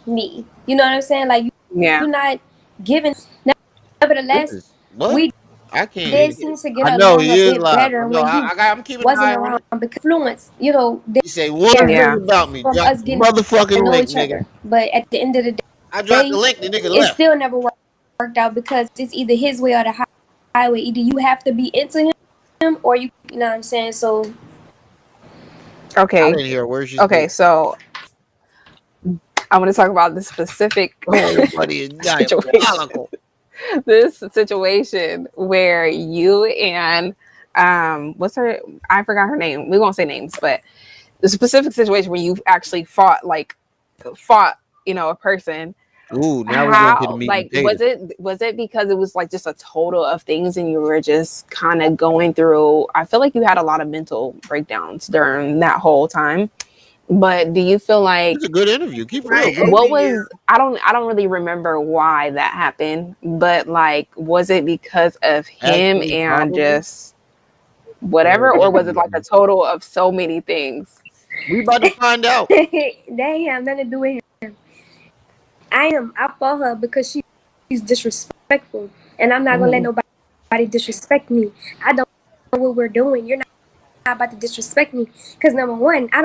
me. You know what I'm saying? Like Yeah. you're not giving. This Nevertheless, is what? we I can't did hear. seem to get I know along he a is bit live. I better know. when he I'm keeping an wasn't eye on around it. because influence, You say one get thing Yeah. hurt about me. from Drop us the getting to motherfucking know link, each nigga. other. But at the end of the I dropped the day, link. The nigga it left. still never worked out because it's either his way or the highway. Either you have to be into him or you know what I'm saying? So I Okay. didn't hear a word she Okay. said. So I want to talk about the specific Oil money is situation. diabolical. This situation where you and what's her? I forgot her name. We won't say names, but the specific situation where you actually fought, a person. Ooh, now we're getting to the How, meat and like, potatoes. was it because it was like just a total of things and you were just kind of going through? I feel like you had a lot of mental breakdowns during that whole time. But do you feel It's a like good interview. Keep Right, real, bro. what 80 years. was I don't really remember why that happened, but like was it because of him Actually, and probably. just whatever, or was it like a total of so many things? We about to find out. that ain't have nothing to do with him. I fought her because she's disrespectful, and I'm not gonna let nobody disrespect me. I don't know what we're doing. You're not about to disrespect me because number one, I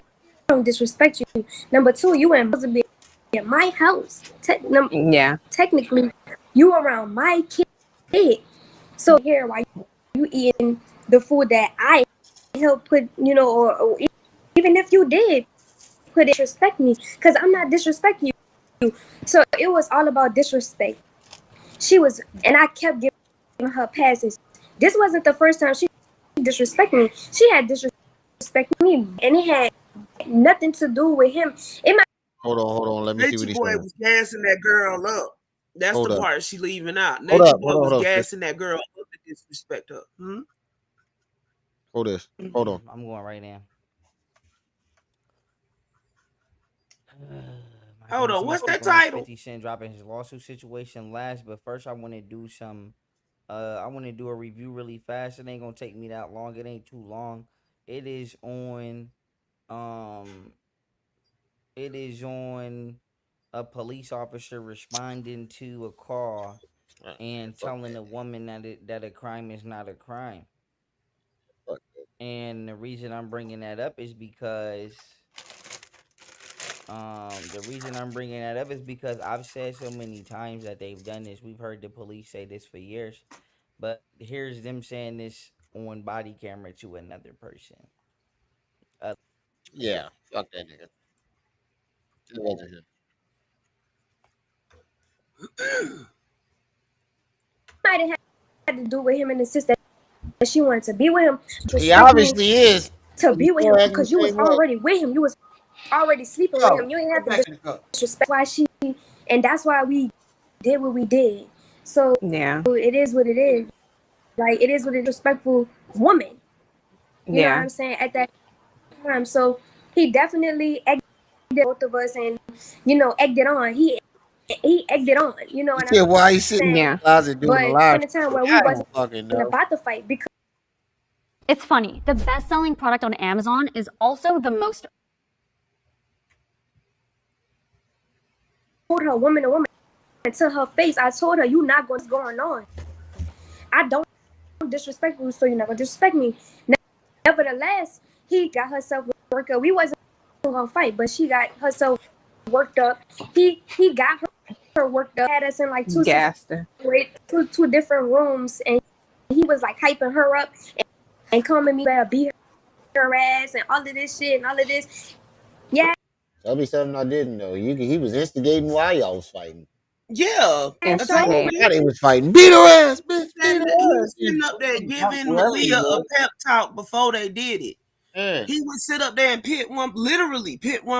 don't disrespect you. Number two, you ain't supposed to be at my house. Yeah. Technically, you around my kid. So here, why you eating the food that I helped put, or even if you did put it, disrespect me, because I'm not disrespecting you. So it was all about disrespect. She was, and I kept giving her passes. This wasn't the first time she disrespected me. She had disrespected me, and it had nothing to do with him. It might. Hold on. Let me see what Nature he's Boy saying. was gassing that girl up. That's Hold the up. part she leaving out. Hold Nature up. Boy was Sis. gassing that girl up to disrespect her. Hold this. Hold on. I'm going right now. Hold on, what's that On this title? 50 Cent dropping his lawsuit situation last, but first I want to do some. I want to do a review really fast. It ain't gonna take me that long. It ain't too long. It is on. Um. It is on a police officer responding to a call and Fuck telling that. a woman that a crime is not a crime. Fuck that. And the reason I'm bringing that up is because I've said so many times that they've done this. We've heard the police say this for years, but here's them saying this on body camera to another person. Yeah. Fuck that nigga. It wasn't him. Might have had to do with him and the sister that she wanted to be with him. He Respect me obviously is. to But he's be with still him acting the because you was same way. already with him. You was already sleeping with Yo, him. You ain't have get to back in the cup. disrespect why she, and that's why we did what we did. So Yeah. it is what it is. Like it is what it is. Respectful woman. You know what Yeah. I'm saying? At that time. So he definitely egged both of us and egged it on. He egged it on. You know You what I'm said why he's sitting in saying? the Yeah. closet doing a But live in a time stream. where we I wasn't don't fucking know. about to fight because It's funny. The best-selling product on Amazon is also the most. I told her woman to woman to her face. I told her you not going on. I don't disrespect you, so you're not gonna disrespect me. Nevertheless, he got herself worked up. We wasn't gonna fight, but she got herself worked up. He got her worked up. Had us in like two different rooms, and he was like hyping her up and calling me about beat her ass and all of this shit and all of this. Yeah. Tell me something I didn't know. He was instigating while y'all was fighting. Yeah, I told you they was fighting. Beat her ass, bitch. Beat her he ass. was sitting up there giving Malia a pep talk before they did it. Yeah. He would sit up there and pit one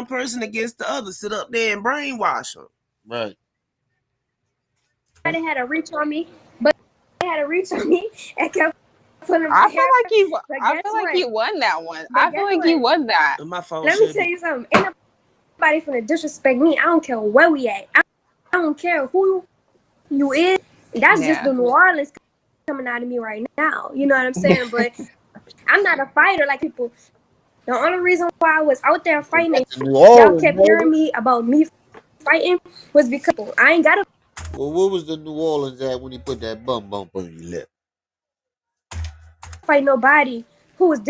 person against the other, sit up there and brainwash them. Right. They had a reach on me, and kept putting I feel like he won that one. I feel like he won that. My phone. Let me tell you something. Ain't nobody finna disrespect me. I don't care where we at. I don't care who you is. That's just the New Orleans coming out of me right now. You know what I'm saying? But I'm not a fighter like people. The only reason why I was out there fighting, y'all kept hearing me about me fighting, was because I ain't got to. Well, what was the New Orleans at when he put that bump on your lip? Fight nobody who was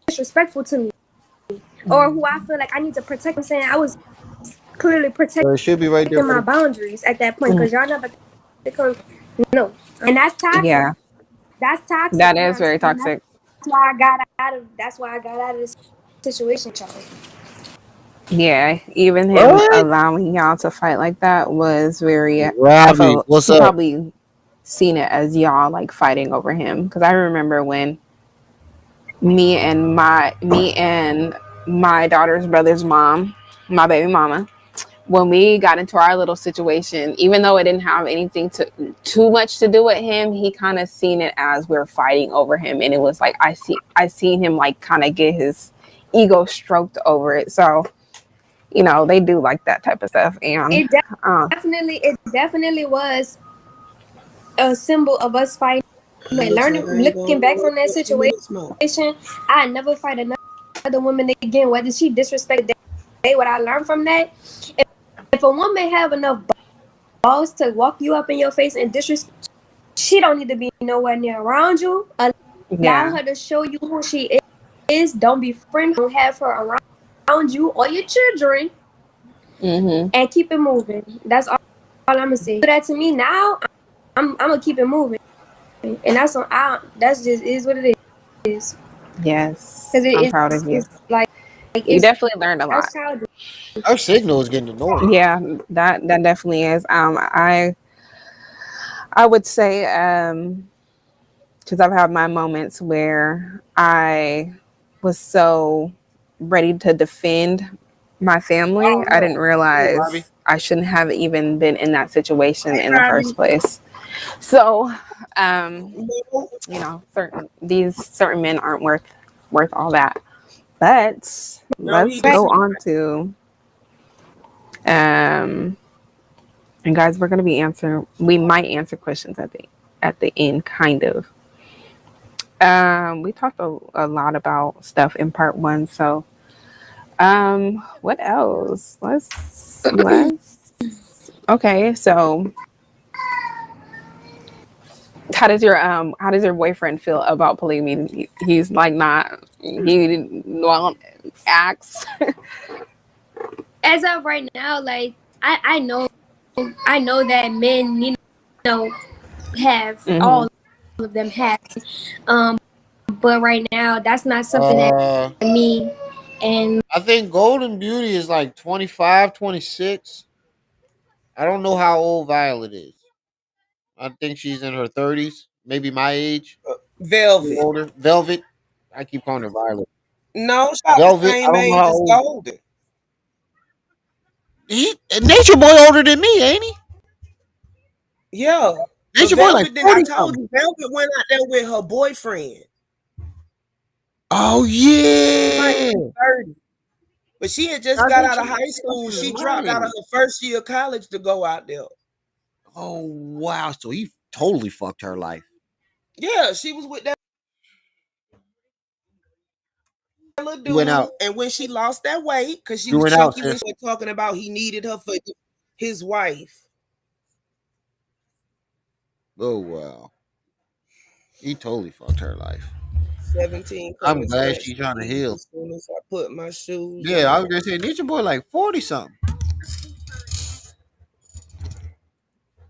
disrespectful to me or who I feel like I need to protect. I'm saying I was clearly protecting it should be right there my boundaries at that point, because y'all never no, and that's toxic. Yeah, that's toxic. That is very toxic. That's why I got out of this situation, Charlie. Yeah, even him allowing y'all to fight like that was very. Robbie, what's he up? Probably seen it as y'all like fighting over him, because I remember when me and my daughter's brother's mom, my baby mama, when we got into our little situation, even though it didn't have anything too much to do with him, he kind of seen it as we're fighting over him, and it was like I seen him like kind of get his ego stroked over it. So, you know, they do like that type of stuff, and it definitely was a symbol of us fighting. Looking back from that situation, I never fight another woman again, whether she disrespected what I learned from that. If a woman have enough balls to walk you up in your face and disrespect, she don't need to be nowhere near around you. Allow her to show you who she is. Don't be friends. Don't have her around you or your children. And keep it moving. That's all I'm gonna say. Do that to me now, I'm gonna keep it moving, and that's just is what it is. Yes, I'm proud of you. You definitely learned a lot. Our signal is getting annoying. Yeah, that definitely is. I would say, because I've had my moments where I was so ready to defend my family, I didn't realize I shouldn't have even been in that situation in the first place. So, you know, certain men aren't worth all that. But let's go on to, and guys, we might answer questions at the end, kind of. We talked a lot about stuff in part 1, so what else? Let's okay, so how does your boyfriend feel about polygamy? He's like he won't ask. As of right now, like I know that men, have all of them have, but right now that's not something that me and I think Golden Beauty is like 25, 26. I don't know how old Violet is. I think she's in her 30s, maybe my age. Velvet. Older. Velvet. I keep calling her Violet. No, she's Velvet. the same age as Golden. Nature Boy older than me, ain't he? Yeah. Nature Boy like 40 I told you, Velvet went out there with her boyfriend. Oh yeah. 30. But she had just got out of high school. She dropped out of her first year of college to go out there. Oh wow. So he totally fucked her life. Yeah, she was with that little dude. Went out. And when she lost that weight, because she was chunky, when she was talking about he needed her for his wife. Oh wow. He totally fucked her life. 17 come I'm and glad snatch she's the trying to keys heal. as soon as I put my shoes Yeah, I on. was gonna say, Nietzsche boy like 40 something.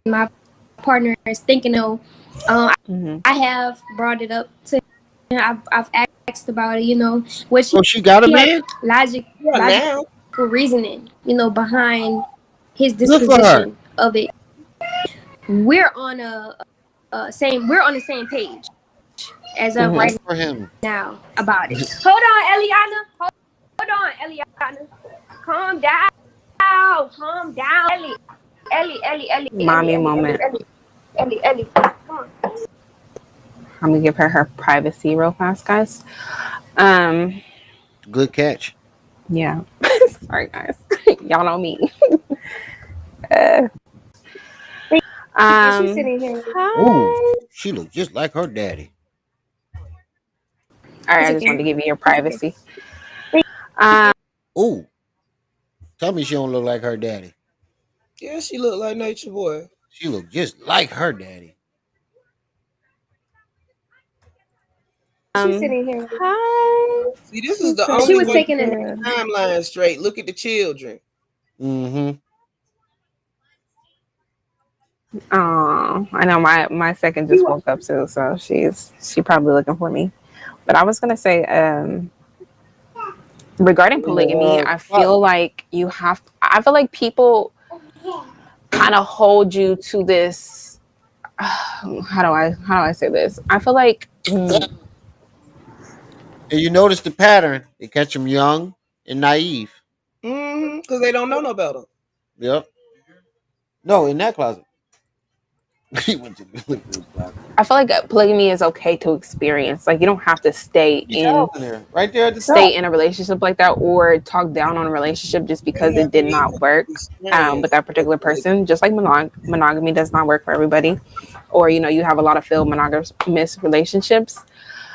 My partner is thinking of. Mm-hmm. I have brought it up to him. I've asked about it, you know, which Oh, she got a he has man? Yeah, logical now. reasoning, you know, behind his Good for her. disposition of it. We're on we're on the same page as of Mm-hmm. right Good for him. now about it. Hold on, Eliana. Hold on, Eliana. Calm down. Calm down. Mommy moment. Ellie. Come on. I'm gonna give her privacy real fast, guys. Good catch. Yeah. Sorry, guys. Y'all know me. Uh, Yeah, she's sitting here. Ooh, Hi. she look just like her daddy. All right, It's I just wanted to okay. give you your It's okay. privacy. Um, Ooh, tell me she don't look like her daddy. Yeah, she look like Nature Boy. She look just like her daddy. She's sitting here. hi. See, this is the She only was way you taking a keep nap. the timeline straight. Look at the children. Mm-hmm. Oh, I know my second just woke up too, so she probably looking for me. But I was gonna say, regarding polygamy, I feel like I feel like people kind of hold you to this. How do I say this? I feel like And you notice the pattern. They catch them young and naive. Mm-hmm. Because they don't know no better. Yep. No, in that closet. He went to the closet. I feel like polygamy is okay to experience. Like you don't have to stay Be down there, right there at the top. in a relationship like that or talk down on a relationship just They because it haven't did even not work with experienced that particular person. Just like monogamy does not work for everybody, or you have a lot of failed monogamous relationships.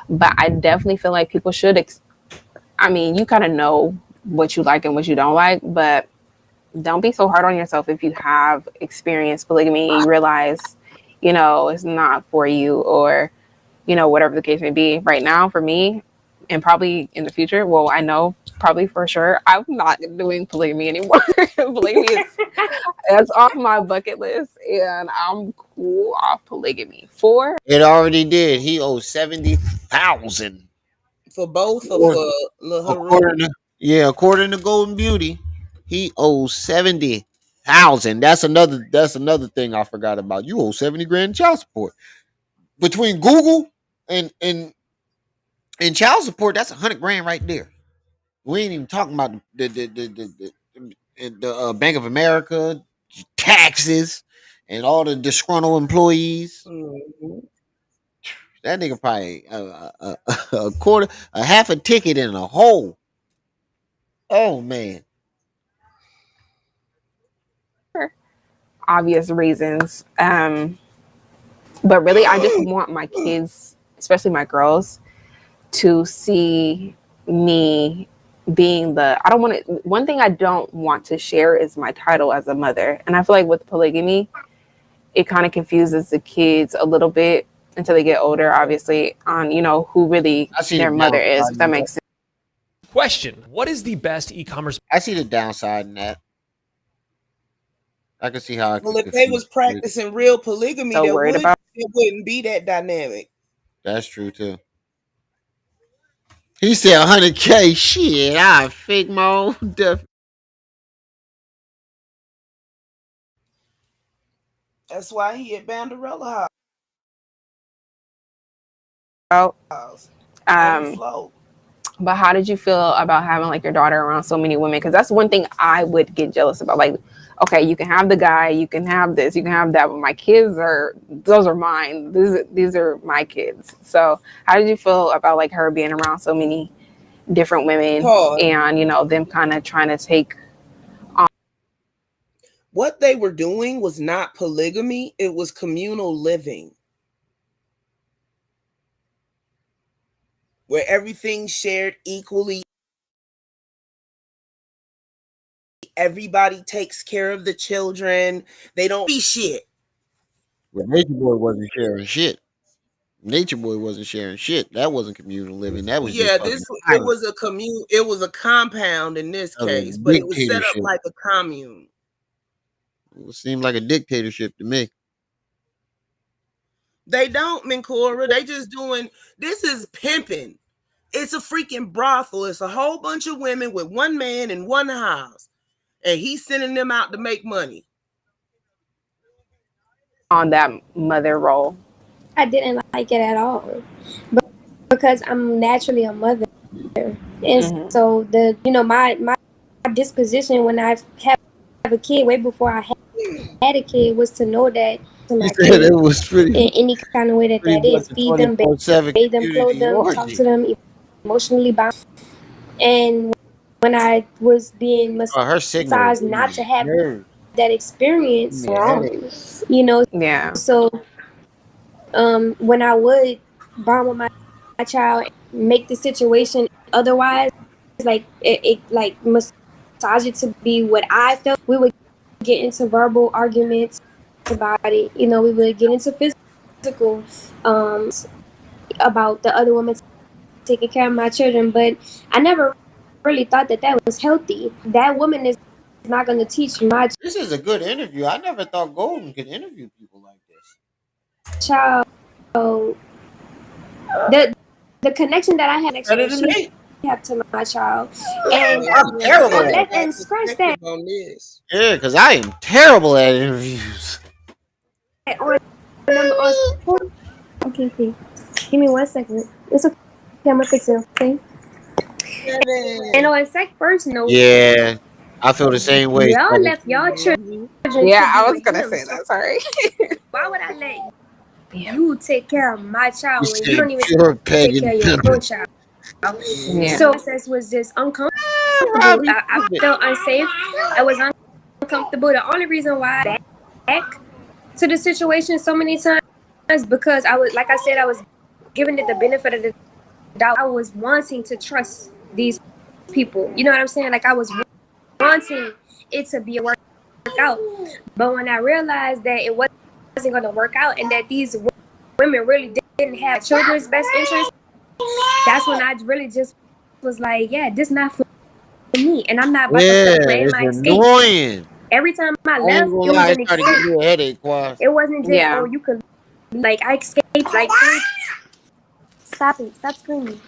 But I definitely feel like people should. I mean, you kind of know what you like and what you don't like, but don't be so hard on yourself if you have experienced polygamy and you realize, it's not for you or, whatever the case may be. Right now, for me, and probably in the future, well, I know probably for sure, I'm not doing polygamy anymore. Polygamy that's off my bucket list, and I'm cool off polygamy. It already did. He owes 70,000. for both or for Lil Haru. According to Golden Beauty, he owes 70,000. That's another thing I forgot about. You owe 70 grand in child support. Between Google and child support, that's 100 grand right there. We ain't even talking about the Bank of America, taxes, and all the disgruntled employees. Mm-hmm. That nigga probably a quarter, a half a ticket in a hole. Oh man. Obvious reasons. But really, I just want my kids, especially my girls, to see me being I don't want to, one thing I don't want to share is my title as a mother. And I feel like with polygamy, it kind of confuses the kids a little bit until they get older, obviously, on, who really I see the their mother is, downside if in that that. makes sense. Question: what is the best e-commerce? I see the downside in that. I can see how I Well, could if they confuse was the kids. practicing real polygamy, So worried about. it wouldn't be that dynamic. That's true too. He said 100K. Shit, I fake my own death. That's why he at Banderella About. House on the floor. But how did you feel about having like your daughter around so many women? Because that's one thing I would get jealous about. Like, okay, you can have the guy, you can have this, you can have that, but my kids those are mine. These are my kids. So how did you feel about like her being around so many different women and them kind of trying to take on? What they were doing was not polygamy, it was communal living. Where everything's shared equally. Everybody takes care of the children. They don't be shit. Well, Nature Boy wasn't sharing shit. Nature Boy wasn't sharing shit. That wasn't communal living. That was Yeah, just this fucking it was a commune. It was a compound in this of a case, but it was set up dictatorship. like a commune. It seemed like a dictatorship to me. They don't, Mincora. They just doing this is pimping. It's a freaking brothel. It's a whole bunch of women with one man in one house, and he's sending them out to make money. On that mother role. I didn't like it at all, but because I'm naturally a mother, and so my disposition when I have a kid way before I had a kid was to know that to my said kid it was pretty in any kind of way that is. Feed them, 24/7 bathe them, clothe community them, talk orgy. to them, emotionally bound. And when I was being Her signal massaged not to have that experience, wrong, Yeah. So when I would bond with my child, make the situation otherwise, like it like massage it to be what I felt, we would get into verbal arguments about it. We would get into physical about the other woman taking care of my children, but I never really thought that was healthy. That woman is not going to teach my This is a good interview. I never thought Golden could interview people like this. child the connection that I had have to my child, and I'm terrible at it. and scratch that on this. Yeah, because I am terrible at interviews. Okay, give me 1 second. It's okay. I'm gonna fix it. Okay. And on first note, Yeah, I feel the same way. y'all left y'all children. Yeah, I was gonna say that. Sorry. Why would I let you take care of my child You when said you don't even pure take care of your pagan own child? Yeah. So this was just uncomfortable. I felt unsafe. I was uncomfortable. The only reason why I back to the situation so many times because I was, like I said, I was giving it the benefit of the doubt. I was wanting to trust these people. You know what I'm saying? Like I was wanting it to be a workout. But when I realized that it wasn't going to work out and that these women really didn't have children's best interest, that's when I really just was like, yeah, this not for me. And I'm not about to plan my escape. Annoying. Every time I left, it was an escape. A headache, it wasn't just, oh, you could, like, I escaped, like, stop it, stop screaming.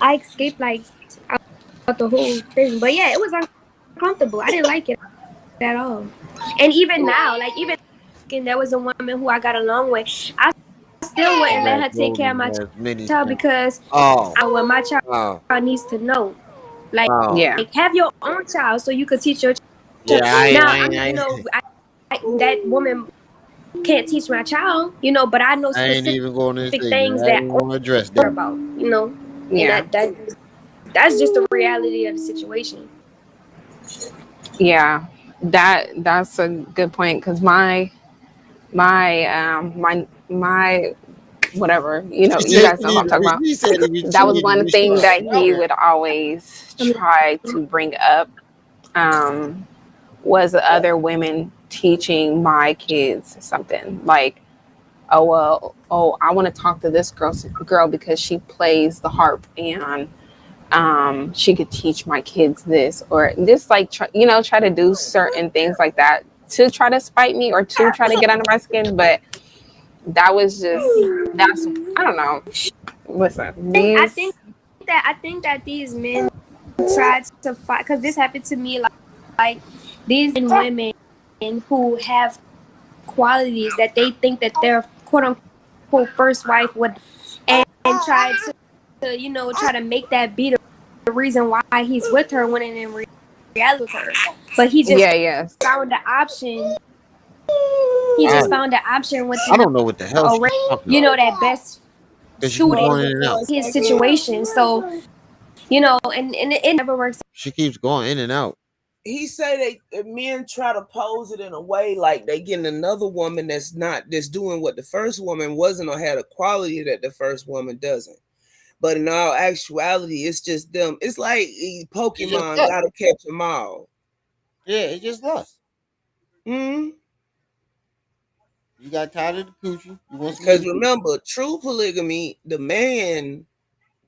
I escaped, like, out the whole thing. But yeah, it was uncomfortable. I didn't like it at all. And even now, like, even there was a woman who I got along with, I still wouldn't let her take care of my child because what my child needs to know. Like, have your own child so you could teach your child. That woman can't teach my child, but I know specific things that are about, and that's just the reality of the situation. Yeah, that's a good point because my whatever, you guys know what I'm talking about. That was one thing that he would always try to bring up, was other women teaching my kids something like, I want to talk to this girl because she plays the harp and she could teach my kids this, or this, like, try to do certain things like that to try to spite me or to try to get under my skin. But that was that's I don't know. Listen, I think that these men tried to fight, because this happened to me, like these women who have qualities that they think that their quote unquote first wife would, and try to try to make that be the reason why he's with her when in reality with her. But he just found the option. He just found the option with I don't know what the hell that best suited his situation. So and it never works. She keeps going in and out. He say men try to pose it in a way like they getting another woman that's doing what the first woman wasn't or had a quality that the first woman doesn't. But in all actuality, it's just them. It's like Pokemon gotta catch them all. Yeah, it's just us. You got tired of the coochie. You want some Because coochie. remember, true polygamy, the man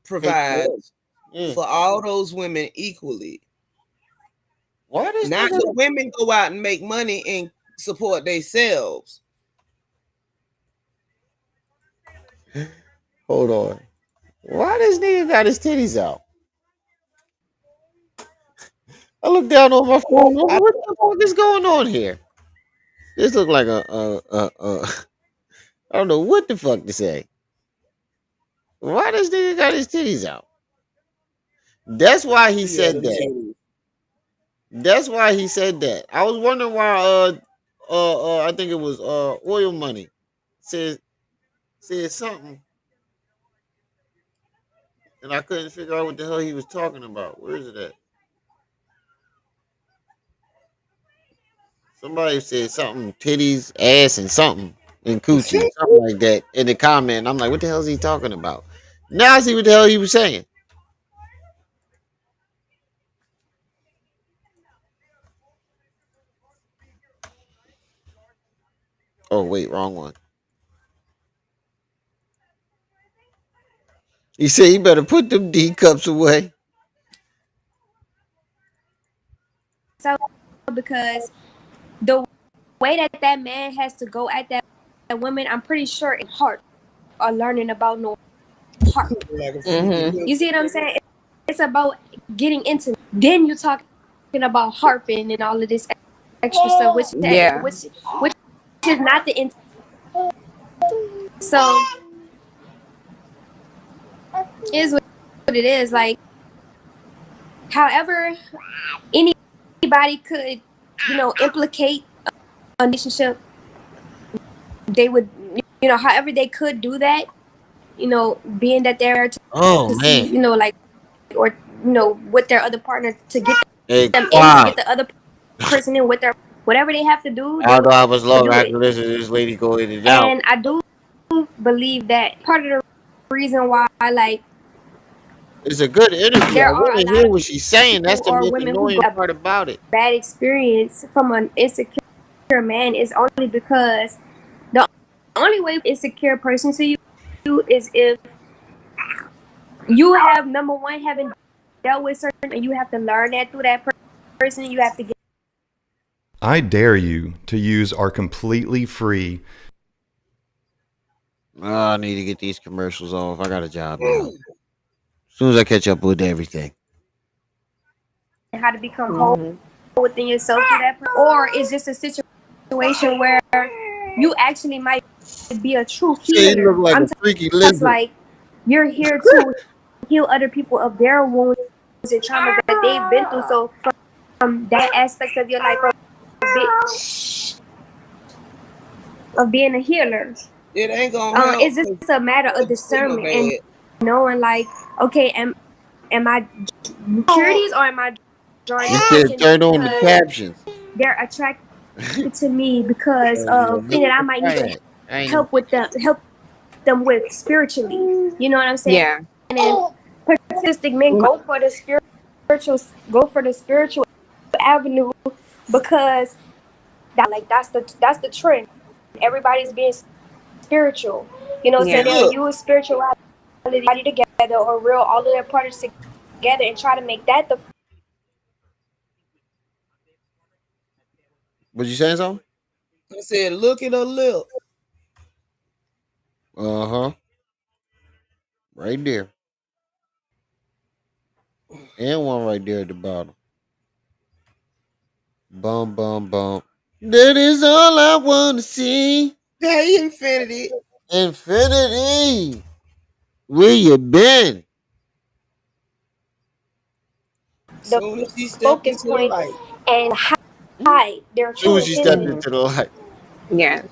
provides Yeah. for all those women equally. Why does Not the women go out and make money and support themselves. Hold on. Why this nigga got his titties out? I look down on my phone. What the fuck is going on here? This look like I don't know what the fuck to say. Why this nigga got his titties out? That's why he said that. That's why he said that. I was wondering why I think it was oil money said something, and I couldn't figure out what the hell he was talking about. Where is it at? Somebody said something, titties, ass, and something, and coochie, something like that in the comment. I'm like, what the hell is he talking about? Now I see what the hell he was saying. Oh wait, wrong one. He said you better put them D cups away. So because the way that man has to go at that woman, I'm pretty sure in heart are learning about no heart. You see what I'm saying? It's about getting into. Then you're talking about harping and all of this extra stuff, which is not the intent. So is what it is. Like, however, anybody could, implicate a relationship. They would, however they could do that. Being that they're to see, like, or with their other partner to get them in, to get the other person in with their whatever they have to do. Although I was long after this lady go in and out. And I do believe that part of the reason why, like, it's a good interview. I want to hear what she's saying. That's the most annoying part about it. Bad experience from an insecure man is only because the only way insecure person to you is if you have, number one, haven't dealt with certain, and you have to learn that through that person. You have to get. I dare you to use our completely free. I need to get these commercials off. I got a job now. As soon as I catch up with everything. How to become whole within yourself through that person. Or it's just a situation where you actually might be a true healer. You look like a freaky lizard. Like, you're here to heal other people of their wounds and traumas that they've been through. So from that aspect of your life of being a healer, it ain't gonna it's just a matter of discernment and knowing, like, okay, am I curious or am I drawing attention? Turn on the captions. They're attracted to me because of things that I might need to help them with spiritually. You know what I'm saying? Yeah. And then persistent men go for the spiritual avenue because that's the trend. Everybody's being spiritual. So they'll use spirituality together or real all of their partners together and try to make that the. Was you saying something? I said, look at her lip. Right there. And one right there at the bottom. Bum, bum, bum. That is all I want to see. Hey, Infinity. Infinity. Where you been? The focus point and hide their true she stepped into the light. Yeah. Do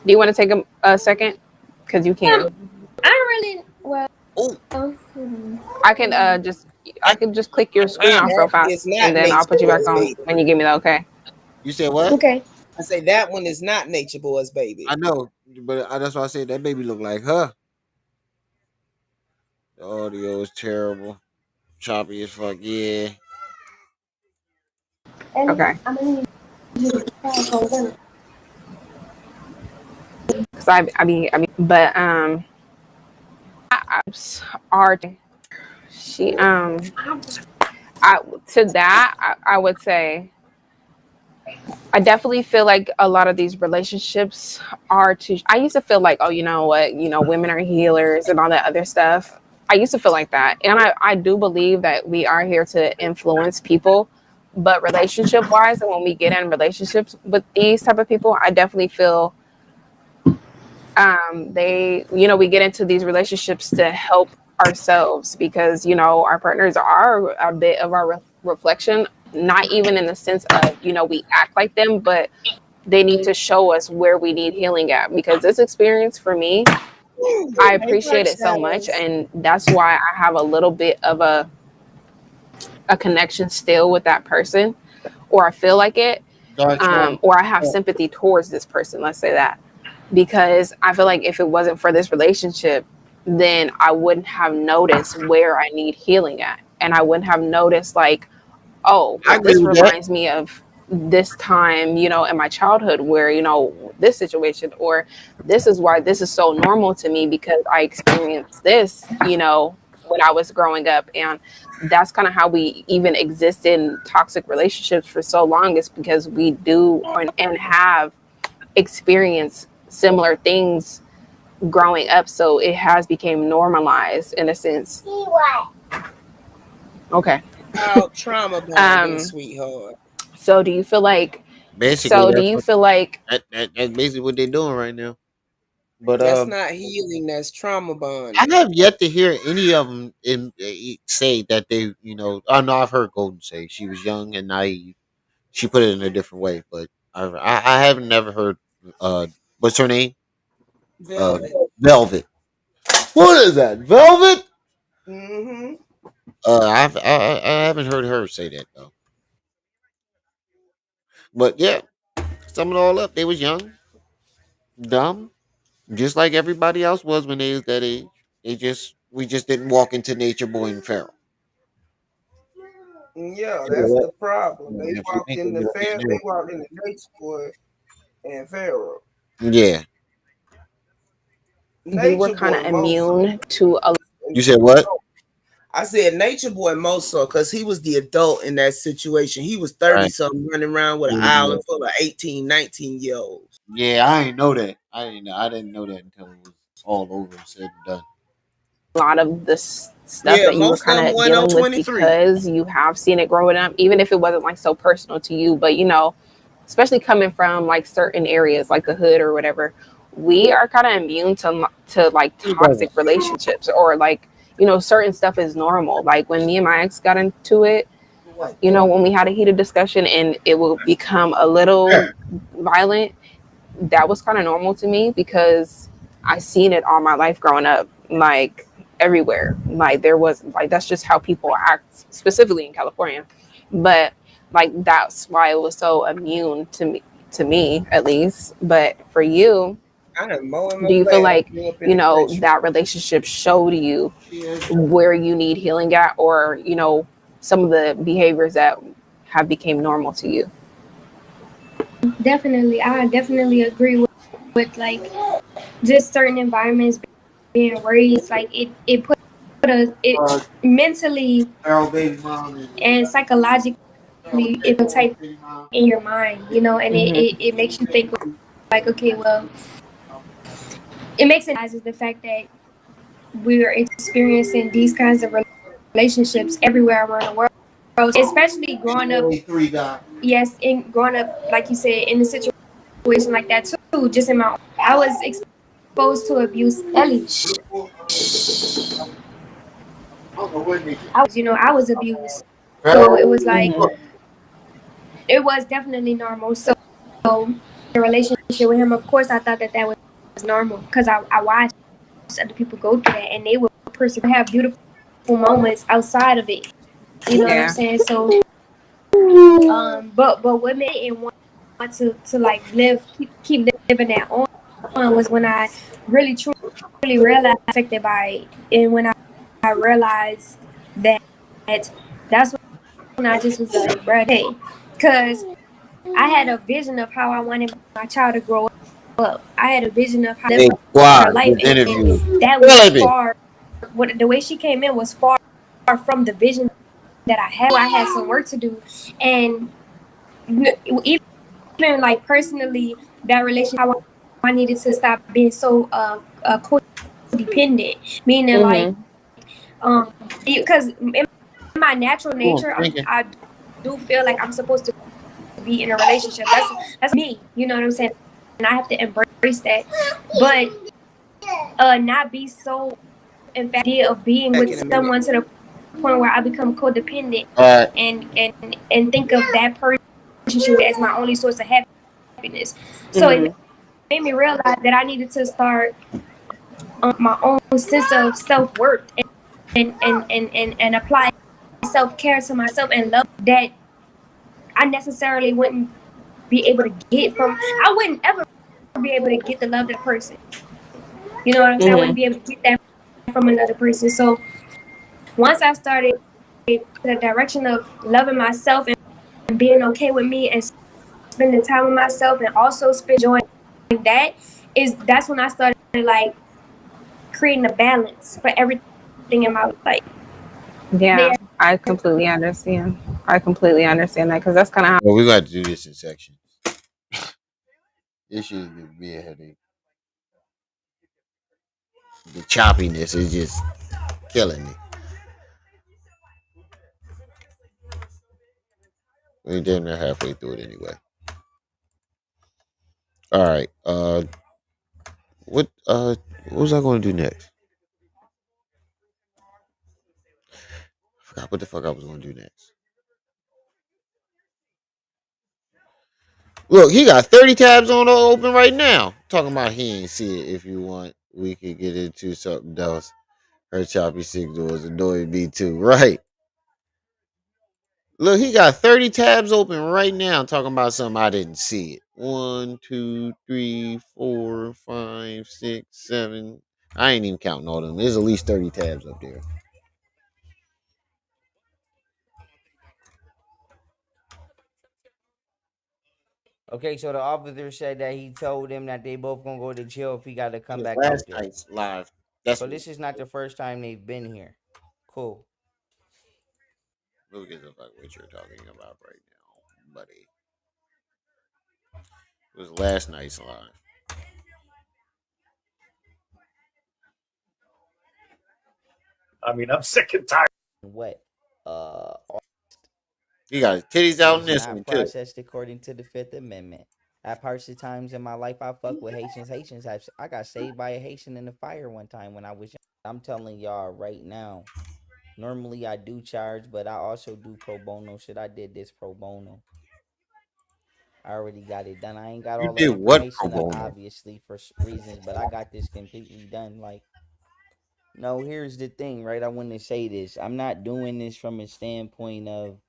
you want to take a second? Because you can. I don't really. Well, I can just click your screen off real fast, and then I'll put you back on when you give me the okay. You said what? Okay. I say that one is not Nature Boy's baby. I know, but that's why I said that baby look like her. The audio is terrible, choppy as fuck. Yeah. Okay. Because but art. She I would say I definitely feel like a lot of these relationships are too. I used to feel like, oh, you know what, women are healers and all that other stuff. I used to feel like that, and I do believe that we are here to influence people, but relationship wise, and when we get in relationships with these type of people, I definitely feel we get into these relationships to help ourselves because our partners are a bit of our reflection, not even in the sense of we act like them, but they need to show us where we need healing at, because this experience for me, I appreciate it so much, and that's why I have a little bit of a connection still with that person, or I feel like it, or I have sympathy towards this person, let's say that, because I feel like if it wasn't for this relationship, then I wouldn't have noticed where I need healing at, and I wouldn't have noticed like, oh, I well, agree this with that. reminds me of this time, in my childhood where, this situation, or this is why this is so normal to me because I experienced this, when I was growing up. And that's kind of how we even exist in toxic relationships for so long, is because we do and have experienced similar things growing up. So it has become normalized in a sense. Okay. Trauma bonding, sweetheart. So do you feel like Basically, that's that's basically what they're doing right now. But That's not healing. That's trauma I bonding. have yet to hear any of them say that they, I know I've heard Golden say she was young and naive. She put it in a different way, but I haven't never heard. What's her name? Velvet. Velvet. What is that? Velvet? Mm-hmm. I haven't heard her say that though. But yeah, sum it all up, they was young, dumb, just like everybody else was when they was that age. We just didn't walk into Nature Boy and Pharaoh. Yeah, that's the problem. They If you walked think in of the it, fair. They walked in the Nature Boy and Pharaoh. yeah. we were Nature kind Boy of most. immune to a You said what? I said Nature Boy most so because he was the adult in that situation. He was 30 Right. something running around with an island full of 18, 19-year-olds. Yeah, I didn't know that. I didn't know that until it was all over and said and done. lot of the stuff Yeah, that you were most of kind them of went on dealing with 23. because you have seen it growing up, even if it wasn't like so personal to you. But especially coming from like certain areas like the hood or whatever, we are kind of immune to like toxic relationships, or like certain stuff is normal. Like when me and my ex got into it, when we had a heated discussion and it will become a little violent, that was kind of normal to me because I seen it all my life growing up, like everywhere. Like there was like that's just how people act, specifically in California. But like that's why it was so immune to me at least. But for you, I done mowing my do you feel grass. like Grew up in the country. that relationship showed you where you need healing at, or some of the behaviors that have became normal to you? Definitely, I definitely agree with like just certain environments being raised. Like it put us it mentally and psychologically it will type in your mind, and it makes you think like, okay, well, it makes it as the fact that we're experiencing these kinds of relationships everywhere around the world, especially growing up. Yes, in growing up, like you said, in a situation like that too. Just in my, I was exposed to abuse. Ellie, I was abused, so it was like it was definitely normal. So the relationship with him, of course, I thought that was normal because I watched other people go through that, and they would have beautiful moments outside of it. You know what I'm saying? So, but women didn't want to like keep living that on was when I really truly realized affected by it, and when I realized that that's when I just was like, bruh, hey, because I had a vision of how I wanted my child to grow I had a vision of how Hey, living her Quad, life, this and interview. that was Killing me. far. What the way she came in was far from the vision that I had. I had some work to do, and even like personally, that relationship, how I needed to stop being so codependent, meaning like because in my natural Come on, nature, drinking. I do feel like I'm supposed to be in a relationship. That's me. You know what I'm saying? And I have to embrace that, but not be so infatuated of being Back with in a minute. someone to the point where I become codependent All right. and think of that person as my only source of happiness. So it made me realize that I needed to start my own sense of self-worth and apply self-care to myself and love that I necessarily wouldn't be able to get from. I wouldn't ever be able to get the love of that person. You know what I'm saying? I wouldn't be able to get that from another person. So once I started the direction of loving myself and being okay with me and spending time with myself and also enjoying that's when I started like creating a balance for everything in my life. Yeah, I completely understand. I completely understand that because that's kind of how. Well, we're going to do this in sections. This should give me a headache. The choppiness is just killing me. We're damn near halfway through it anyway. All right. What was I going to do next? I forgot what the fuck I was going to do next. Look, he got 30 tabs on open right now. Talking about he ain't see it. If you want, we could get into something else. Her choppy signal is annoying me too. Right. Look, he got 30 tabs open right now talking about something I didn't see it. 1, 2, 3, 4, 5, 6, 7. I ain't even counting all of them. There's at least 30 tabs up there. Okay, so the officer said that he told him that they both gonna go to jail if he got to come It was back out last there. night's live. That's So what this is not the first time they've been here. Cool. look at the fuck what you're talking about right now, buddy. It was last night's live. I mean, I'm sick and tired. What? He got his titties It out in was this one not too. processed according to the Fifth Amendment. At parts of times in my life, I fuck with Haitians. I got saved by a Haitian in the fire one time when I was young. I'm telling y'all right now. Normally I do charge, but I also do pro bono shit. I did this pro bono. I already got it done. I ain't got You all the did what pro information up, bono? obviously, for reasons, but I got this completely done. Like, no, here's the thing, right? I want to say this. I'm not doing this from a standpoint of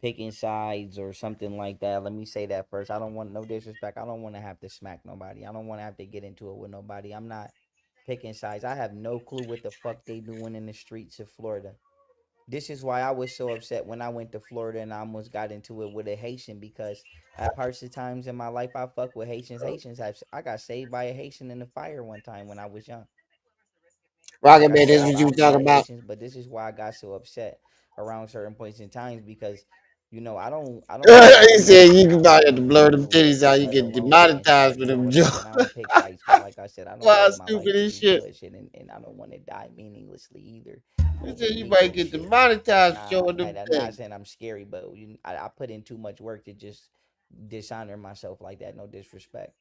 picking sides or something like that. Let me say that first. I don't want no disrespect. I don't want to have to smack nobody. I don't want to have to get into it with nobody. I'm not picking sides. I have no clue what the fuck they doing in the streets of Florida. This is why I was so upset when I went to Florida and I almost got into it with a Haitian because at parts of times in my life I fuck with Haitians. I got saved by a Haitian in the fire one time when I was young. Rocket Like I Man, said, this I what you was fuck with talking about? Haitians, but this is why I got so upset around certain points in times because I don't pick He fights said with you can y'all. buy I it to don't blur want them no titties out. You let get alone get into demonetized for it or them whatever. jokes. And I don't pick fights, but like I said, I don't Wow, live my stupid life to as do shit. bullshit, and I don't want to die meaninglessly either He over said you might illegal get shit. demonetized for Nah, showing them I'm not things. saying I'm scary, but I put in too much work to just dishonor myself like that. No disrespect.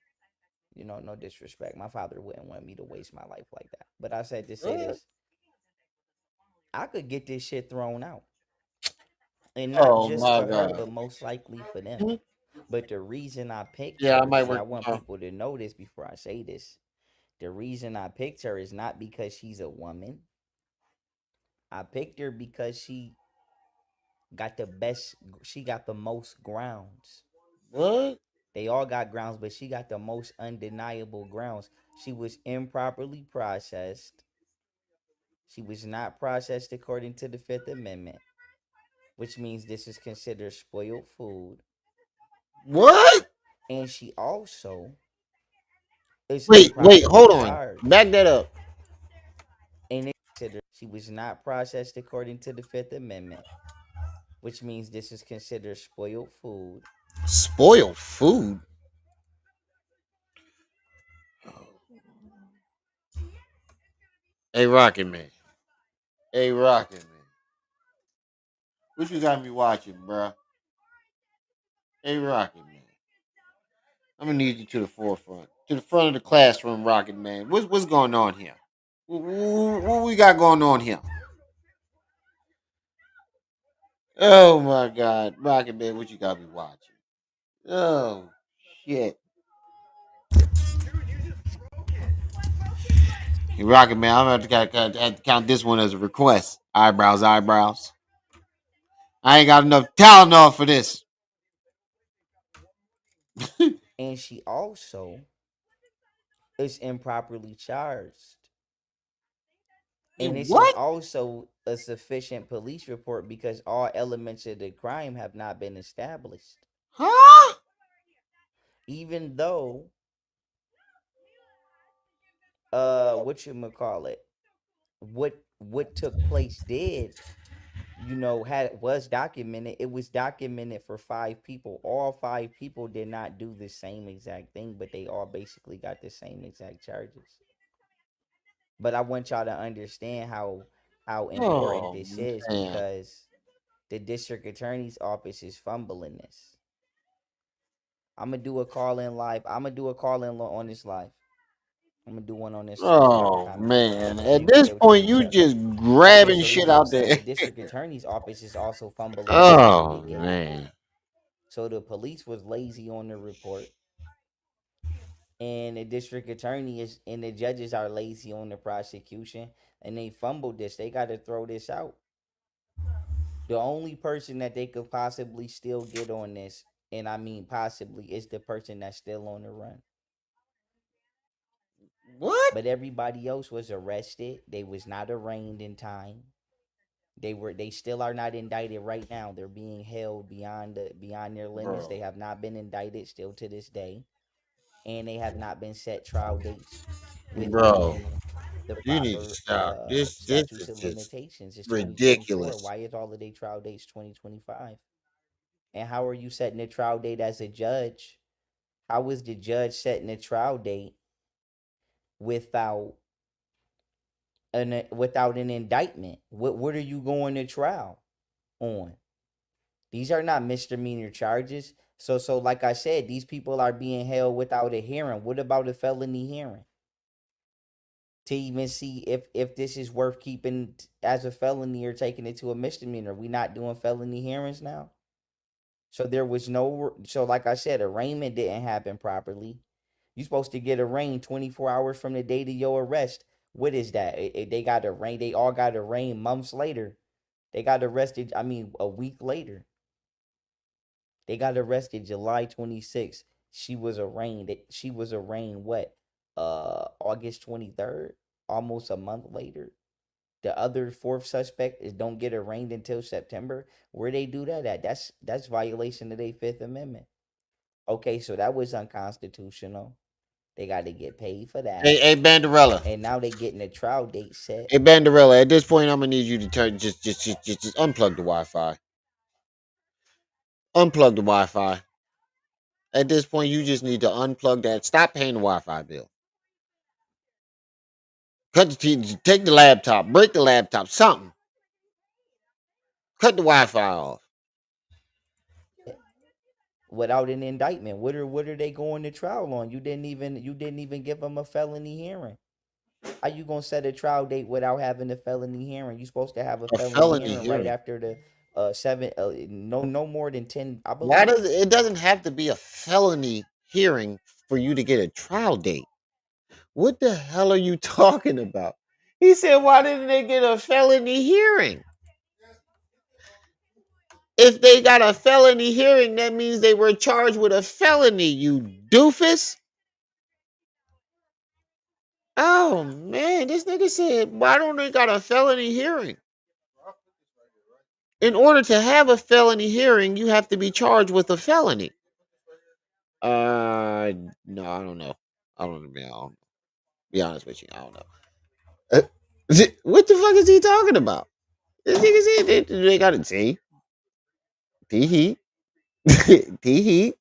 No disrespect. My father wouldn't want me to waste my life like that. But I said to say this, I could get this shit thrown out. And not Oh just my for her, god. but most likely for them. But the reason I picked Yeah, I her, might see, work I want tomorrow. people to know this before I say this. The reason I picked her is not because she's a woman. I picked her because she got the most grounds. What? They all got grounds, but she got the most undeniable grounds. She was improperly processed. She was not processed according to the Fifth Amendment, which means this is considered spoiled food. What? And she also It's Wait, hold improperly on. charged. Back that up. And she was not processed according to the Fifth Amendment, which means this is considered spoiled food. Spoiled food. Hey, Rocket Man. Hey, Rocket Man. What you got me watching, bruh? Hey, Rocket Man. I'm gonna need you to the forefront, to the front of the classroom, Rocket Man. What's going on here? What we got going on here? Oh my God, Rocket Man, what you got me watching? Oh shit, hey, Rocket Man, I'm gonna have to count this one as a request. Eyebrows, eyebrows. I ain't got enough talent off for this. And she also is improperly charged. And this is What? also a sufficient police report because all elements of the crime have not been established. Huh? Even though what took place did, was documented. It was documented for 5 people. All 5 people did not do the same exact thing, but they all basically got the same exact charges. But I want y'all to understand how important Oh this is, man. because the district attorney's office is fumbling this. I'm gonna do a call in live. I'm gonna do a call in on this live. I'm gonna do one on this live so y'all can Oh kind of man. so At you can this say what you point, need to you say. just Okay, grabbing so this is shit what I'm out saying. there. The district attorney's office is also fumbling this from the Oh beginning. man. So the police was lazy on the report, and the district attorney is and the judges are lazy on the prosecution, and they fumbled this. They got to throw this out. The only person that they could possibly still get on this, and I mean possibly, is the person that's still on the run. What? But everybody else was arrested. They was not arraigned in time. They still are not indicted right now. They're being held beyond their limits. Bro. They have not been indicted still to this day. And they have not been set trial dates Bro. within the You need to proper stop. This statutes is of just limitations. It's 2024. ridiculous. Why is all of their trial dates 2025? And how are you setting a trial date as a judge? How is the judge setting a trial date without an indictment? What are you going to trial on? These are not misdemeanor charges. So like I said, these people are being held without a hearing. What about a felony hearing? To even see if this is worth keeping as a felony or taking it to a misdemeanor. We not doing felony hearings now. So there was so like I said, arraignment didn't happen properly. You're supposed to get arraigned 24 hours from the date of your arrest. What is that? They got arraigned. They all got arraigned months later. They got arrested, a week later. They got arrested July 26th. She was arraigned. What? August 23rd? Almost a month later. The other fourth suspect don't get arraigned until September. Where they do that at? That's violation of their Fifth Amendment. Okay, so that was unconstitutional. They got to get paid for that. Hey, Banderella. And now they getting a trial date set. Hey, Banderella. At this point, I'm gonna need you to just unplug the Wi-Fi. Unplug the Wi-Fi. At this point, you just need to unplug that. Stop paying the Wi-Fi bill. Cut the TV. Take the laptop. Break the laptop. Something. Cut the Wi-Fi off. Without an indictment, what are they going to trial on? You didn't even give them a felony hearing. How you gonna set a trial date without having a felony hearing? You supposed to have a A felony felony hearing right hearing. after the seven. No more than 10. I Why believe. does it doesn't have to be a felony hearing for you to get a trial date? What the hell are you talking about? He said, why didn't they get a felony hearing? If they got a felony hearing, that means they were charged with a felony, you doofus. Oh man, this nigga said, why don't they got a felony hearing? In order to have a felony hearing, you have to be charged with a felony. No, I don't know. I don't know. I don't know. Be honest with you, I don't know. What the fuck is he talking about? This nigga said they got a T. T heat. T heat.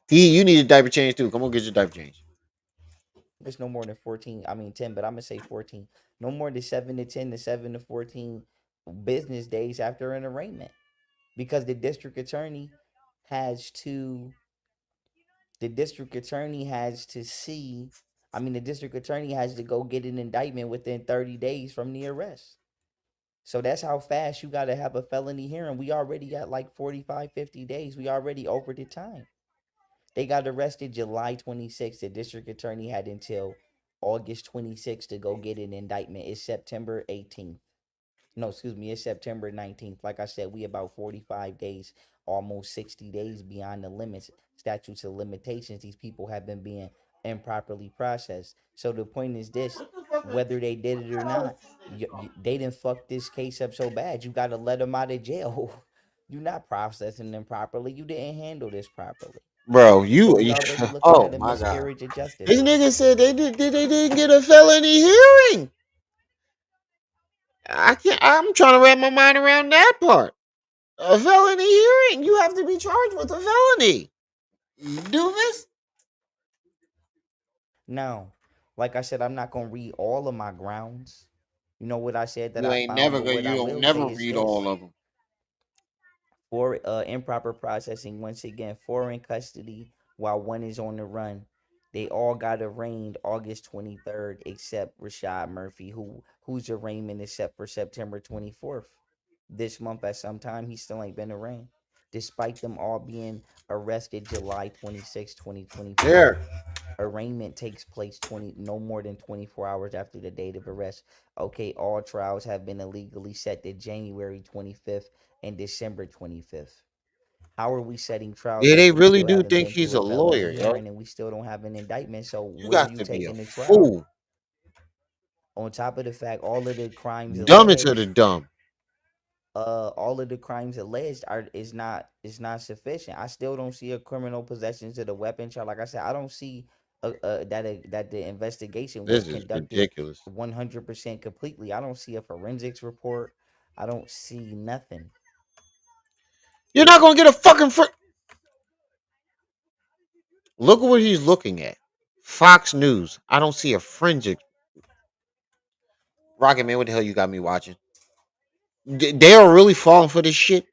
T, you need a diaper change too. Come on, get your diaper change. It's no more than 14. I mean 10, but I'm gonna say 14. No more than 7 to 10 to 7 to 14 business days after an arraignment. Because the district attorney has to see, the district attorney has to go get an indictment within 30 days from the arrest. So that's how fast you got to have a felony hearing. We already got like 45, 50 days. We already over the time. They got arrested July 26th. The district attorney had until August 26th to go get an indictment. It's September 18th. No, excuse me, it's September 19th. Like I said, we about 45 days, almost 60 days beyond the limits, statutes of limitations. These people have been being improperly processed. So the point is this, whether they did it or not, they didn't fuck this case up so bad. You got to let them out of jail. You're not processing them properly. You didn't handle this properly. Bro, So we already looking oh at a my god. miscarriage of justice. This nigga said they didn't get a felony hearing. I'm trying to wrap my mind around that part. A felony hearing. You have to be charged with a felony. Doofus. Now, like I said, I'm not gonna read all of my grounds. You know what I said that You I ain't found, never but gonna. what You I don't will never say is read this: all of them. for improper processing, once again, 4 in custody while 1 is on the run. They all got arraigned August 23rd, except Rashad Murphy, whose arraignment is set for September 24th. This month at some time, he still ain't been arraigned, despite them all being arrested July 26, 2024. There. Arraignment takes place no more than 24 hours after the date of arrest. Okay, all trials have been illegally set to January 25th and December 25th. How are we setting trial Yeah, they dates? We really still do haven't think been he's through a a felony lawyer, yo. hearing and we still don't have an indictment. So You where are got you to be a taking the trial? fool. On top of the fact, all of the crimes Dumbest of the alleged, dumb. is not sufficient. I still don't see a criminal possession to the weapon charge. Like I said, I don't see that the investigation was This is conducted ridiculous. 100% completely. I don't see a forensics report. I don't see nothing. You're not gonna get a fucking Look at what he's looking at. Fox News. I don't see a forensic. Rocket Man, what the hell you got me watching? They are really falling for this shit.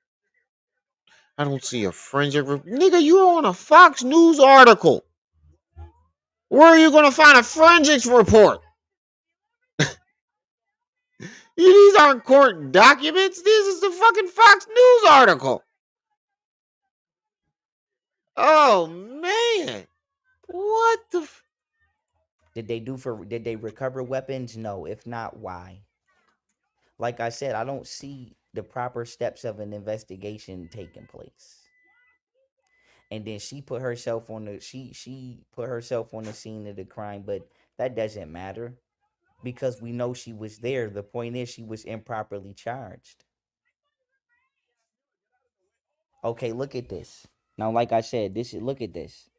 I don't see a forensic. Nigga, you're on a Fox News article. Where are you gonna find a forensics report? These aren't court documents. This is the fucking Fox News article. Oh man, what the? Did they recover weapons? No. If not, why? Like I said, I don't see the proper steps of an investigation taking place. And then she put herself on the scene of the crime, but that doesn't matter because we know she was there. The point is she was improperly charged. Okay, look at this. Now, like I said, look at this.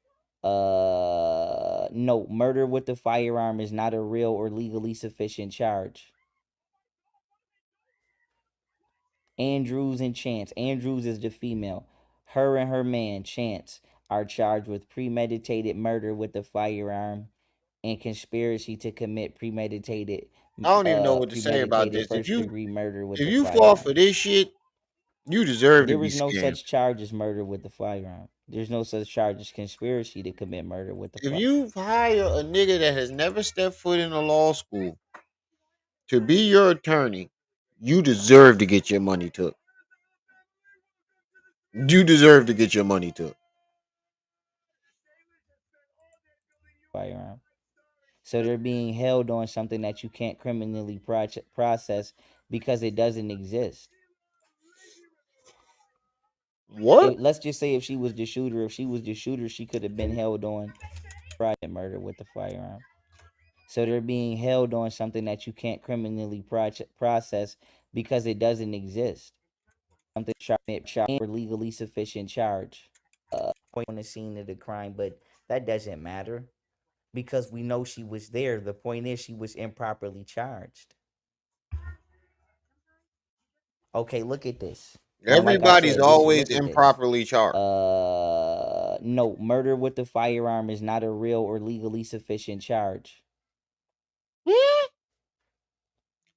No, murder with the firearm is not a real or legally sufficient charge. Andrews and Chance. Andrews is the female. Her and her man, Chance, are charged with premeditated murder with a firearm and conspiracy to commit I don't even know what to say about this. first degree murder with If a you fall firearm. for this shit, you deserve to There be was no scammed. such charge as murder with a firearm. There's no such charge as conspiracy to commit murder with a If firearm. you hire a nigga that has never stepped foot in a law school to be your attorney, you deserve to get your money took. You deserve to get your money took. Firearm. So they're being held on something that you can't criminally process because it doesn't exist. What? Let's just say if she was the shooter, she could have been held on private murder with a firearm. So they're being held on something that you can't criminally process because it doesn't exist. Something sharp or legally sufficient charge. Point on the scene of the crime, but That doesn't matter because we know she was there. The point is she was improperly charged. Okay, look at this. Now, like I Everybody's said, this always look at this. improperly charged. No, murder with a firearm is not a real or legally sufficient charge.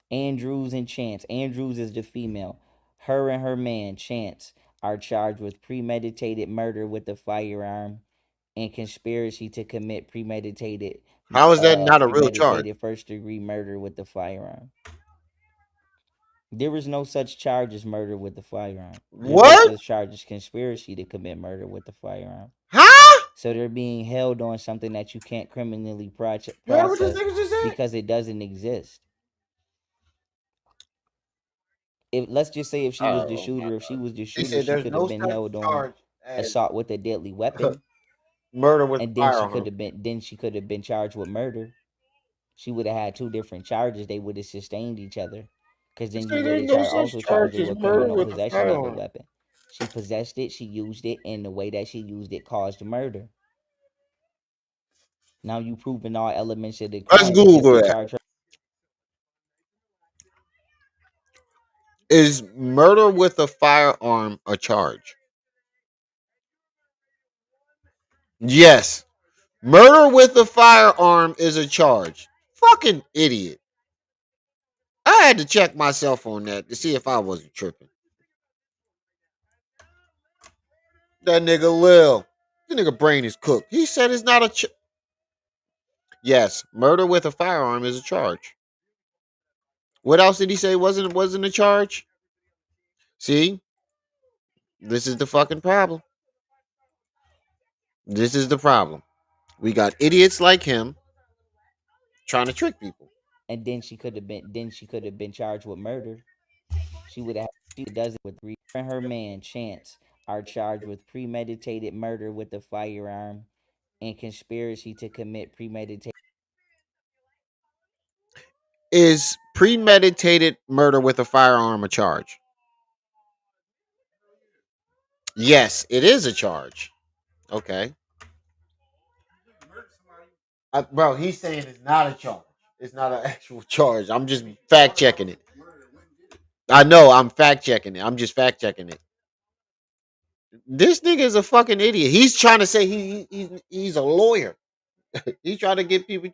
Andrews and Chance. Andrews is the female. Her and her man, Chance, are charged with premeditated murder with a firearm and conspiracy to commit How is that not a real charge? first degree murder with the firearm. There is no such charge as murder with the firearm. There's no What? such charge as conspiracy to commit murder with the firearm. Huh? So they're being held on something that you can't criminally You heard what this process nigga just said? because it doesn't exist. If let's just say if she was the Oh my shooter, if she god. was the He shooter, said she there's could no have been such held on charge as assault with a deadly weapon, murder with and firearm. then she could have been charged with murder. She would have had two different charges. They would have sustained each other, because He then you said would there's have no such also charged charge her as with murder criminal with a possession of the firearm. weapon. She possessed it, she used it, and the way that she used it caused murder. Now you proven all elements of the Let's crime. You just Google can that. charge her. Is murder with a firearm a charge? Yes. Murder with a firearm is a charge. Fucking idiot. I had to check myself on that to see if I wasn't tripping. That nigga Lil. The nigga brain is cooked. He said it's not a yes, murder with a firearm is a charge. What else did he say wasn't a charge? See? This is the fucking problem. This is the problem. We got idiots like him trying to trick people. And then she could have been charged with murder. She would have. She does it with her and her man Chance are charged with premeditated murder with a firearm and conspiracy to commit premeditated. Is premeditated murder with a firearm a charge? Yes, it is a charge. Okay. Bro, he's saying it's not a charge. It's not an actual charge. I'm just fact checking it. I know I'm fact checking it. I'm just fact checking it. This nigga is a fucking idiot. He's trying to say he's a lawyer. He's trying to get people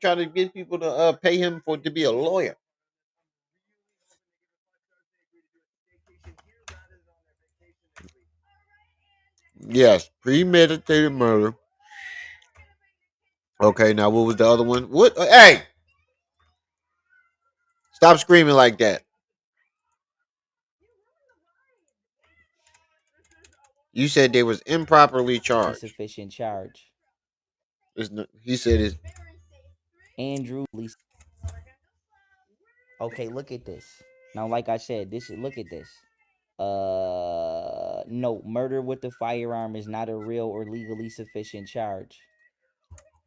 to pay him for to be a lawyer. Yes, premeditated murder. Okay, now what was the other one? What? Hey, stop screaming like that. You said they was improperly charged. Insufficient charge. He said it's Andrew. Okay, look at this. Now, like I said, look at this. No, murder with a firearm is not a real or legally sufficient charge.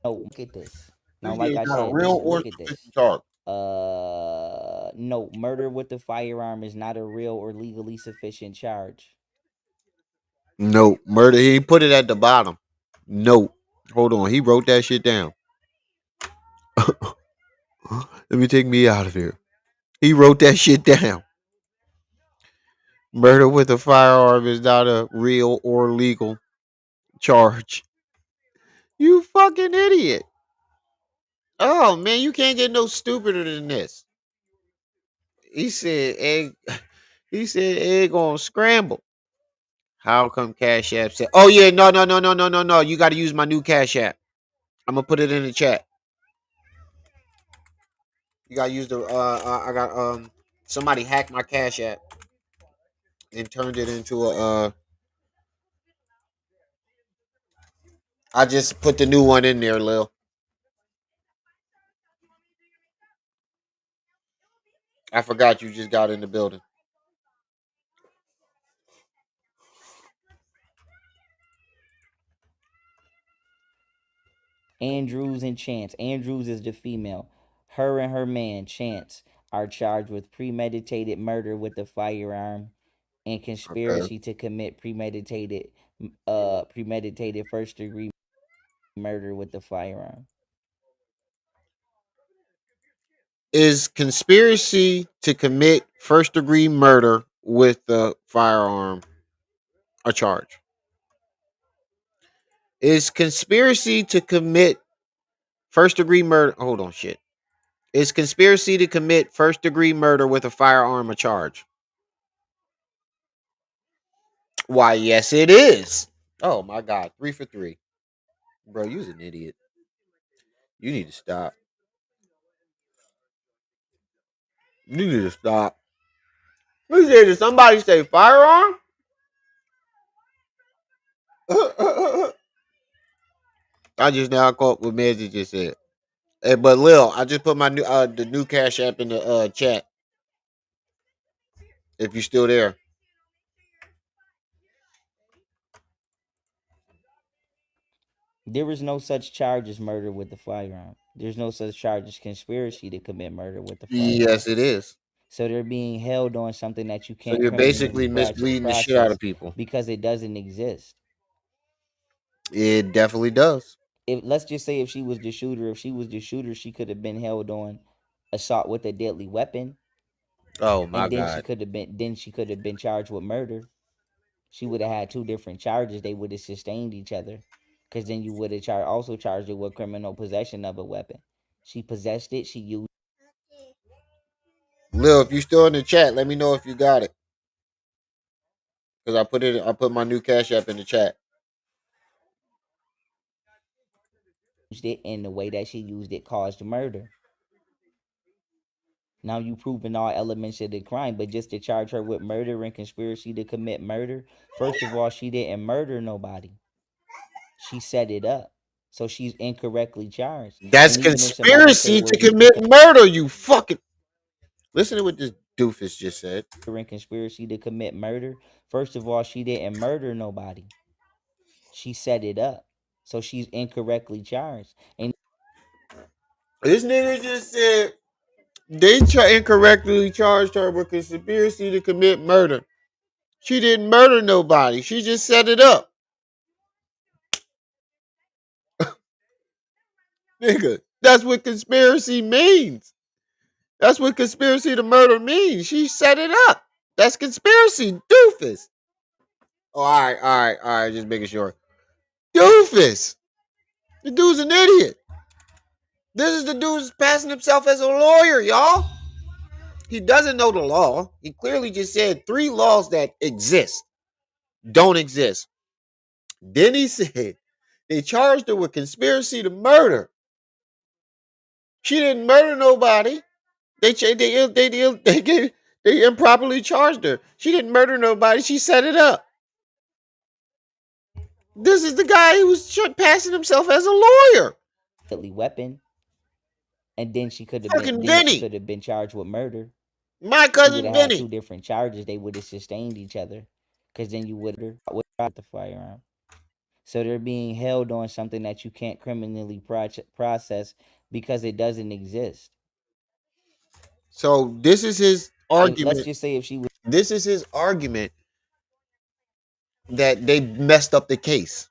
No, look at this. Now, like I not a said, real or look at this. sufficient charge. No, murder with a firearm is not a real or legally sufficient charge. No, murder. He put it at the bottom. No, hold on. He wrote that shit down. Let me take me out of here. He wrote that shit down. Murder with a firearm is not a real or legal charge. You fucking idiot. Oh man, you can't get no stupider than this. He said egg. He said egg on scramble. How come Cash App said? Oh yeah, no. You got to use my new Cash App. I'm gonna put it in the chat. You gotta use the. I got somebody hacked my Cash App and turned it into a. I just put the new one in there, Lil. I forgot you just got in the building. Andrews and Chance. Andrews is the female. Her and her man, Chance, are charged with premeditated murder with a firearm and Okay. conspiracy to commit premeditated first degree murder with the firearm. Is conspiracy to commit first degree murder with the firearm a charge? Is conspiracy to commit first degree murder? Hold on, shit. Is conspiracy to commit first degree murder with a firearm a charge? Why, yes, it is. Oh my God, 3 for 3, bro. You's an idiot. You need to stop. You need to stop. Who said? Did somebody say firearm? I just now caught what Manzi just said. Hey, but Lil, I just put my new the new Cash App in the chat. If you're still there, There is no such charge as murder with the firearm. There's no such charge as conspiracy to commit murder with the firearm. yes, it is. So they're being held on something that you So can't you're criminally basically misleading the shit out process of people. because it doesn't exist. It definitely does. If let's just say if she was the shooter, she could have been held on assault with a deadly weapon, Oh my and God. she could have been charged with murder. She would have had two different charges. They would have sustained each other, because then you would have also charged her with criminal possession of a weapon. She possessed it. She used Lil, if you still in the chat, let me know if you got it. Because I put my new Cash App in the chat. it, and the way that she used it caused murder. Now you proven all elements of the crime, but just to charge her with murder and conspiracy to commit murder, first of all, she didn't murder nobody. She set it up. So she's incorrectly charged. That's And even if somebody say, conspiracy well, to just because commit murder, you fucking. Listen to what this doofus just said. and conspiracy to commit murder, first of all, she didn't murder nobody. She set it up. So she's incorrectly charged. And This nigga just said they incorrectly charged her with conspiracy to commit murder. She didn't murder nobody. She just set it up. Nigga, that's what conspiracy means. That's what conspiracy to murder means. She set it up. That's conspiracy, doofus. Oh, all right. Just making sure. Doofus. The dude's an idiot. This is the dude who's passing himself as a lawyer, y'all. He doesn't know the law. He clearly just said 3 laws that exist don't exist. Then he said they charged her with conspiracy to murder. She didn't murder nobody. They improperly charged her. She didn't murder nobody. She set it up. This is the guy who was passing himself as a lawyer. deadly weapon. And then she could have Fucking Vinny. been charged with murder. My She would cousin have had Vinny. two different charges. They would have sustained each other. Because then you would have the firearm. So they're being held on something that you can't criminally process because it doesn't exist. So this is his argument. Let's just say if she was. This is his argument that they messed up the case.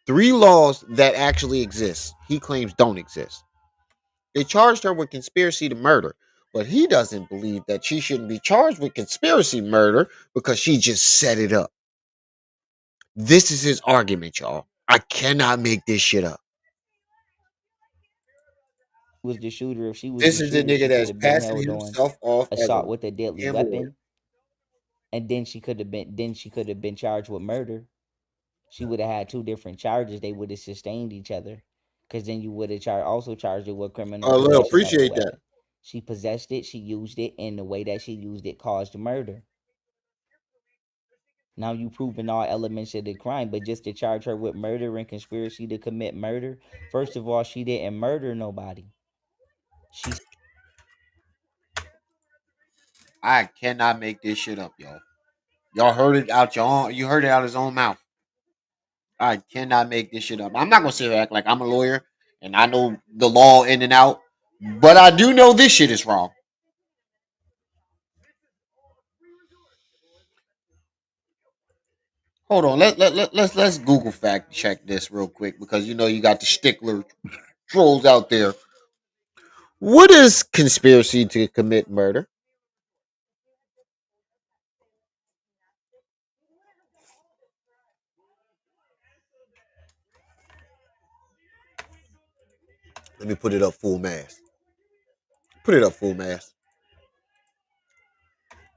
3 laws that actually exist, he claims don't exist. They charged her with conspiracy to murder, but he doesn't believe that she shouldn't be charged with conspiracy murder because she just set it up. This is his argument, y'all. I cannot make this shit up. Was the shooter, if she was This the is the shooter, nigga she could that's have been passing held on himself off as assault a with a deadly damn weapon, lawyer. and then she could have been charged with murder. She would have had two different charges. They would have sustained each other, because then you would have also charged her with criminal Oh, Lil, possession of a appreciate that. weapon. She possessed it. She used it, and the way that she used it caused murder. Now you proven all elements of the crime, but just to charge her with murder and conspiracy to commit murder, first of all, she didn't murder nobody. I cannot make this shit up, y'all. Y'all heard it out you heard it out his own mouth. I cannot make this shit up. I'm not gonna sit here and act like I'm a lawyer and I know the law in and out, but I do know this shit is wrong. Hold on. Let's Google fact check this real quick because you know you got the stickler trolls out there. What is conspiracy to commit murder? Let me put it up full mass. Put it up full mass.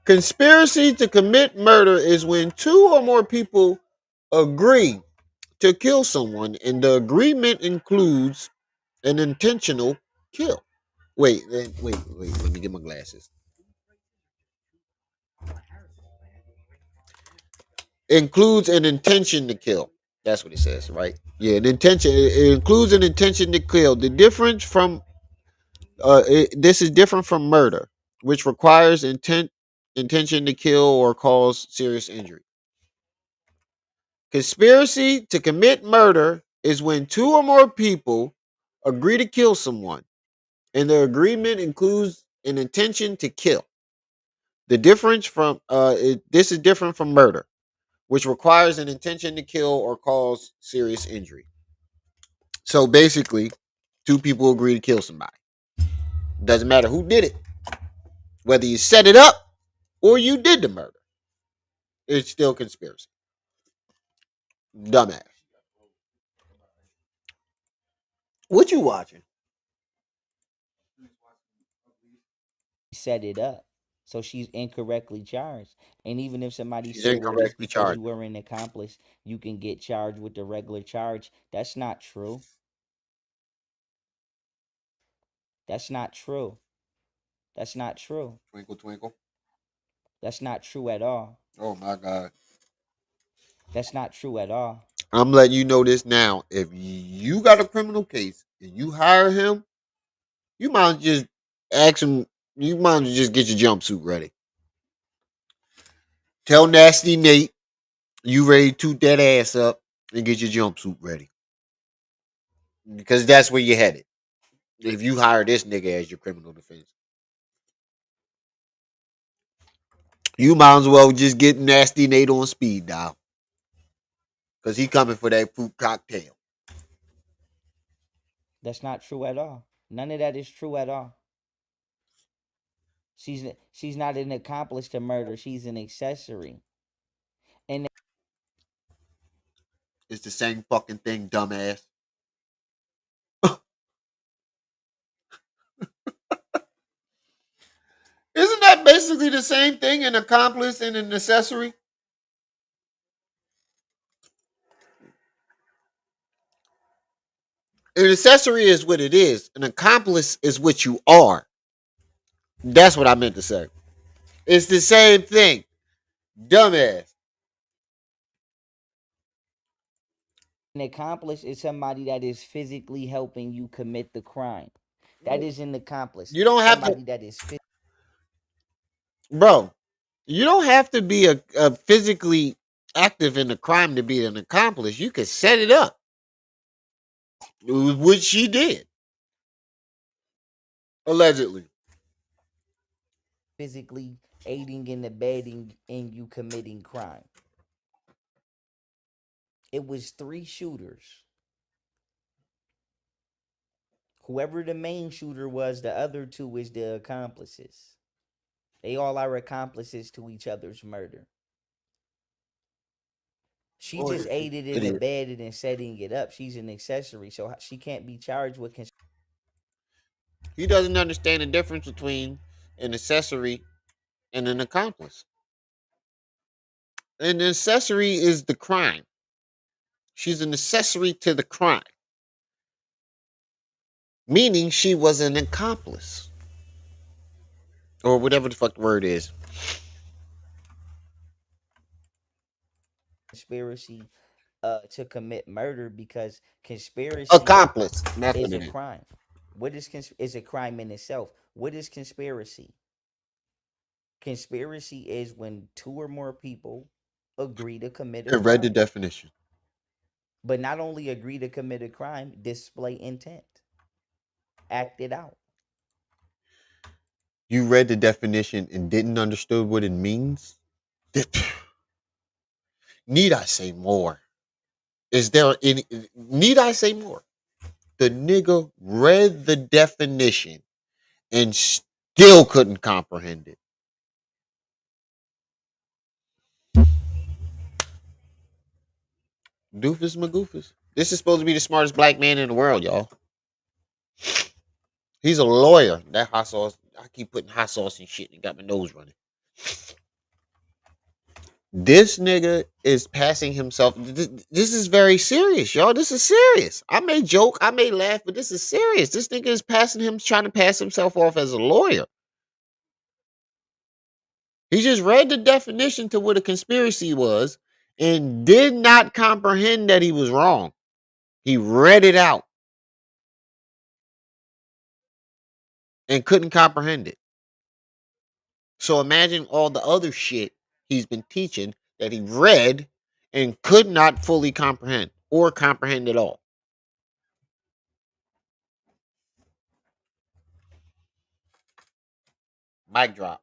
Conspiracy to commit murder is when two or more people agree to kill someone, and the agreement includes an intentional kill. Wait. Let me get my glasses. Includes an intention to kill. That's what it says, right? Yeah, an intention. It includes an intention to kill. The difference from this is different from murder, which requires intention to kill or cause serious injury. Conspiracy to commit murder is when two or more people agree to kill someone, and the agreement includes an intention to kill. The difference from this is different from murder, which requires an intention to kill or cause serious injury. So basically, two people agree to kill somebody. Doesn't matter who did it, whether you set it up or you did the murder. It's still conspiracy. Dumbass. What you watching? Set it up. So she's incorrectly charged. And even if somebody She's said, well, just incorrectly because charged. you were an accomplice, you can get charged with the regular charge, that's not true. That's not true. That's not true. Twinkle, twinkle. That's not true at all. Oh my God. That's not true at all. I'm letting you know this now. If you got a criminal case and you hire him, you might just ask him. You might just get your jumpsuit ready. Tell Nasty Nate you ready to toot that ass up and get your jumpsuit ready because that's where you're headed. If you hire this nigga as your criminal defense, you might as well just get Nasty Nate on speed dial because he coming for that fruit cocktail. That's not true at all. None of that is true at all. She's not an accomplice to murder. She's an accessory. And It's the same fucking thing, dumbass. Isn't that basically the same thing, an accomplice and an accessory? An accessory is what it is. An accomplice is what you are. That's what I meant to say. It's the same thing. Dumbass. an accomplice is somebody that is physically helping you commit the crime. That is an accomplice. You don't have somebody to, that is bro. You don't have to be a physically active in the crime to be an accomplice. You can set it up, which she did, allegedly. physically aiding and abetting in you committing crime. It was 3 shooters. Whoever the main shooter was, the other 2 is the accomplices. They all are accomplices to each other's murder. She just aided and abetted and setting it up. She's an accessory, so she can't be charged with He doesn't understand the difference between an accessory and an accomplice. An accessory is the crime. She's an accessory to the crime, meaning she was an accomplice or whatever the fuck the word is. conspiracy to commit murder because conspiracy Accomplice. That's is what a it is. crime. What is a crime in itself? What is conspiracy? Conspiracy is when 2 or more people agree to commit a I read the crime. definition. But not only agree to commit a crime, display intent. Act it out. You read the definition and didn't understand what it means? Need I say more? Is there any? Need I say more? The nigga read the definition and still couldn't comprehend it. Doofus Magoofus. This is supposed to be the smartest black man in the world, y'all. He's a lawyer. That hot sauce. I keep putting hot sauce and shit and got my nose running. This nigga is passing himself. This is very serious, y'all. This is serious. I may joke, I may laugh, but this is serious. This nigga is trying to pass himself off as a lawyer. He just read the definition to what a conspiracy was and did not comprehend that he was wrong. He read it out and couldn't comprehend it. So imagine all the other shit he's been teaching that he read and could not fully comprehend or comprehend at all. Mic drop.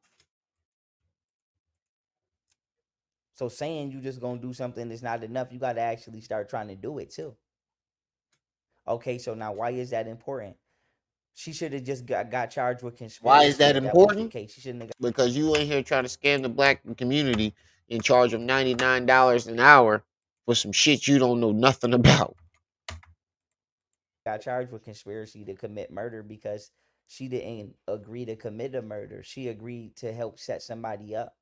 So saying you just gonna do something is not enough. You got to actually start trying to do it too. Okay, so now why is that important? She should have just got charged with conspiracy. Why is that if important? That was the case. She shouldn't have Because you ain't here trying to scam the black community in charge of $99 an hour for some shit you don't know nothing about. got charged with conspiracy to commit murder because she didn't agree to commit a murder. She agreed to help set somebody up.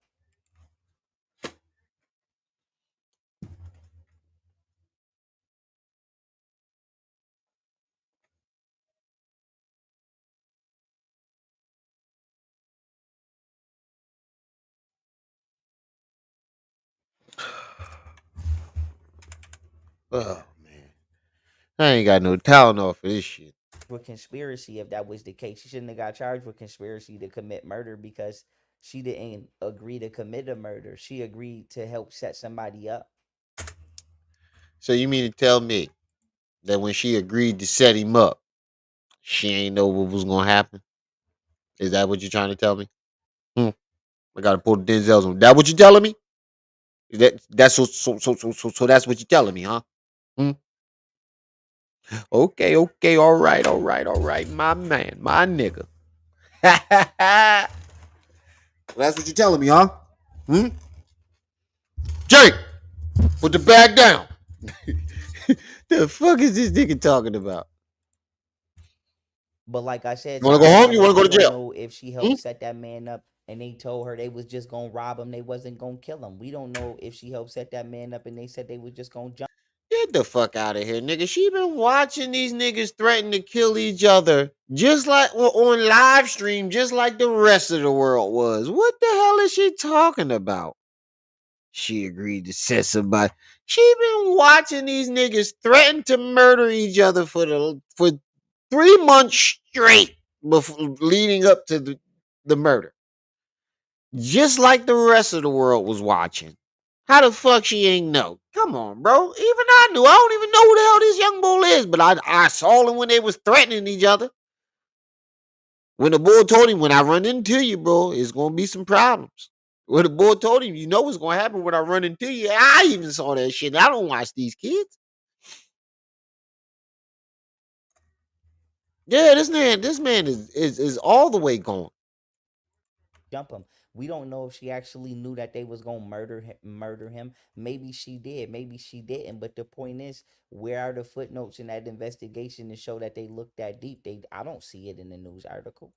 Oh man, I ain't got no Tylenol for this shit. With conspiracy, if that was the case, she shouldn't have got charged with conspiracy to commit murder because she didn't agree to commit a murder. She agreed to help set somebody up. So you mean to tell me that when she agreed to set him up, she ain't know what was gonna happen? Is that what you're trying to tell me? I gotta pull the Denzels on. That what you telling me? That's so that's what you're telling me, huh? Okay, all right, my man, my nigga. That's what you're telling me, huh? Jake, put the bag down. The fuck is this nigga talking about? But like I said, you want to go home? You want to go to jail? Don't know if she helped set that man up and they told her they was just gonna rob him, they wasn't gonna kill him. We don't know if she helped set that man up and they said they was just gonna jump. Get the fuck out of here, nigga. She been watching these niggas threaten to kill each other just like on live stream, just like the rest of the world was. What the hell is she talking about? She agreed to set somebody. She been watching these niggas threaten to murder each other for 3 months straight before leading up to the murder. Just like the rest of the world was watching. How the fuck she ain't know? Come on, bro. Even I knew. I don't even know who the hell this young bull is, but I saw him when they was threatening each other. When the bull told him, when I run into you, bro, it's gonna be some problems. When the boy told him, you know what's gonna happen when I run into you. I even saw that shit. I don't watch these kids. Yeah, this man is all the way gone. Jump him. We don't know if she actually knew that they was gonna murder him. Maybe she did. Maybe she didn't. But the point is, where are the footnotes in that investigation to show that they looked that deep? I don't see it in the news article.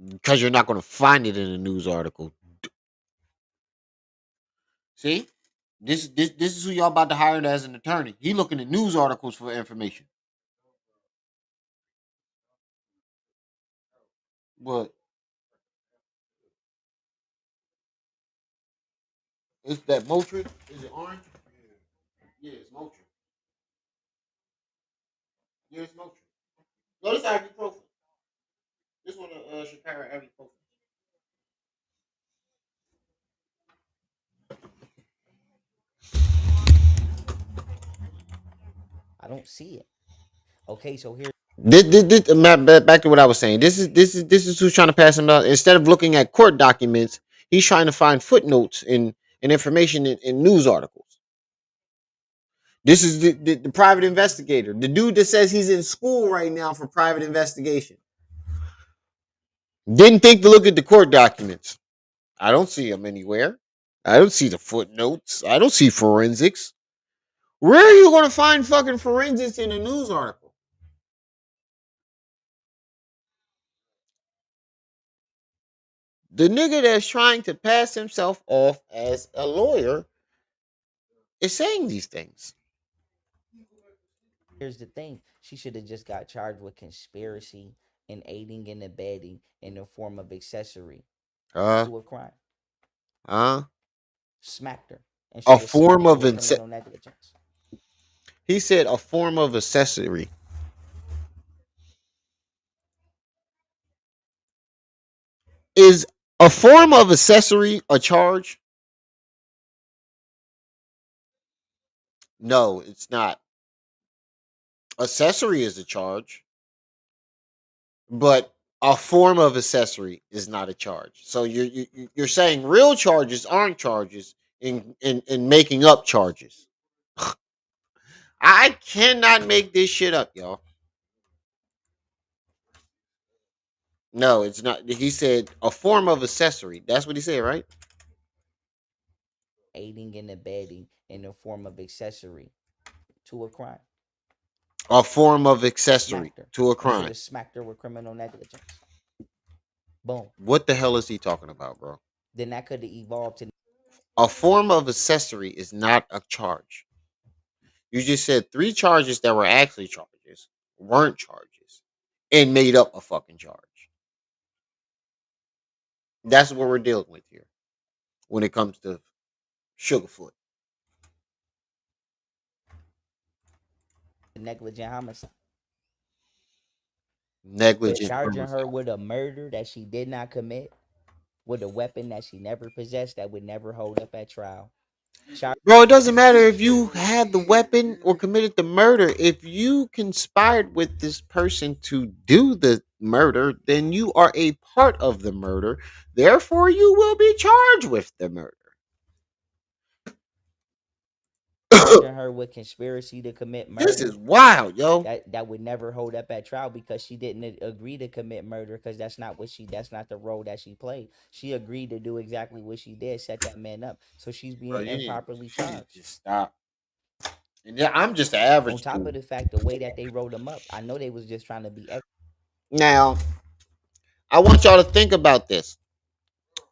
Because you're not gonna find it in a news article. See, this is who y'all about to hire as an attorney. He looking at news articles for information. What? Is that Motrin? Is it orange? Yeah, it's Motrin. Yeah, it's Motrin. No, this is ibuprofen. This one should carry ibuprofen. I don't see it. Okay, so here. Back to what I was saying. This is who's trying to pass him out. Instead of looking at court documents, he's trying to find footnotes and information in news articles. This is the private investigator, the dude that says he's in school right now for private investigation. Didn't think to look at the court documents. I don't see them anywhere. I don't see the footnotes. I don't see forensics. Where are you going to find fucking forensics in a news article? The nigga that's trying to pass himself off as a lawyer is saying these things. Here's the thing. She should have just got charged with conspiracy and aiding and abetting in the form of accessory to a crime. Smacked her. And A form of criminal negligence. He said a form of accessory. Is a form of accessory a charge? No, it's not. Accessory is a charge, but a form of accessory is not a charge. So you're saying real charges aren't charges in making up charges. I cannot make this shit up, y'all. No, it's not. He said a form of accessory. That's what he said, right? Aiding and abetting in the form of accessory to a crime. A form of accessory to a crime. Should have smacked her with criminal negligence. Boom. What the hell is he talking about, bro? Then that could have evolved to a form of accessory is not a charge. You just said 3 charges that were actually charges weren't charges and made up a fucking charge. That's what we're dealing with here when it comes to Sugarfoot. negligent homicide. Negligent. Charging her with a murder that she did not commit, with a weapon that she never possessed, that would never hold up at trial. Bro, it doesn't matter if you had the weapon or committed the murder. If you conspired with this person to do the murder, then you are a part of the murder. Therefore, you will be charged with the murder. Charging her with conspiracy to commit murder. This is wild, yo. That would never hold up at trial because she didn't agree to commit murder, because that's not the role that she played. She agreed to do exactly what she did, set that man up. So she's being improperly charged. Just stop. And yeah, I'm just an average. On top of the fact, the way that they wrote him up, I know they was just trying to be extra. Now, I want y'all to think about this.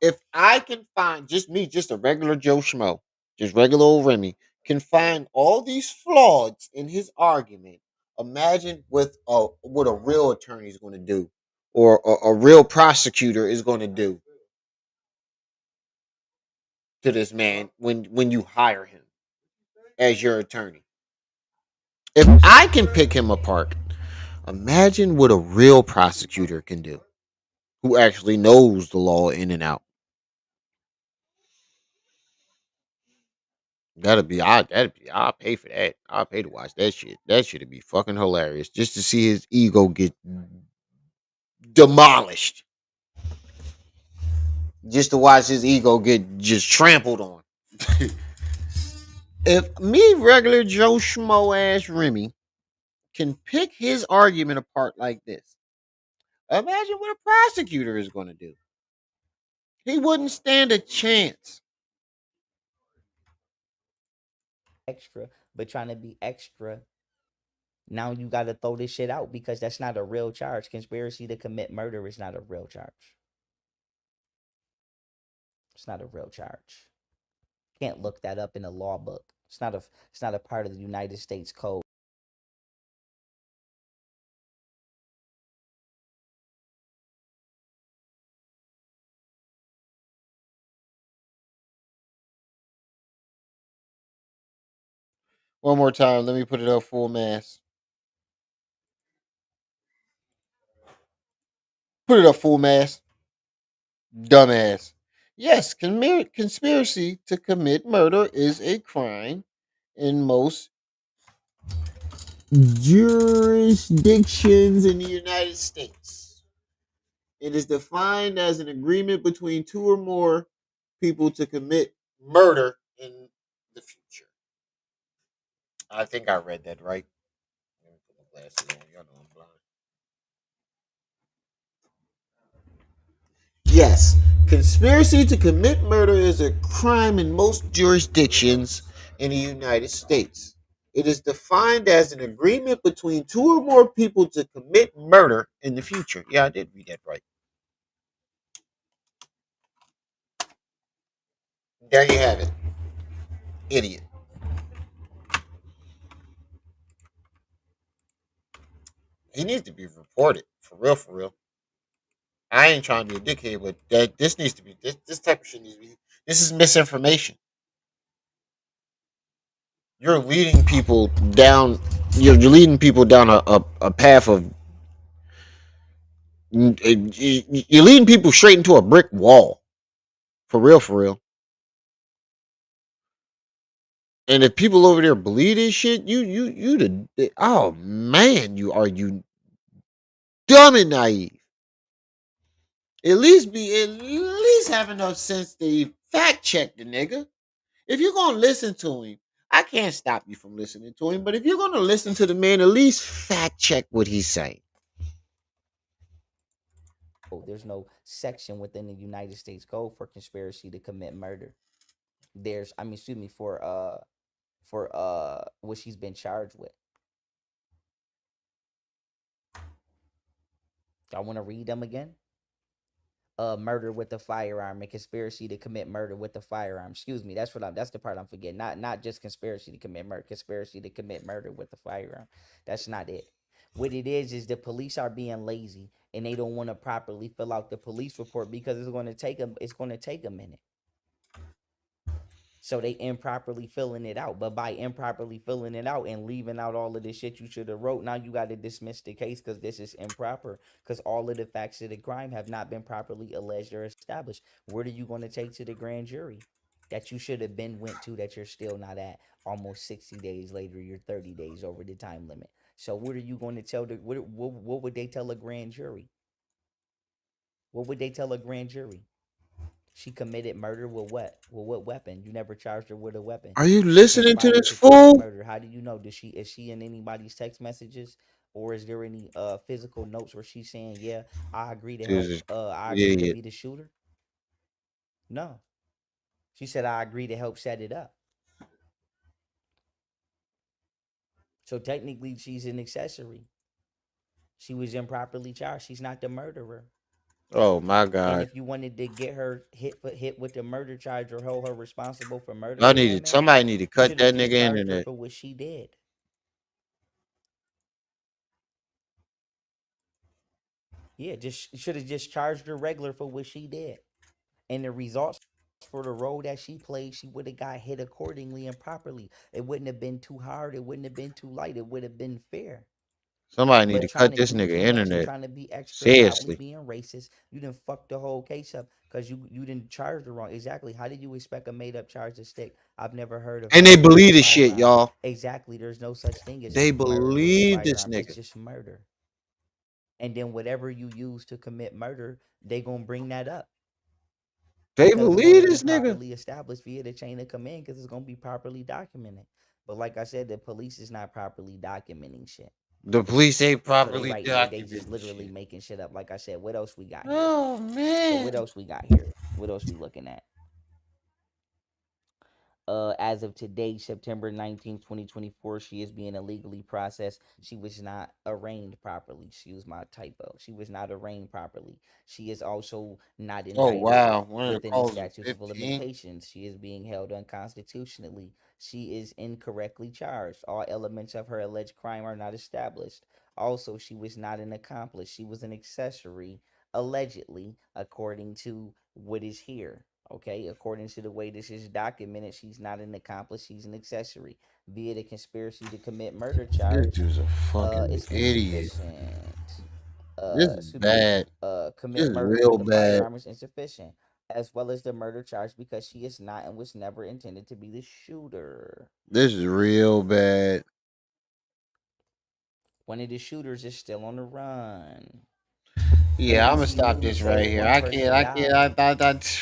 If I can find just a regular Joe Schmo, just regular old Remy, can find all these flaws in his argument, imagine what a real attorney is going to do, or a real prosecutor is going to do to this man when you hire him as your attorney. If I can pick him apart, imagine what a real prosecutor can do, who actually knows the law in and out. I'll pay for that. I'll pay to watch that shit. That shit'd be fucking hilarious. Just to see his ego get demolished. Just to watch his ego get just trampled on. If me, regular Joe Schmo ass Remy, can pick his argument apart like this, imagine what a prosecutor is going to do. He wouldn't stand a chance. Extra, but trying to be extra. Now you got to throw this shit out because that's not a real charge. Conspiracy to commit murder is not a real charge. It's not a real charge. Can't look that up in a law book. It's not a part of the United States Code. One more time. Let me put it up full mass. Put it up full mass. Dumbass. Yes, conspiracy to commit murder is a crime in most jurisdictions in the United States. It is defined as an agreement between 2 or more people to commit murder in the future. I think I read that right. Let me put my glasses on. Y'all know I'm blind. Yes, conspiracy to commit murder is a crime in most jurisdictions in the United States. It is defined as an agreement between two or more people to commit murder in the future. Yeah, I did read that right. There you have it. Idiot. He needs to be reported. For real, for real. I ain't trying to be a dickhead, but this needs to be this type of shit needs to be. This is misinformation. You're leading people down. You're leading people down a path of. You're leading people straight into a brick wall. For real, for real. And if people over there believe this shit, oh man, you dumb and naive. At least have enough sense to fact check the nigga. If you're gonna listen to him, I can't stop you from listening to him. But if you're gonna listen to the man, at least fact check what he's saying. There's no section within the United States Code for conspiracy to commit murder. For what she's been charged with. I want to read them again. Murder with a firearm and conspiracy to commit murder with a firearm. Excuse me, that's the part I'm forgetting. Not just conspiracy to commit murder, conspiracy to commit murder with a firearm. That's not it. What it is the police are being lazy and they don't want to properly fill out the police report because it's going to take a minute. So they improperly filling it out. But by improperly filling it out and leaving out all of this shit you should have wrote, now you got to dismiss the case because this is improper. Because all of the facts of the crime have not been properly alleged or established. What are you going to take to the grand jury that you should have been went to that you're still not at? Almost 60 days later, you're 30 days over the time limit. So what are you going to tell what would they tell a grand jury? What would they tell a grand jury? She committed murder with what? With what weapon? You never charged her with a weapon. Are you She listening to conspired this to commit fool? murder. How do you know? Is she in anybody's text messages, or is there any physical notes where she's saying, "Yeah, I agree to help. This is I agree to idiot. be the shooter"? No, she said, "I agree to help set it up." So technically, she's an accessory. She was improperly charged. She's not the murderer. Oh my And god. if you wanted to get her hit with the murder charge or hold her responsible for Y'all murdering that needed man, somebody need to you cut should have that just nigga charged her internet. for what she did. Yeah, just should have just charged her regular for what she did. And the results for the role that she played, she would have got hit accordingly and properly. It wouldn't have been too hard. It wouldn't have been too light. It would have been fair. Somebody need But to trying cut to this do nigga too much and internet. trying to be extra loud and Seriously. being racist, you didn't fuck the whole case up because you didn't charge her wrong. Exactly. How did you expect a made up charge to stick? I've never heard of And they murder with a believe this shit, firearm. y'all. Exactly. There's no such thing as They murder with a believe this firearm. It's nigga. just murder. And then whatever you use to commit murder, they gonna bring that up. They Because it's going believe to be this nigga. properly established via the chain of command because it's going to be properly documented. But like I said, the police is not properly documenting shit. The police ain't So they properly they just documenting literally shit. making shit up. Like I said, what else we got here? Oh So man. what else we got here? What else we looking at? As of today, September 19th, 2024, she is being illegally processed. She was not arraigned properly. Excuse my typo. She was not arraigned properly. She is also not Oh indicted wow. One of the with any calls was statutes of 15. limitations. She is being held unconstitutionally. She is incorrectly charged. All elements of her alleged crime are not established. Also, she was not an accomplice. She was an accessory, allegedly, according to what is here. Okay, according to the way this is documented, she's not an accomplice, she's an accessory. Via the conspiracy to commit murder This charge, dude's a fucking it's idiot. insufficient. This is Excuse me, bad. This commit is murder real with a bad. firearm is insufficient, as well as the murder charge because she is not and was never intended to be the shooter. This is real bad. One of the shooters is still on the run. Yeah, I'm gonna ABC stop News this right said here. one person died.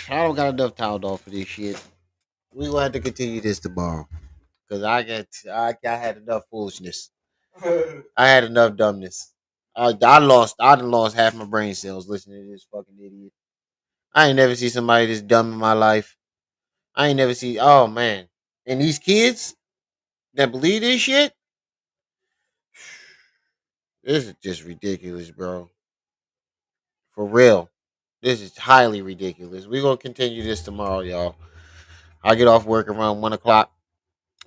I don't got enough time off for this shit. We gonna have to continue this tomorrow. because I had enough foolishness. I had enough dumbness. I done lost half my brain cells listening to this fucking idiot. I ain't never see somebody this dumb in my life. I ain't never see. Oh man, and these kids that believe this shit, this is just ridiculous, bro. For real, this is highly ridiculous. We're gonna continue this tomorrow, y'all. I get off work around 1 o'clock,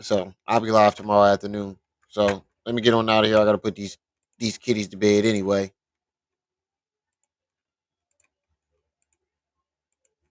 so I'll be live tomorrow afternoon. So let me get on out of here. I gotta put these kitties to bed anyway.